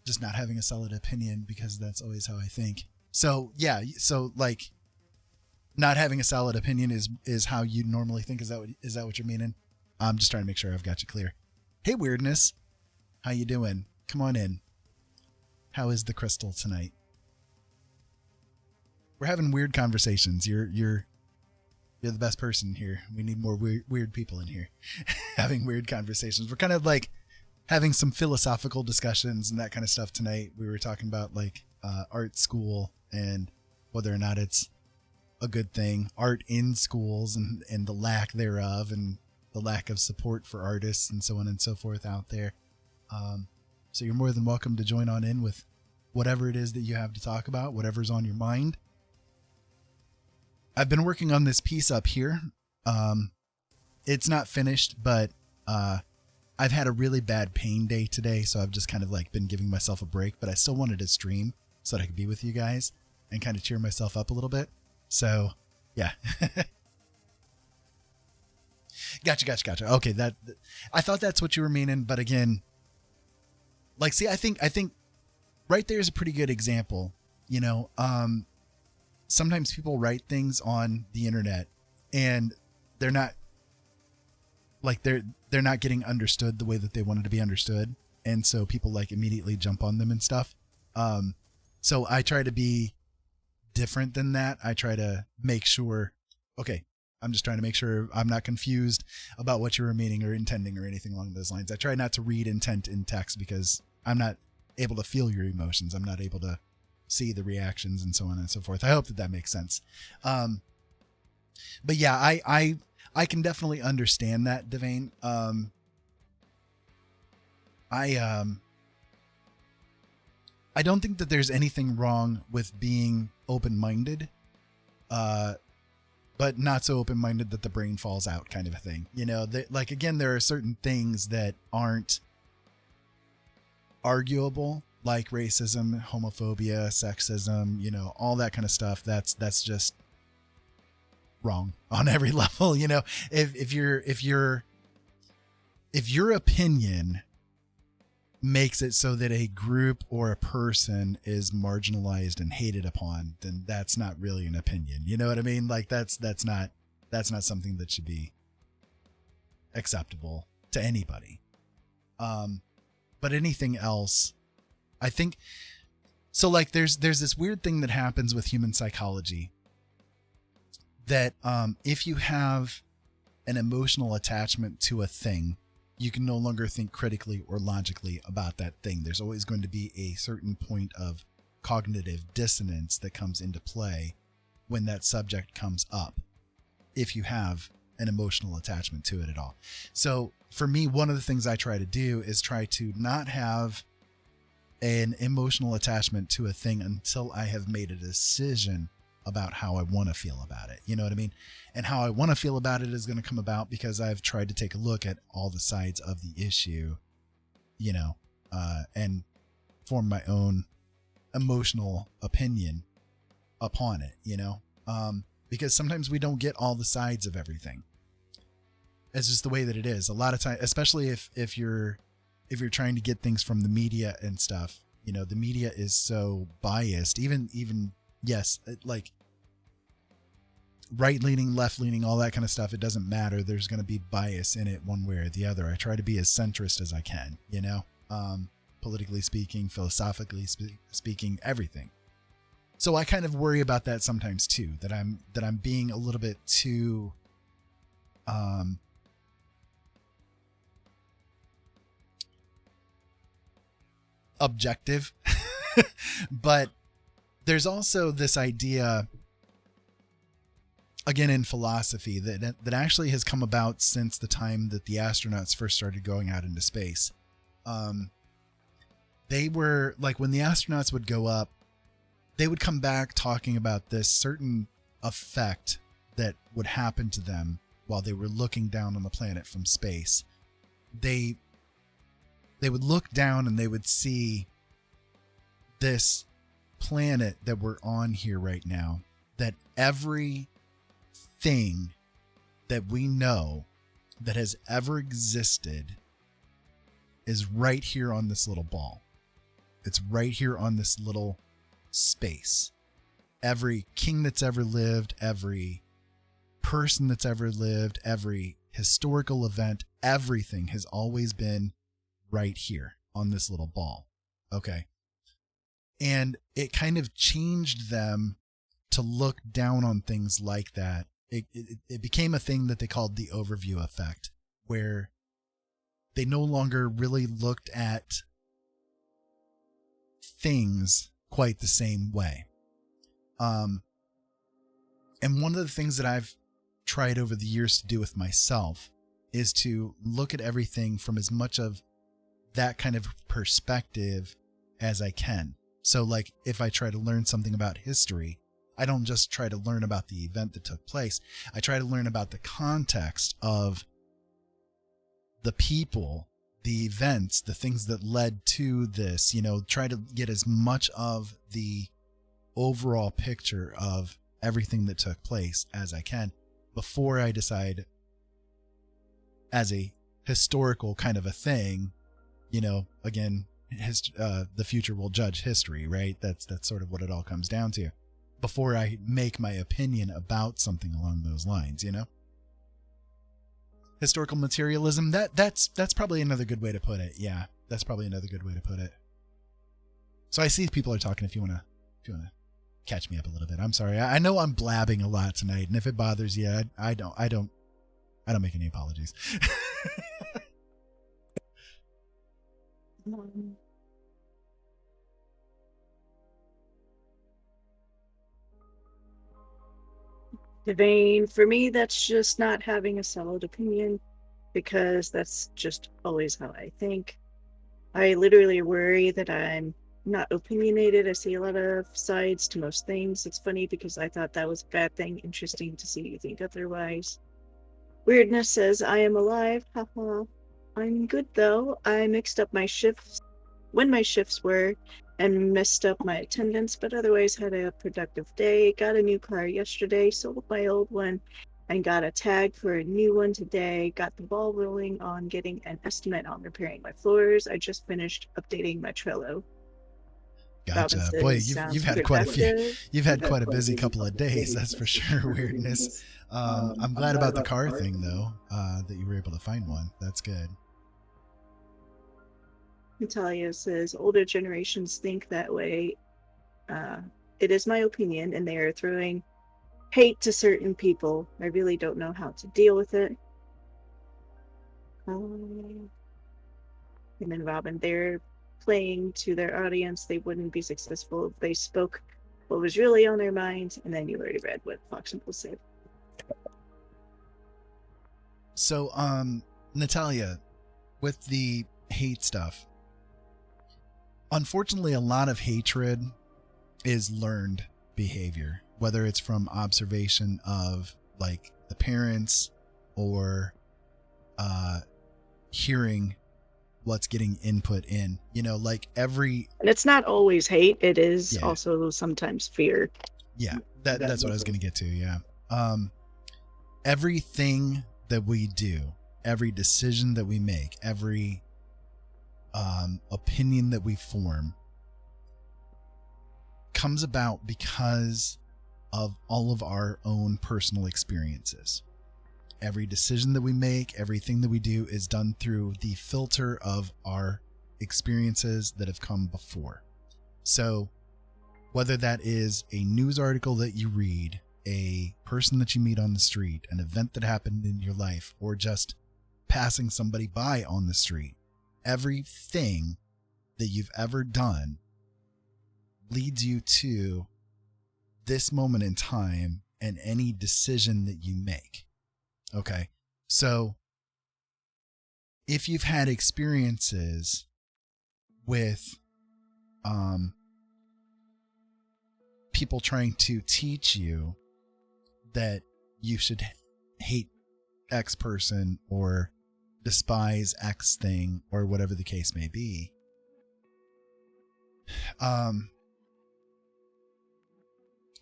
Just not having a solid opinion, because that's always how I think. So yeah, so like not having a solid opinion is how you normally think. Is that what you're meaning? I'm just trying to make sure I've got you clear. Hey, Weirdness, how you doing? Come on in. How is the crystal tonight? We're having weird conversations. You're the best person here. We need more weird people in here having weird conversations. We're kind of like having some philosophical discussions and that kind of stuff tonight. We were talking about like art school and whether or not it's a good thing, art in schools and the lack thereof, and the lack of support for artists and so on and so forth out there. So you're more than welcome to join on in with whatever it is that you have to talk about, whatever's on your mind. I've been working on this piece up here. It's not finished, but I've had a really bad pain day today, so I've just kind of like been giving myself a break, but I still wanted to stream so that I could be with you guys and kind of cheer myself up a little bit. So yeah. Gotcha. Okay. I thought that's what you were meaning, but again, like, see, I think right there is a pretty good example, you know. Sometimes people write things on the internet and they're not like, they're not getting understood the way that they wanted to be understood. And so people like immediately jump on them and stuff. So I try to be different than that. I try to make sure, okay, I'm just trying to make sure I'm not confused about what you were meaning or intending or anything along those lines. I try not to read intent in text because I'm not able to feel your emotions. I'm not able to see the reactions and so on and so forth. I hope that makes sense. But yeah, I can definitely understand that, Devane. I don't think that there's anything wrong with being open-minded, but not so open-minded that the brain falls out, kind of a thing. You know, like, again, there are certain things that aren't arguable, like racism, homophobia, sexism, you know, all that kind of stuff. That's just wrong on every level. You know, if you're if your opinion makes it so that a group or a person is marginalized and hated upon, then that's not really an opinion. You know what I mean? Like that's not something that should be acceptable to anybody. But anything else, I think so. Like there's this weird thing that happens with human psychology that if you have an emotional attachment to a thing, you can no longer think critically or logically about that thing. There's always going to be a certain point of cognitive dissonance that comes into play when that subject comes up, if you have an emotional attachment to it at all. So for me, one of the things I try to do is try to not have an emotional attachment to a thing until I have made a decision about how I want to feel about it. You know what I mean? And how I want to feel about it is going to come about because I've tried to take a look at all the sides of the issue, you know, and form my own emotional opinion upon it, you know, because sometimes we don't get all the sides of everything. It's just the way that it is. A lot of times, especially if you're trying to get things from the media and stuff, you know, the media is so biased, even yes, like right leaning, left leaning, all that kind of stuff. It doesn't matter. There's going to be bias in it one way or the other. I try to be as centrist as I can, you know, politically speaking, philosophically speaking, everything. So I kind of worry about that sometimes too, that I'm being a little bit too, objective, but there's also this idea, again, in philosophy that actually has come about since the time that the astronauts first started going out into space. They were like, when the astronauts would go up, they would come back talking about this certain effect that would happen to them while they were looking down on the planet from space. They would look down and they would see this planet that we're on here right now, that every thing that we know that has ever existed is right here on this little ball. It's right here on this little space. Every king that's ever lived, every person that's ever lived, every historical event, everything has always been right here on this little ball. Okay. And it kind of changed them to look down on things like that. It became a thing that they called the overview effect, where they no longer really looked at things quite the same way. And one of the things that I've tried over the years to do with myself is to look at everything from as much of that kind of perspective as I can. So like if I try to learn something about history, I don't just try to learn about the event that took place. I try to learn about the context of the people, the events, the things that led to this, you know, try to get as much of the overall picture of everything that took place as I can before I decide, as a historical kind of a thing, you know, again, the future will judge history, right? That's sort of what it all comes down to. Before I make my opinion about something along those lines, you know? Historical materialism, that's probably another good way to put it. Yeah, that's probably another good way to put it. So I see people are talking. If you wanna catch me up a little bit, I'm sorry. I know I'm blabbing a lot tonight, and if it bothers you, I don't make any apologies. Devane, for me, that's just not having a solid opinion, because that's just always how I think. I literally worry that I'm not opinionated. I see a lot of sides to most things. It's funny because I thought that was a bad thing. Interesting to see you think otherwise. Weirdness says, I am alive. Haha. I'm good though. I mixed up my shifts when my shifts were and messed up my attendance, but otherwise had a productive day. Got a new car yesterday, sold my old one, and got a tag for a new one today. Got the ball rolling on getting an estimate on repairing my floors. I just finished updating my Trello. Gotcha. Robin Boy, says, you've "Sounds had quite a few. productive." You've had quite a busy couple of days, that's for sure. Weirdness. I'm glad about the car thing though. That you were able to find one. That's good. Natalia says, older generations think that way. It is my opinion, and they are throwing hate to certain people. I really don't know how to deal with it. And then Robin, they're playing to their audience. They wouldn't be successful if they spoke what was really on their mind. And then you already read what Fox and Bull said. So, Natalia, with the hate stuff, unfortunately, a lot of hatred is learned behavior, whether it's from observation of like the parents or hearing what's getting input in, like every. And it's not always hate. It is also sometimes fear. Yeah, that's what I was going to get to. Yeah. Everything that we do, every decision that we make, every opinion that we form comes about because of all of our own personal experiences. Every decision that we make, everything that we do is done through the filter of our experiences that have come before. So whether that is a news article that you read, a person that you meet on the street, an event that happened in your life, or just passing somebody by on the street, everything that you've ever done leads you to this moment in time and any decision that you make. Okay. So if you've had experiences with people trying to teach you that you should hate X person or despise X thing or whatever the case may be,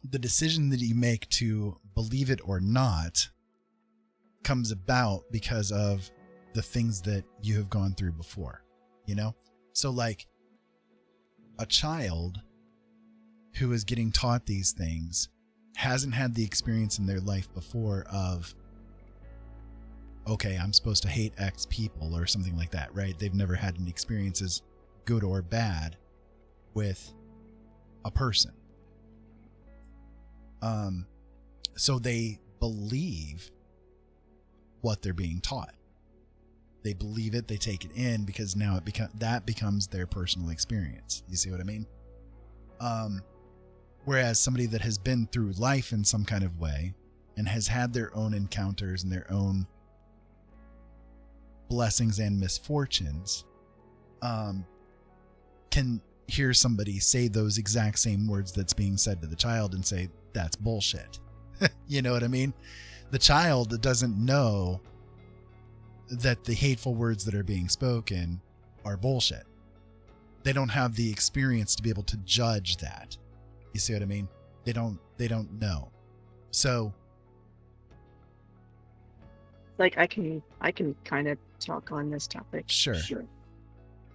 the decision that you make to believe it or not comes about because of the things that you have gone through before, So like a child who is getting taught these things hasn't had the experience in their life before of, okay, I'm supposed to hate X people or something like that, right? They've never had any experiences, good or bad, with a person. So they believe what they're being taught. They believe it, they take it in because now that becomes their personal experience. You see what I mean? Whereas somebody that has been through life in some kind of way and has had their own encounters and their own blessings and misfortunes, can hear somebody say those exact same words that's being said to the child and say, that's bullshit. You know what I mean? The child doesn't know that the hateful words that are being spoken are bullshit. They don't have the experience to be able to judge that. You see what I mean? They don't know. So like I can kind of talk on this topic. Sure.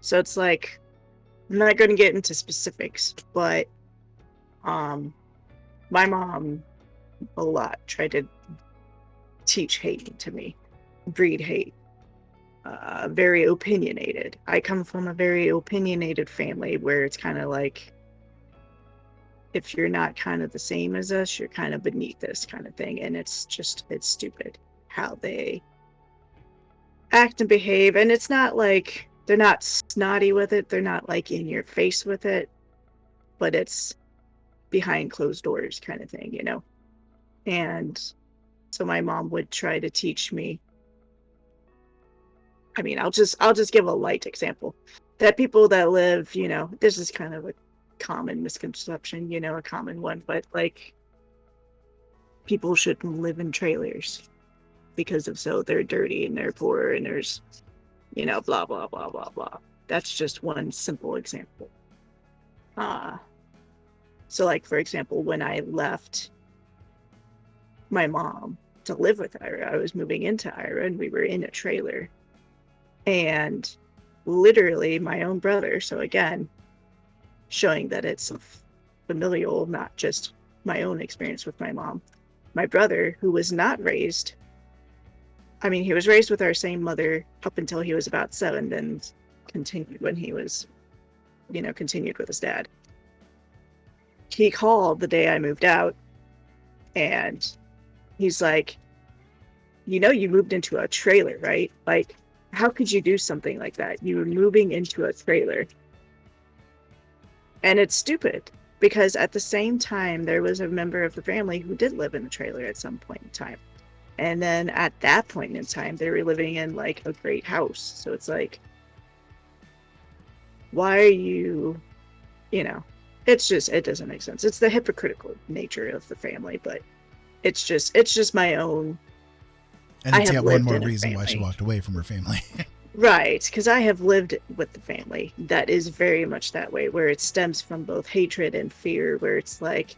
So it's like, I'm not going to get into specifics, but my mom a lot tried to teach hate to me, breed hate. Very opinionated. I come from a very opinionated family where it's kind of like, if you're not kind of the same as us, you're kind of beneath us kind of thing. And it's stupid how they act and behave. And it's not like they're not snotty with it. They're not like in your face with it, but it's behind closed doors kind of thing, And so my mom would try to teach me. I mean, I'll just give a light example that people that live, this is kind of a common misconception, a common one, but like people shouldn't live in trailers because of so they're dirty and they're poor and there's, blah, blah, blah, blah, blah. That's just one simple example. So like, for example, when I left my mom to live with Ira. I was moving into Ira, and we were in a trailer. And literally my own brother, so again, showing that it's familial, not just my own experience with my mom. My brother, who was not raised, I mean, he was raised with our same mother up until he was about 7, then continued when he was, continued with his dad. He called the day I moved out, and he's like, you moved into a trailer, right? Like, how could you do something like that? You were moving into a trailer. And it's stupid, because at the same time, there was a member of the family who did live in a trailer at some point in time. And then at that point in time, they were living in like a great house. So it's like, why are you, it doesn't make sense. It's the hypocritical nature of the family, but it's just my own. And it's yet one more lived in a reason why she family. walked away from her family. Right, because I have lived with the family that is very much that way, where it stems from both hatred and fear, where it's like,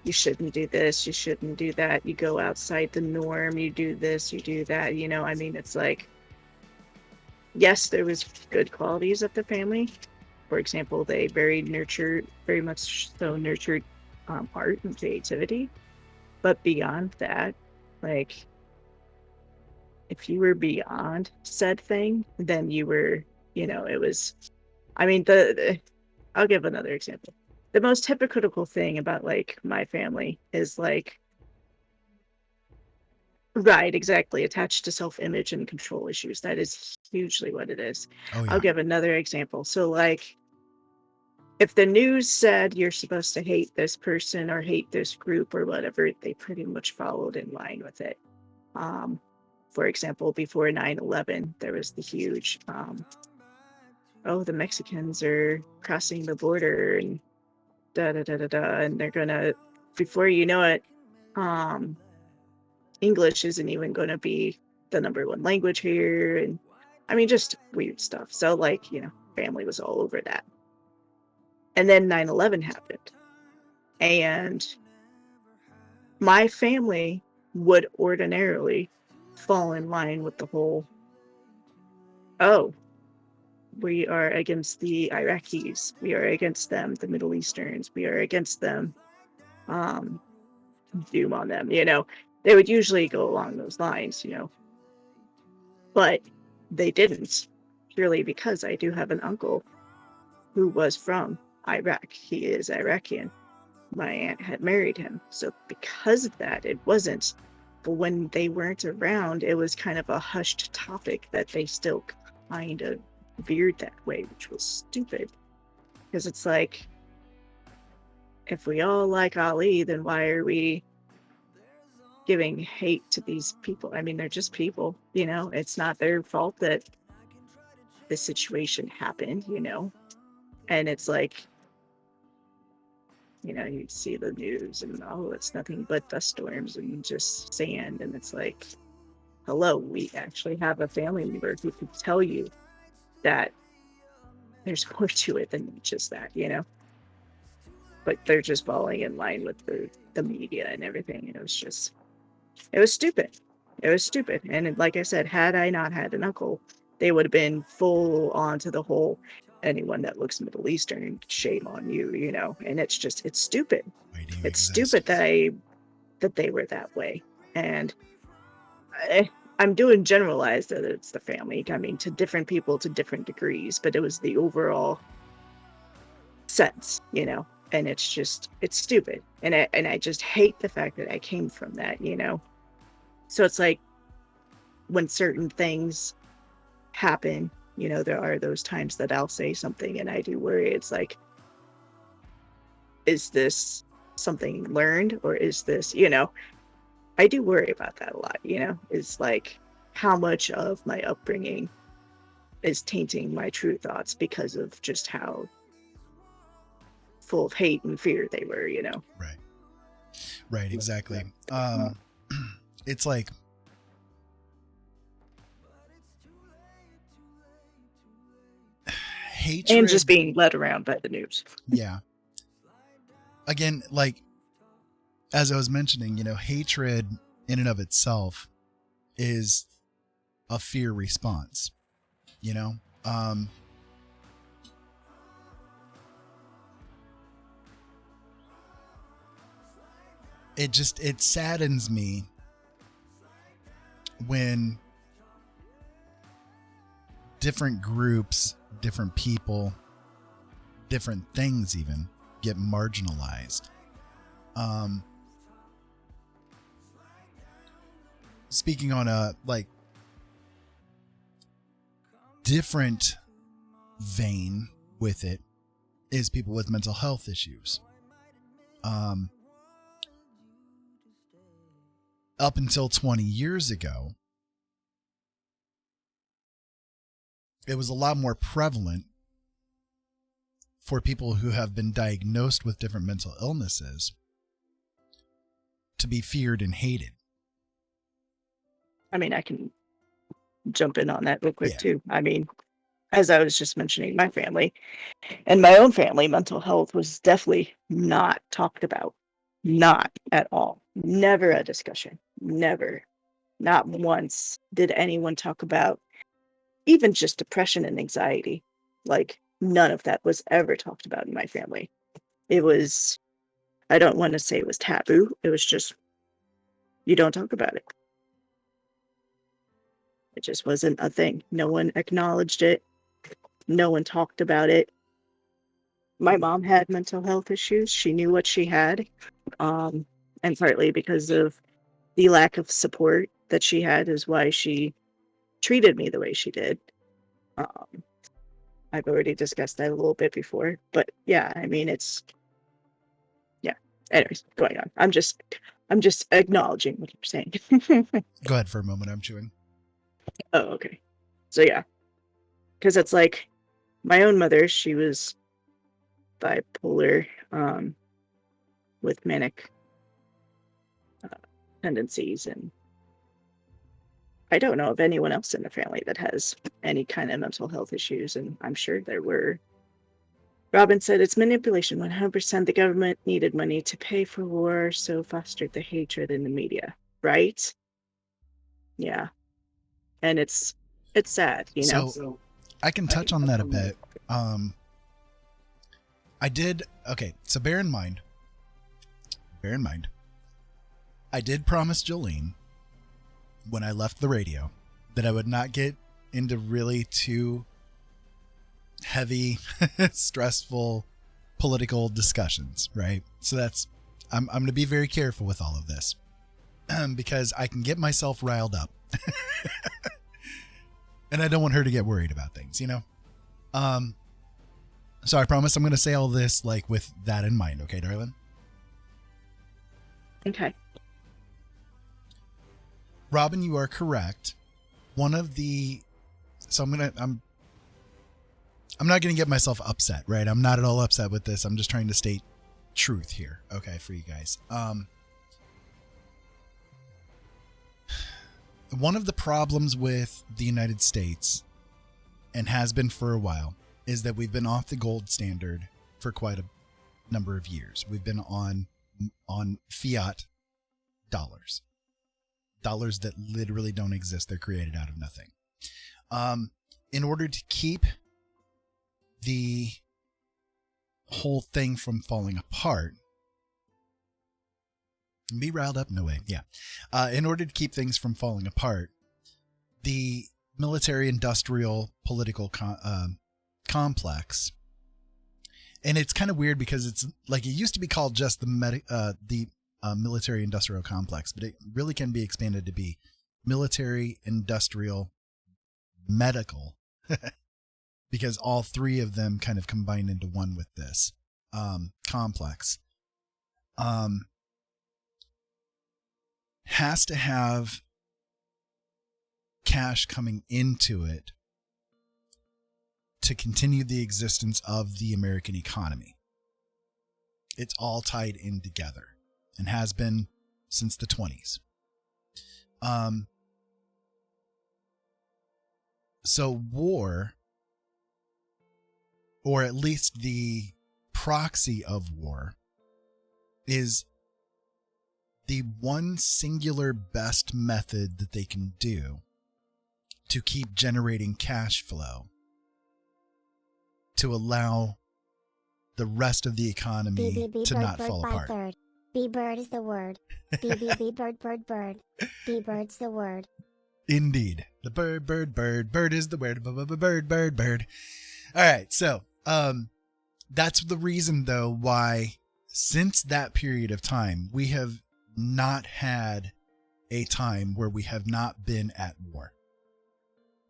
you shouldn't do this, you shouldn't do that, you go outside the norm, you do this, you do that, I mean, it's like, yes, there was good qualities of the family. For example, they very much so nurtured art and creativity. But beyond that, like, if you were beyond said thing, then you were, it was, I mean, I'll give another example. The most hypocritical thing about like my family is like, right, exactly, attached to self-image and control issues. That is hugely what it is. Oh, yeah. I'll give another example. So like, if the news said you're supposed to hate this person or hate this group or whatever, they pretty much followed in line with it. For example, before 9/11, there was the huge, the Mexicans are crossing the border and da da da da da, and they're gonna, before you know it, English isn't even gonna be the #1 language here, and I mean, just weird stuff. So like, family was all over that. And then 9/11 happened, and my family would ordinarily fall in line with the whole, oh, we are against the Iraqis, we are against them, the Middle Easterns, we are against them, doom on them, they would usually go along those lines, but they didn't, purely because I do have an uncle who was from Iraq. He is Iraqi. My aunt had married him, so because of that, it wasn't, but when they weren't around, it was kind of a hushed topic that they still kind of veered that way, which was stupid, because it's like, if we all like Ali, then why are we giving hate to these people? I mean, they're just people, it's not their fault that this situation happened, and it's like, you see the news and, oh, it's nothing but dust storms and just sand, and it's like, hello, we actually have a family member who could tell you that there's more to it than just that, but they're just falling in line with the media and everything. It was stupid. It was stupid. And like I said, had I not had an uncle, they would have been full on to the whole, anyone that looks Middle Eastern, shame on you, and it's stupid. It's stupid that they were that way. And I'm doing generalized that it's the family. I mean, to different people to different degrees, but it was the overall sense, and it's stupid. And I just hate the fact that I came from that, So it's like, when certain things happen, there are those times that I'll say something and I do worry. It's like, is this something learned, or is this, I do worry about that a lot, it's like, how much of my upbringing is tainting my true thoughts because of just how full of hate and fear they were, Right, exactly. It's like, hatred, and just being led around by the news. Yeah. Again, like, as I was mentioning, hatred in and of itself is a fear response, you know? It saddens me when different groups, different people, different things even get marginalized. Speaking on a like different vein with it is people with mental health issues. Up until 20 years ago, it was a lot more prevalent for people who have been diagnosed with different mental illnesses to be feared and hated. I mean, I can jump in on that real quick Yeah. too. I mean, as I was just mentioning, my family and my own family, mental health was definitely not talked about. Not at all. Never a discussion. Never. Not once did anyone talk about even just depression and anxiety. Like, none of that was ever talked about in my family. It was, I don't want to say it was taboo. It was just, you don't talk about it. It just wasn't a thing. No one acknowledged it. No one talked about it. My mom had mental health issues. She knew what she had. And partly because of the lack of support that she had is why she treated me the way she did. I've already discussed that a little bit before, but yeah, I mean, yeah. Anyways, going on. I'm just acknowledging what you're saying. Go ahead for a moment. I'm chewing. Oh, okay. So yeah, because it's like my own mother, she was bipolar, with manic tendencies, and I don't know of anyone else in the family that has any kind of mental health issues, and I'm sure there were. Robin said it's manipulation. 100% the government needed money to pay for war, so fostered the hatred in the media, right? Yeah. And it's sad, you know? So I can touch on that a bit. So bear in mind, I did promise Jolene when I left the radio that I would not get into really too heavy, stressful political discussions, right? So I'm going to be very careful with all of this because I can get myself riled up. And I don't want her to get worried about things, you know? So I promise I'm going to say all this like with that in mind. Okay, darling? Okay. Robin, you are correct. I'm not going to get myself upset, right? I'm not at all upset with this. I'm just trying to state truth here. Okay, for you guys. One of the problems with the United States, and has been for a while, is that we've been off the gold standard for quite a number of years. We've been on fiat dollars that literally don't exist. They're created out of nothing. In order to keep the whole thing from falling apart, be riled up? No way. Yeah. In order to keep things from falling apart, the military-industrial political complex, and it's kind of weird because it's like it used to be called just the military-industrial complex, but it really can be expanded to be military-industrial medical, because all three of them kind of combine into one with this complex. Has to have cash coming into it to continue the existence of the American economy. It's all tied in together and has been since the 20s. So war, or at least the proxy of war, is the one singular best method that they can do to keep generating cash flow to allow the rest of the economy to not fall apart. B-bird is the word. B-bird. B-bird's the word. Indeed. The bird is the word. Bird. All right. So, that's the reason though why since that period of time, we have not had a time where we have not been at war.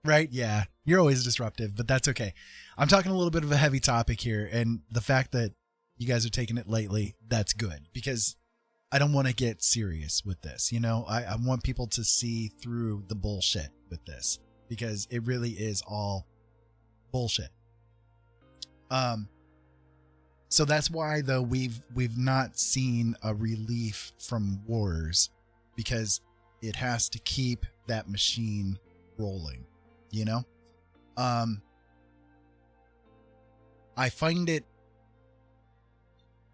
Right? Yeah. You're always disruptive, but that's okay. I'm talking a little bit of a heavy topic here, and the fact that you guys are taking it lightly, that's good, because I don't want to get serious with this. You know, I want people to see through the bullshit with this, because it really is all bullshit. So that's why though we've not seen a relief from wars, because it has to keep that machine rolling, you know? I find it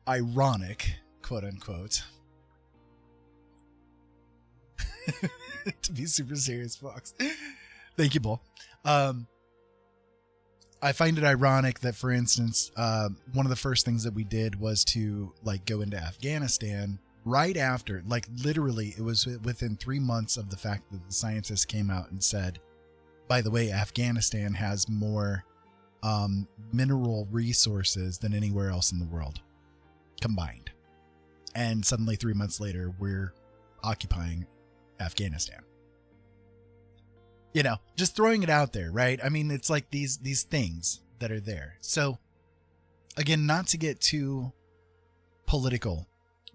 ironic, quote unquote, to be super serious, Fox. Thank you, Bull. I find it ironic that, for instance, one of the first things that we did was to like go into Afghanistan right after, like literally it was within 3 months of the fact that the scientists came out and said, by the way, Afghanistan has more mineral resources than anywhere else in the world combined. And suddenly 3 months later, we're occupying Afghanistan. You know, just throwing it out there, right? I mean, it's like these things that are there. So, again, not to get too political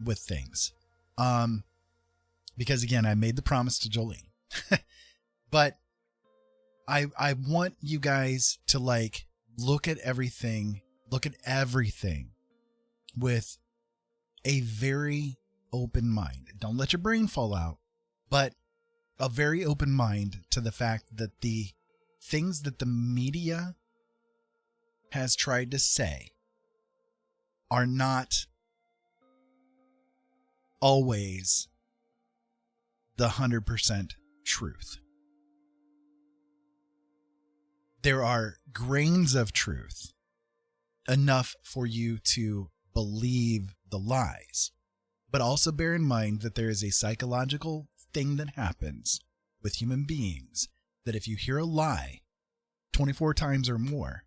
with things, because again, I made the promise to Jolene, but I want you guys to like look at everything with a very open mind. Don't let your brain fall out, but a very open mind to the fact that the things that the media has tried to say are not always the 100% truth. There are grains of truth, enough for you to believe the lies. But also bear in mind that there is a psychological thing that happens with human beings, that if you hear a lie 24 times or more,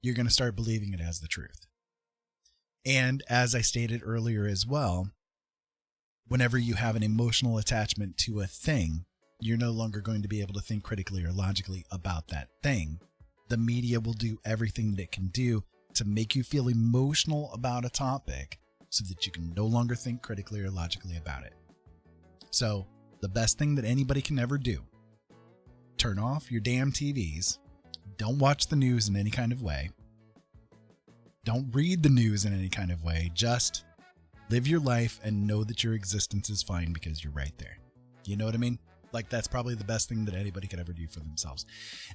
you're going to start believing it as the truth. And as I stated earlier as well, whenever you have an emotional attachment to a thing, you're no longer going to be able to think critically or logically about that thing. The media will do everything that it can do to make you feel emotional about a topic so that you can no longer think critically or logically about it. So the best thing that anybody can ever do, turn off your damn TVs. Don't watch the news in any kind of way. Don't read the news in any kind of way. Just live your life and know that your existence is fine because you're right there. You know what I mean? Like, that's probably the best thing that anybody could ever do for themselves.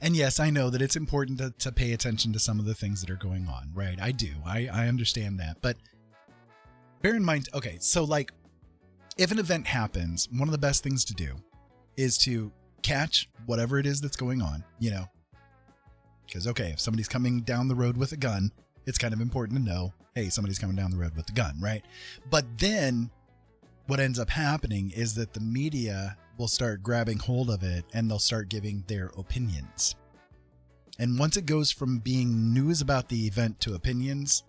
And yes, I know that it's important to pay attention to some of the things that are going on, right? I do. I understand that. But bear in mind, okay, so like, if an event happens, one of the best things to do is to catch whatever it is that's going on, you know? Because, okay, if somebody's coming down the road with a gun, it's kind of important to know, hey, somebody's coming down the road with a gun, right? But then what ends up happening is that the media will start grabbing hold of it and they'll start giving their opinions. And once it goes from being news about the event to opinions,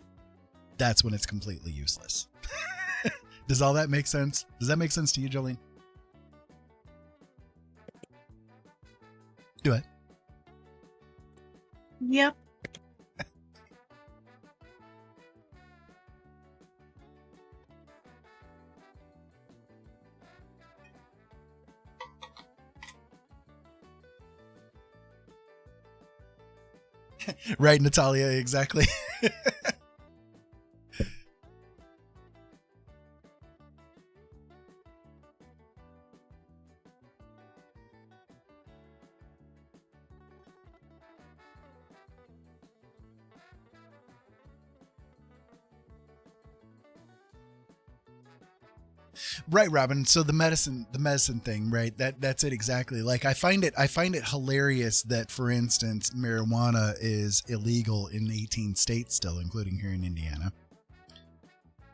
that's when it's completely useless. Does all that make sense? Does that make sense to you, Jolene? Do it. Yep. Right, Natalia, exactly. Right, Robin. So the medicine thing, right? That's it exactly. Like I find it hilarious that, for instance, marijuana is illegal in 18 states still, including here in Indiana.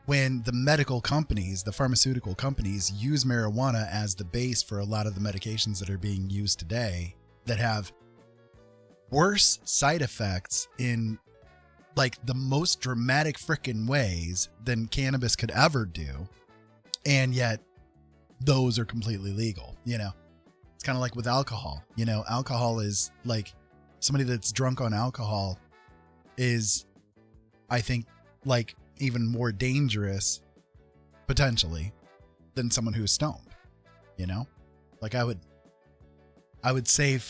When the medical companies, the pharmaceutical companies, use marijuana as the base for a lot of the medications that are being used today that have worse side effects in like the most dramatic frickin' ways than cannabis could ever do. And yet those are completely legal, you know? It's kind of like with alcohol, you know, alcohol is like somebody that's drunk on alcohol is, I think, like even more dangerous potentially than someone who's stoned, you know? Like I would say,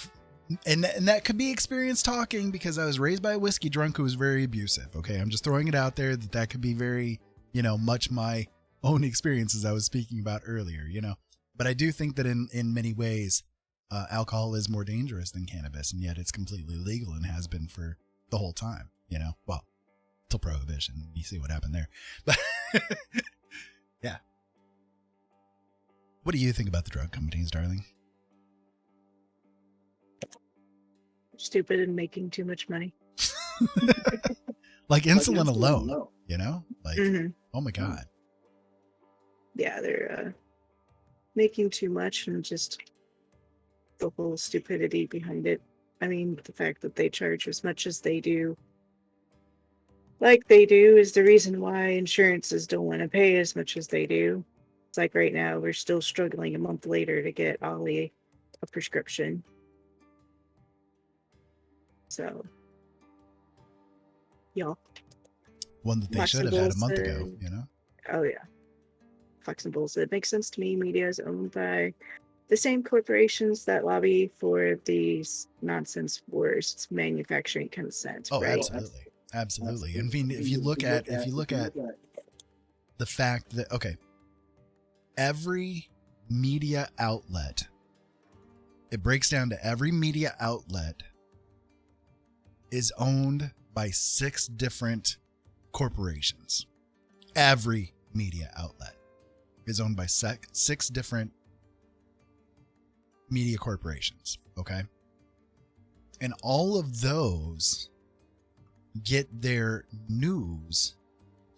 and that could be experience talking because I was raised by a whiskey drunk who was very abusive. Okay. I'm just throwing it out there that could be very, you know, much my own experiences I was speaking about earlier, you know, but I do think that in many ways, alcohol is more dangerous than cannabis, and yet it's completely legal and has been for the whole time, you know, well, till prohibition, you see what happened there, but yeah. What do you think about the drug companies, darling? Stupid and making too much money. Like insulin alone, you know, like, oh my God. Yeah, they're making too much, and just the whole stupidity behind it. I mean, the fact that they charge as much as they do, like they do, is the reason why insurances don't want to pay as much as they do. It's like right now, we're still struggling a month later to get Ollie a prescription. So, y'all. One that they should have had a month ago, you know? Oh, yeah. Flexibles. It makes sense to me. Media is owned by the same corporations that lobby for these nonsense wars. It's manufacturing consent. Oh, right? absolutely. And if you look at the fact that, okay, every media outlet, it breaks down to every media outlet is owned by 6 different corporations. Every media outlet is owned by 6 different media corporations, okay? And all of those get their news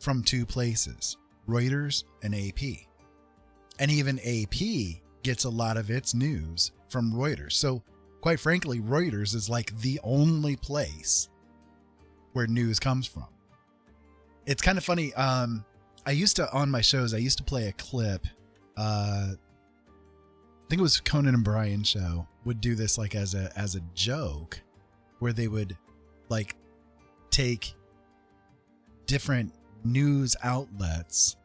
from 2 places, Reuters and AP. And even AP gets a lot of its news from Reuters. So, quite frankly, Reuters is like the only place where news comes from. It's kind of funny. I used to, on my shows, I used to play a clip. I think it was Conan and Brian's show would do this like as a joke, where they would like take different news outlets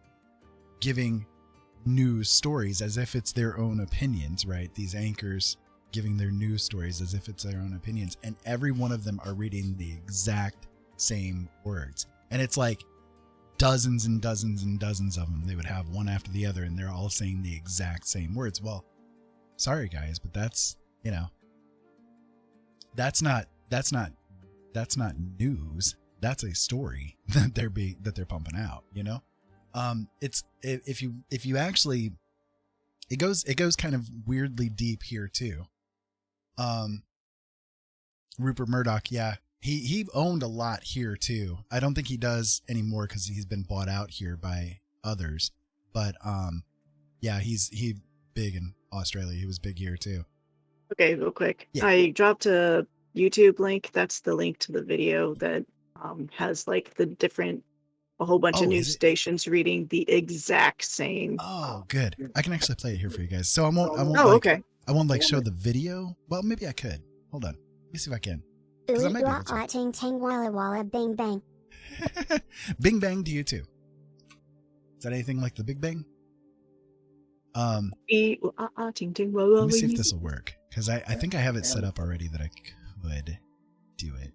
giving news stories as if it's their own opinions, right? These anchors giving their news stories as if it's their own opinions, and every one of them are reading the exact same words. And it's like dozens and dozens and dozens of them. They would have one after the other, and they're all saying the exact same words. Well, sorry guys, but that's, you know, that's not news. That's a story that they're pumping out, you know? It's, if you actually, it goes kind of weirdly deep here too. Rupert Murdoch, yeah, he owned a lot here too. I don't think he does anymore because he's been bought out here by others. But yeah, he big in Australia. He was big here too. Okay, real quick. Yeah. I dropped a YouTube link. That's the link to the video that has like a whole bunch of news stations reading the exact same. Oh, good. I can actually play it here for you guys. So I won't okay. I won't like show the video. Well, maybe I could. Hold on. Let me see if I can. Ooh, I might be able to. ting ting walla walla bing bang. Bing bang to you too. Is that anything like the Big Bang? Let me see if this will work, because I think I have it set up already that I could do it.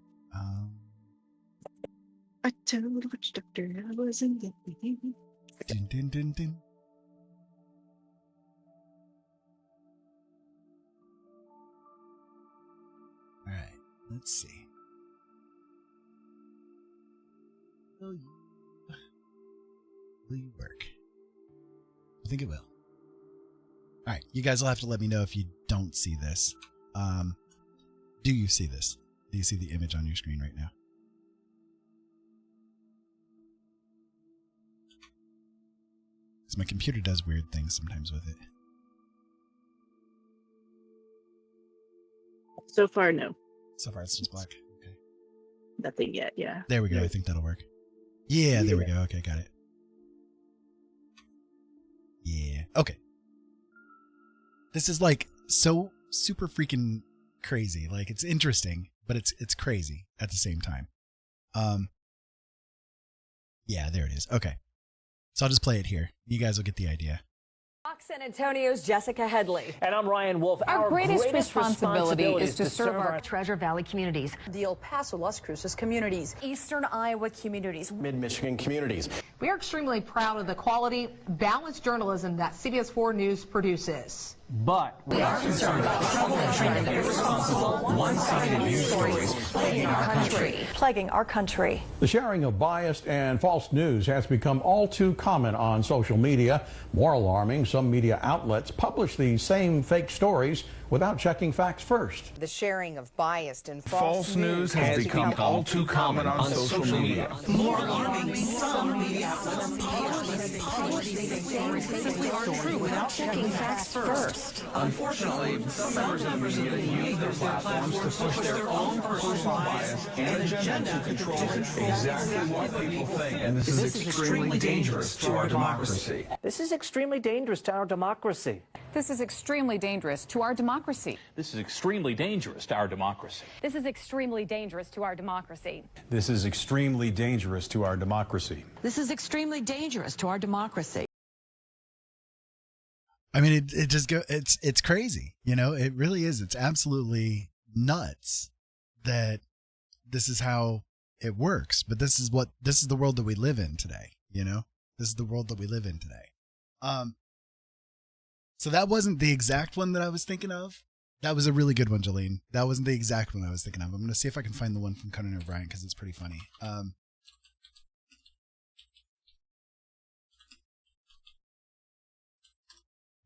I told the witch doctor I wasn't getting. Dun, dun, dun, dun. All right, let's see. Will you work? I think it will. All right, you guys will have to let me know if you don't see this. Do you see this? Do you see the image on your screen right now? Because my computer does weird things sometimes with it. So far, no. So far, it's just black. Okay. Nothing yet, yeah. There we go. I think that'll work. Yeah, there we go. Okay, got it. Yeah. Okay. This is like so super freaking crazy. Like it's interesting, but it's crazy at the same time. Yeah, there it is. Okay. So I'll just play it here. You guys will get the idea. San Antonio's Jessica Headley. And I'm Ryan Wolf. Our greatest responsibility is to serve our Treasure Valley communities, the El Paso, Las Cruces communities, Eastern Iowa communities, Mid-Michigan communities. We are extremely proud of the quality, balanced journalism that CBS 4 News produces. But we are concerned about the trouble and irresponsible, one-sided news stories plaguing our country. The sharing of biased and false news has become all too common on social media. More alarming, some media outlets publish these same fake stories without checking facts first. The sharing of biased and false news has become all too common on social media. More alarming, some media outlets publish these same fake stories without checking facts first. Unfortunately, some members of the media use their platforms to push their own personal bias and agenda to control exactly what people think. And this is extremely dangerous to our democracy. this is extremely dangerous to our democracy. This is extremely dangerous to our democracy. This is extremely dangerous to our democracy. This is extremely dangerous to our democracy. This is extremely dangerous to our democracy. This is extremely dangerous to our democracy. I mean, it just it's crazy. You know, it really is. It's absolutely nuts that this is how it works. But this is the world that we live in today. You know, this is the world that we live in today. So that wasn't the exact one that I was thinking of. That was a really good one, Jolene. That wasn't the exact one I was thinking of. I'm going to see if I can find the one from Conan O'Brien because it's pretty funny. Let's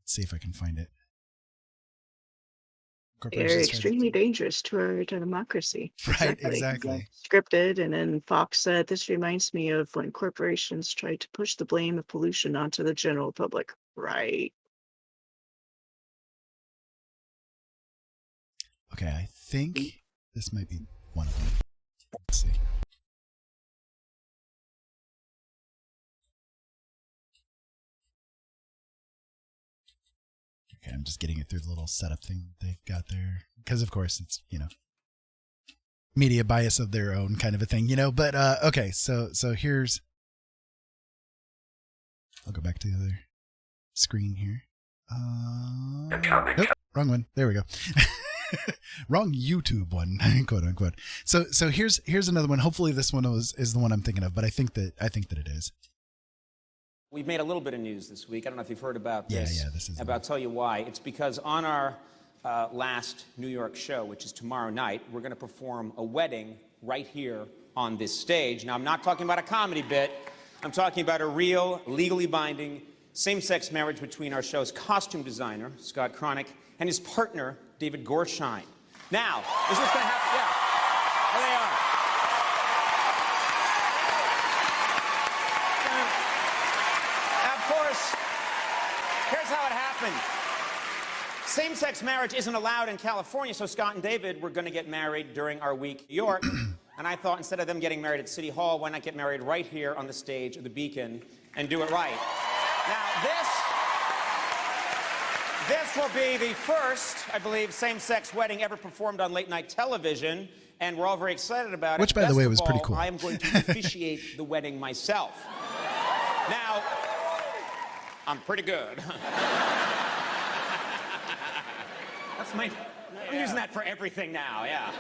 see if I can find it. They're extremely dangerous to our democracy. Right, exactly. Scripted, and then Fox said, this reminds me of when corporations tried to push the blame of pollution onto the general public. Right. Okay, I think this might be one of them. Let's see. Okay, I'm just getting it through the little setup thing they've got there. Because, of course, it's, you know, media bias of their own kind of a thing, you know. But, okay, so here's... I'll go back to the other screen here. Nope, wrong one. There we go. Wrong YouTube one, quote unquote. So here's another one. Hopefully this one is the one I'm thinking of, but I think that it is. We've made a little bit of news this week. I don't know if you've heard about this. Yeah, this is. But I'll tell you why. It's because on our last New York show, which is tomorrow night, we're going to perform a wedding right here on this stage. Now, I'm not talking about a comedy bit. I'm talking about a real, legally binding, same-sex marriage between our show's costume designer, Scott Cronick, and his partner, David Gorshine. Now, is this going to happen? Yeah. There they are. Of course, here's how it happened. Same-sex marriage isn't allowed in California, so Scott and David were going to get married during our week in New York. And I thought instead of them getting married at City Hall, why not get married right here on the stage of the Beacon and do it right? Now, this will be the first, I believe, same-sex wedding ever performed on late-night television, and we're all very excited about it. Which, by the way, was pretty cool. I am going to officiate the wedding myself. Now, I'm pretty good. I'm using that for everything now, yeah.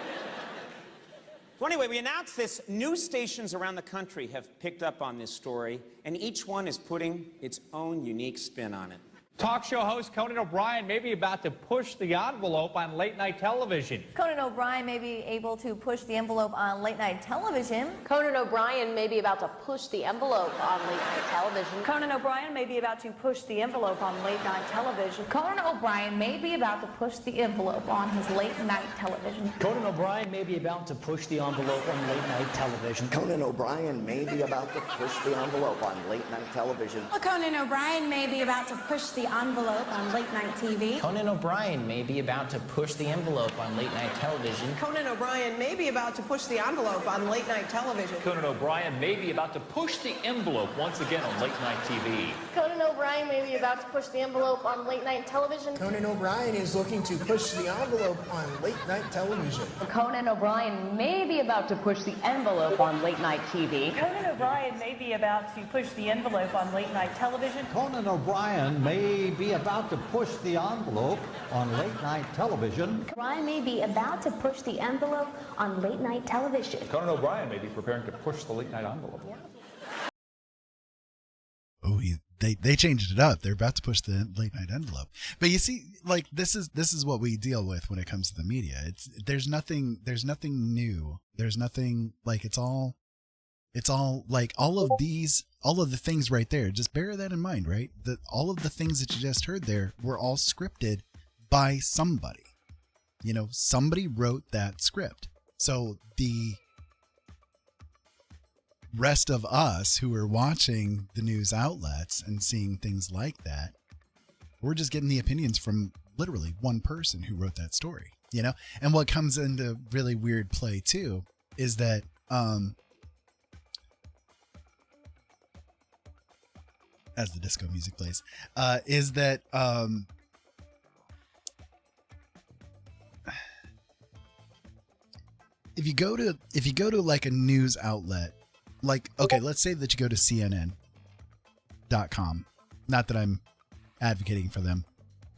So anyway, we announced this. News stations around the country have picked up on this story, and each one is putting its own unique spin on it. Talk show host Conan O'Brien may be about to push the envelope on late-night television. Conan O'Brien may be able to push the envelope on late-night television. Conan O'Brien may be about to push the envelope on late-night television. Conan O'Brien may be about to push the envelope on late-night television. Conan O'Brien may be about to push the envelope on his late-night television. Conan O'Brien may be about to push the envelope on late-night television. Conan O'Brien may be about to push the envelope on late-night television. Conan O'Brien may be about to push the envelope on late-night TV. Conan O'Brien may be about to push the envelope on late-night television. Conan O'Brien may be about to push the envelope on late-night television. Conan O'Brien may be about to push the envelope once again on late-night TV. Conan O'Brien may be about to push the envelope on late-night television. Conan O'Brien is looking to push the envelope on late-night television. Conan O'Brien may be about to push the envelope on late-night TV. Conan O'Brien may be about to push the envelope on late-night television. Conan O'Brien may be about to push the envelope on late-night television. O'Brien may be about to push the envelope on late-night television. Conan O'Brien may be preparing to push the late-night envelope. Oh, they changed it up. They're about to push the late-night envelope. But you see, like this is what we deal with when it comes to the media. There's nothing new. There's nothing like it's all like all of the things right there. Just bear that in mind, right? That all of the things that you just heard there were all scripted by somebody. You know, somebody wrote that script. So the rest of us who are watching the news outlets and seeing things like that, we're just getting the opinions from literally one person who wrote that story, you know? And what comes into really weird play too is that, as the disco music plays, is that if you go to like a news outlet, like, okay, let's say that you go to CNN.com. Not that I'm advocating for them.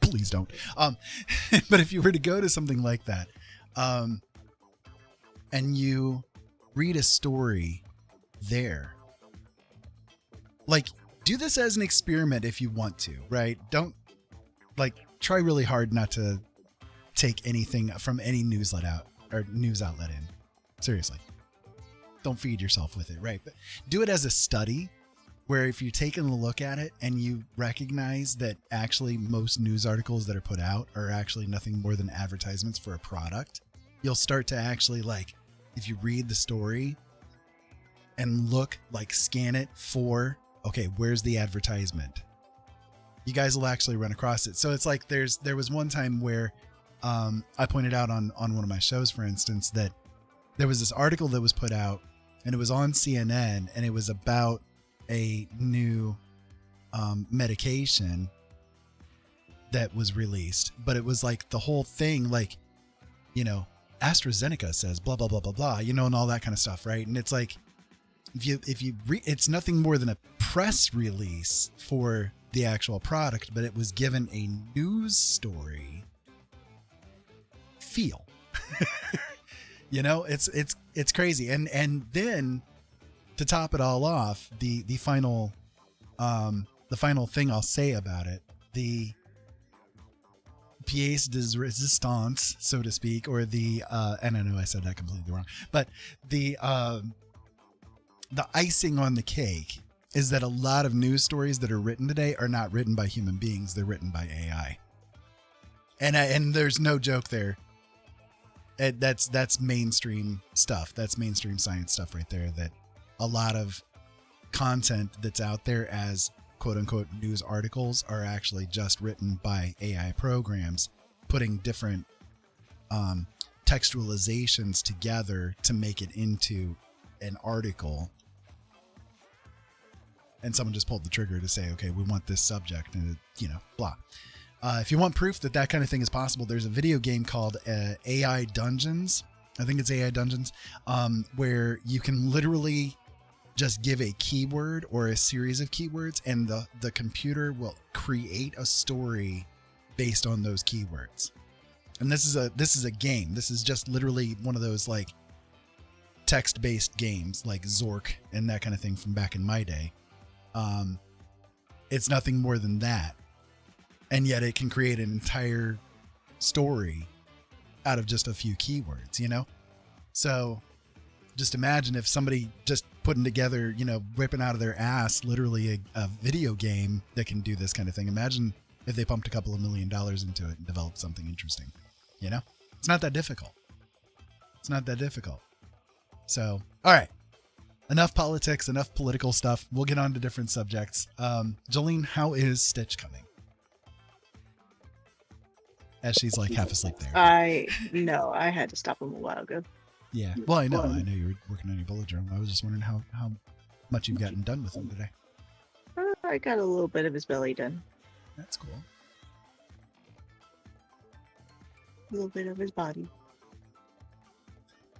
Please don't. But if you were to go to something like that, and you read a story there, like, do this as an experiment if you want to, right? Don't, like, try really hard not to take anything from any news outlet in. Seriously. Don't feed yourself with it, right? But do it as a study where if you're taking a look at it and you recognize that actually most news articles that are put out are actually nothing more than advertisements for a product, you'll start to actually, like, if you read the story and look, like, scan it for, okay, where's the advertisement? You guys will actually run across it. So it's like there was one time where I pointed out on one of my shows, for instance, that there was this article that was put out and it was on CNN and it was about a new medication that was released. But it was like the whole thing, like, you know, AstraZeneca says blah, blah, blah, blah, blah, you know, and all that kind of stuff, right? And it's like, if you it's nothing more than a press release for the actual product, but it was given a news story feel. You know, it's crazy. And then to top it all off, the final thing I'll say about it, the pièce de résistance, so to speak, or the and I know I said that completely wrong, but the icing on the cake is that a lot of news stories that are written today are not written by human beings. They're written by AI. And there's no joke there. That's mainstream stuff. That's mainstream science stuff right there, that a lot of content that's out there as quote unquote news articles are actually just written by AI programs, putting different textualizations together to make it into an article. And someone just pulled the trigger to say, okay, we want this subject, and you know, blah. If you want proof that that kind of thing is possible, there's a video game called AI Dungeons. I think it's AI Dungeons, where you can literally just give a keyword or a series of keywords, and the computer will create a story based on those keywords. And this is a game. This is just literally one of those like text-based games like Zork and that kind of thing from back in my day. It's nothing more than that. And yet it can create an entire story out of just a few keywords, you know? So just imagine if somebody just putting together, you know, ripping out of their ass, literally a video game that can do this kind of thing. Imagine if they pumped a couple of $1 million into it and developed something interesting, you know? It's not that difficult. It's not that difficult. So, all right. Enough politics, enough political stuff. We'll get on to different subjects. Jolene, how is Stitch coming? As she's like half asleep there. I had to stop him a while ago. Yeah. Well, I know you were working on your bullet journal. I was just wondering how much you've gotten done with him today. I got a little bit of his belly done. That's cool. A little bit of his body.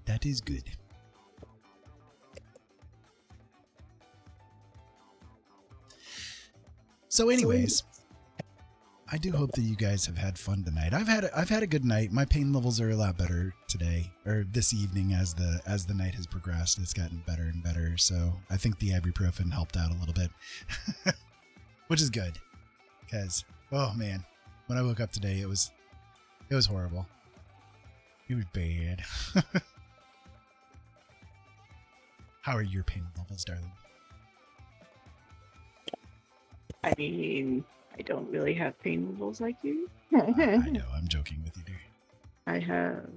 That is good. So anyways, I do hope that you guys have had fun tonight. I've had a good night. My pain levels are a lot better today, or this evening, as the night has progressed. It's gotten better and better. So I think the ibuprofen helped out a little bit, which is good. Because oh man, when I woke up today, it was horrible. It was bad. How are your pain levels, darling? I mean, I don't really have pain levels like you. I know, I'm joking with you, dear. I have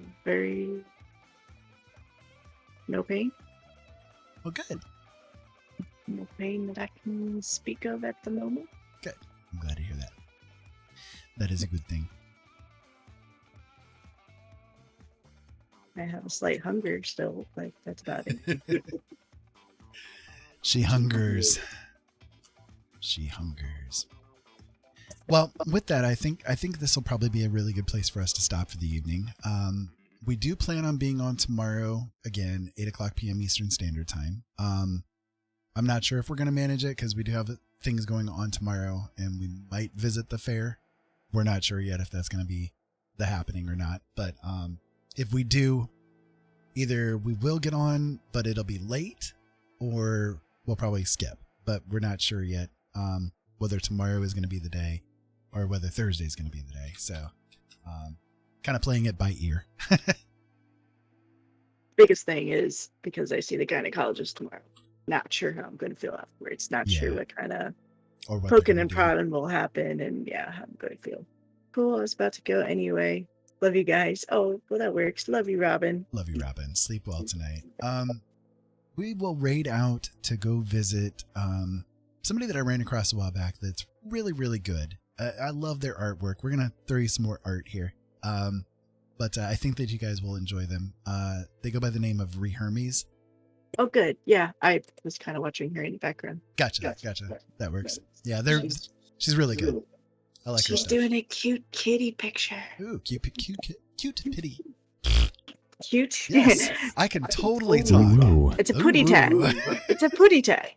no pain. Well, good. No pain that I can speak of at the moment. Good. I'm glad to hear that. That is a good thing. I have a slight hunger still, like that's about it. She hungers. She hungers. Well, with that, I think this will probably be a really good place for us to stop for the evening. We do plan on being on tomorrow again, 8:00 p.m. Eastern Standard Time. I'm not sure if we're going to manage it because we do have things going on tomorrow, and we might visit the fair. We're not sure yet if that's going to be the happening or not. But if we do, either we will get on, but it'll be late, or we'll probably skip. But we're not sure yet whether tomorrow is going to be the day or whether Thursday is going to be the day. So kind of playing it by ear. Biggest thing is because I see the gynecologist tomorrow. Not sure how I'm going to feel afterwards. Not sure what kind of poking and prodding will happen, and how I'm going to feel. Cool. I was about to go anyway. Love you guys. Oh, well, that works. Love you, Robin. Love you, Robin. Sleep well tonight. We will raid out to go visit somebody that I ran across a while back that's really, really good. I love their artwork. We're going to throw you some more art here. But I think that you guys will enjoy them. They go by the name of Rehermes. Oh, good. Yeah, I was kind of watching her in the background. Gotcha. That works. Yeah, she's really good. I like her She's stuff. doing a cute kitty picture. Ooh, cute pitty. Cute. Yes, I can totally talk. It's a putty tag. It's a putty tag.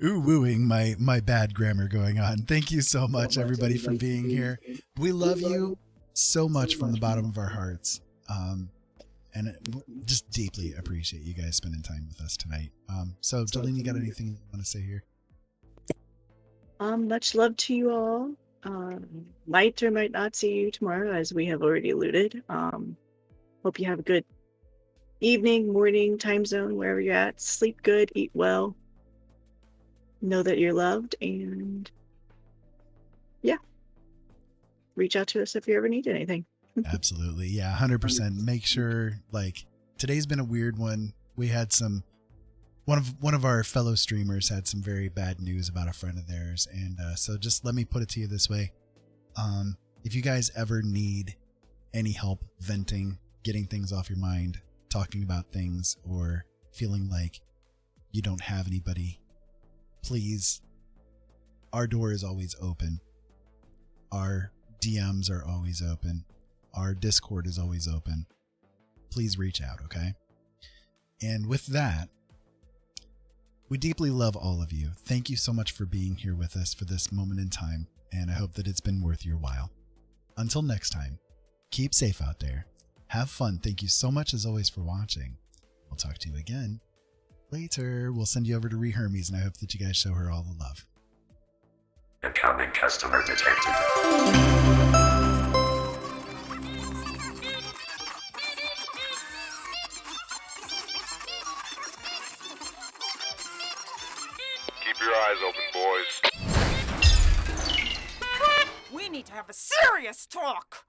Ooh, wooing my bad grammar going on. Thank you so much, everybody, for being here. We love you so much from the bottom of our hearts. And just deeply appreciate you guys spending time with us tonight. So, Jolene, you got anything you want to say here? Much love to you all. Might or might not see you tomorrow, as we have already alluded. Hope you have a good evening, morning, time zone, wherever you're at. Sleep good, eat well. Know that you're loved, and reach out to us if you ever need anything. Absolutely. Yeah, 100%. Make sure, today's been a weird one. We had one of our fellow streamers had some very bad news about a friend of theirs. And so just let me put it to you this way. If you guys ever need any help venting, getting things off your mind, talking about things, or feeling like you don't have anybody, please, our door is always open. Our DMs are always open. Our Discord is always open. Please reach out, okay? And with that, we deeply love all of you. Thank you so much for being here with us for this moment in time, and I hope that it's been worth your while. Until next time, keep safe out there. Have fun. Thank you so much, as always, for watching. We'll talk to you again later. We'll send you over to Rehermes, and I hope that you guys show her all the love. Incoming customer detected. Keep your eyes open, boys. We need to have a serious talk.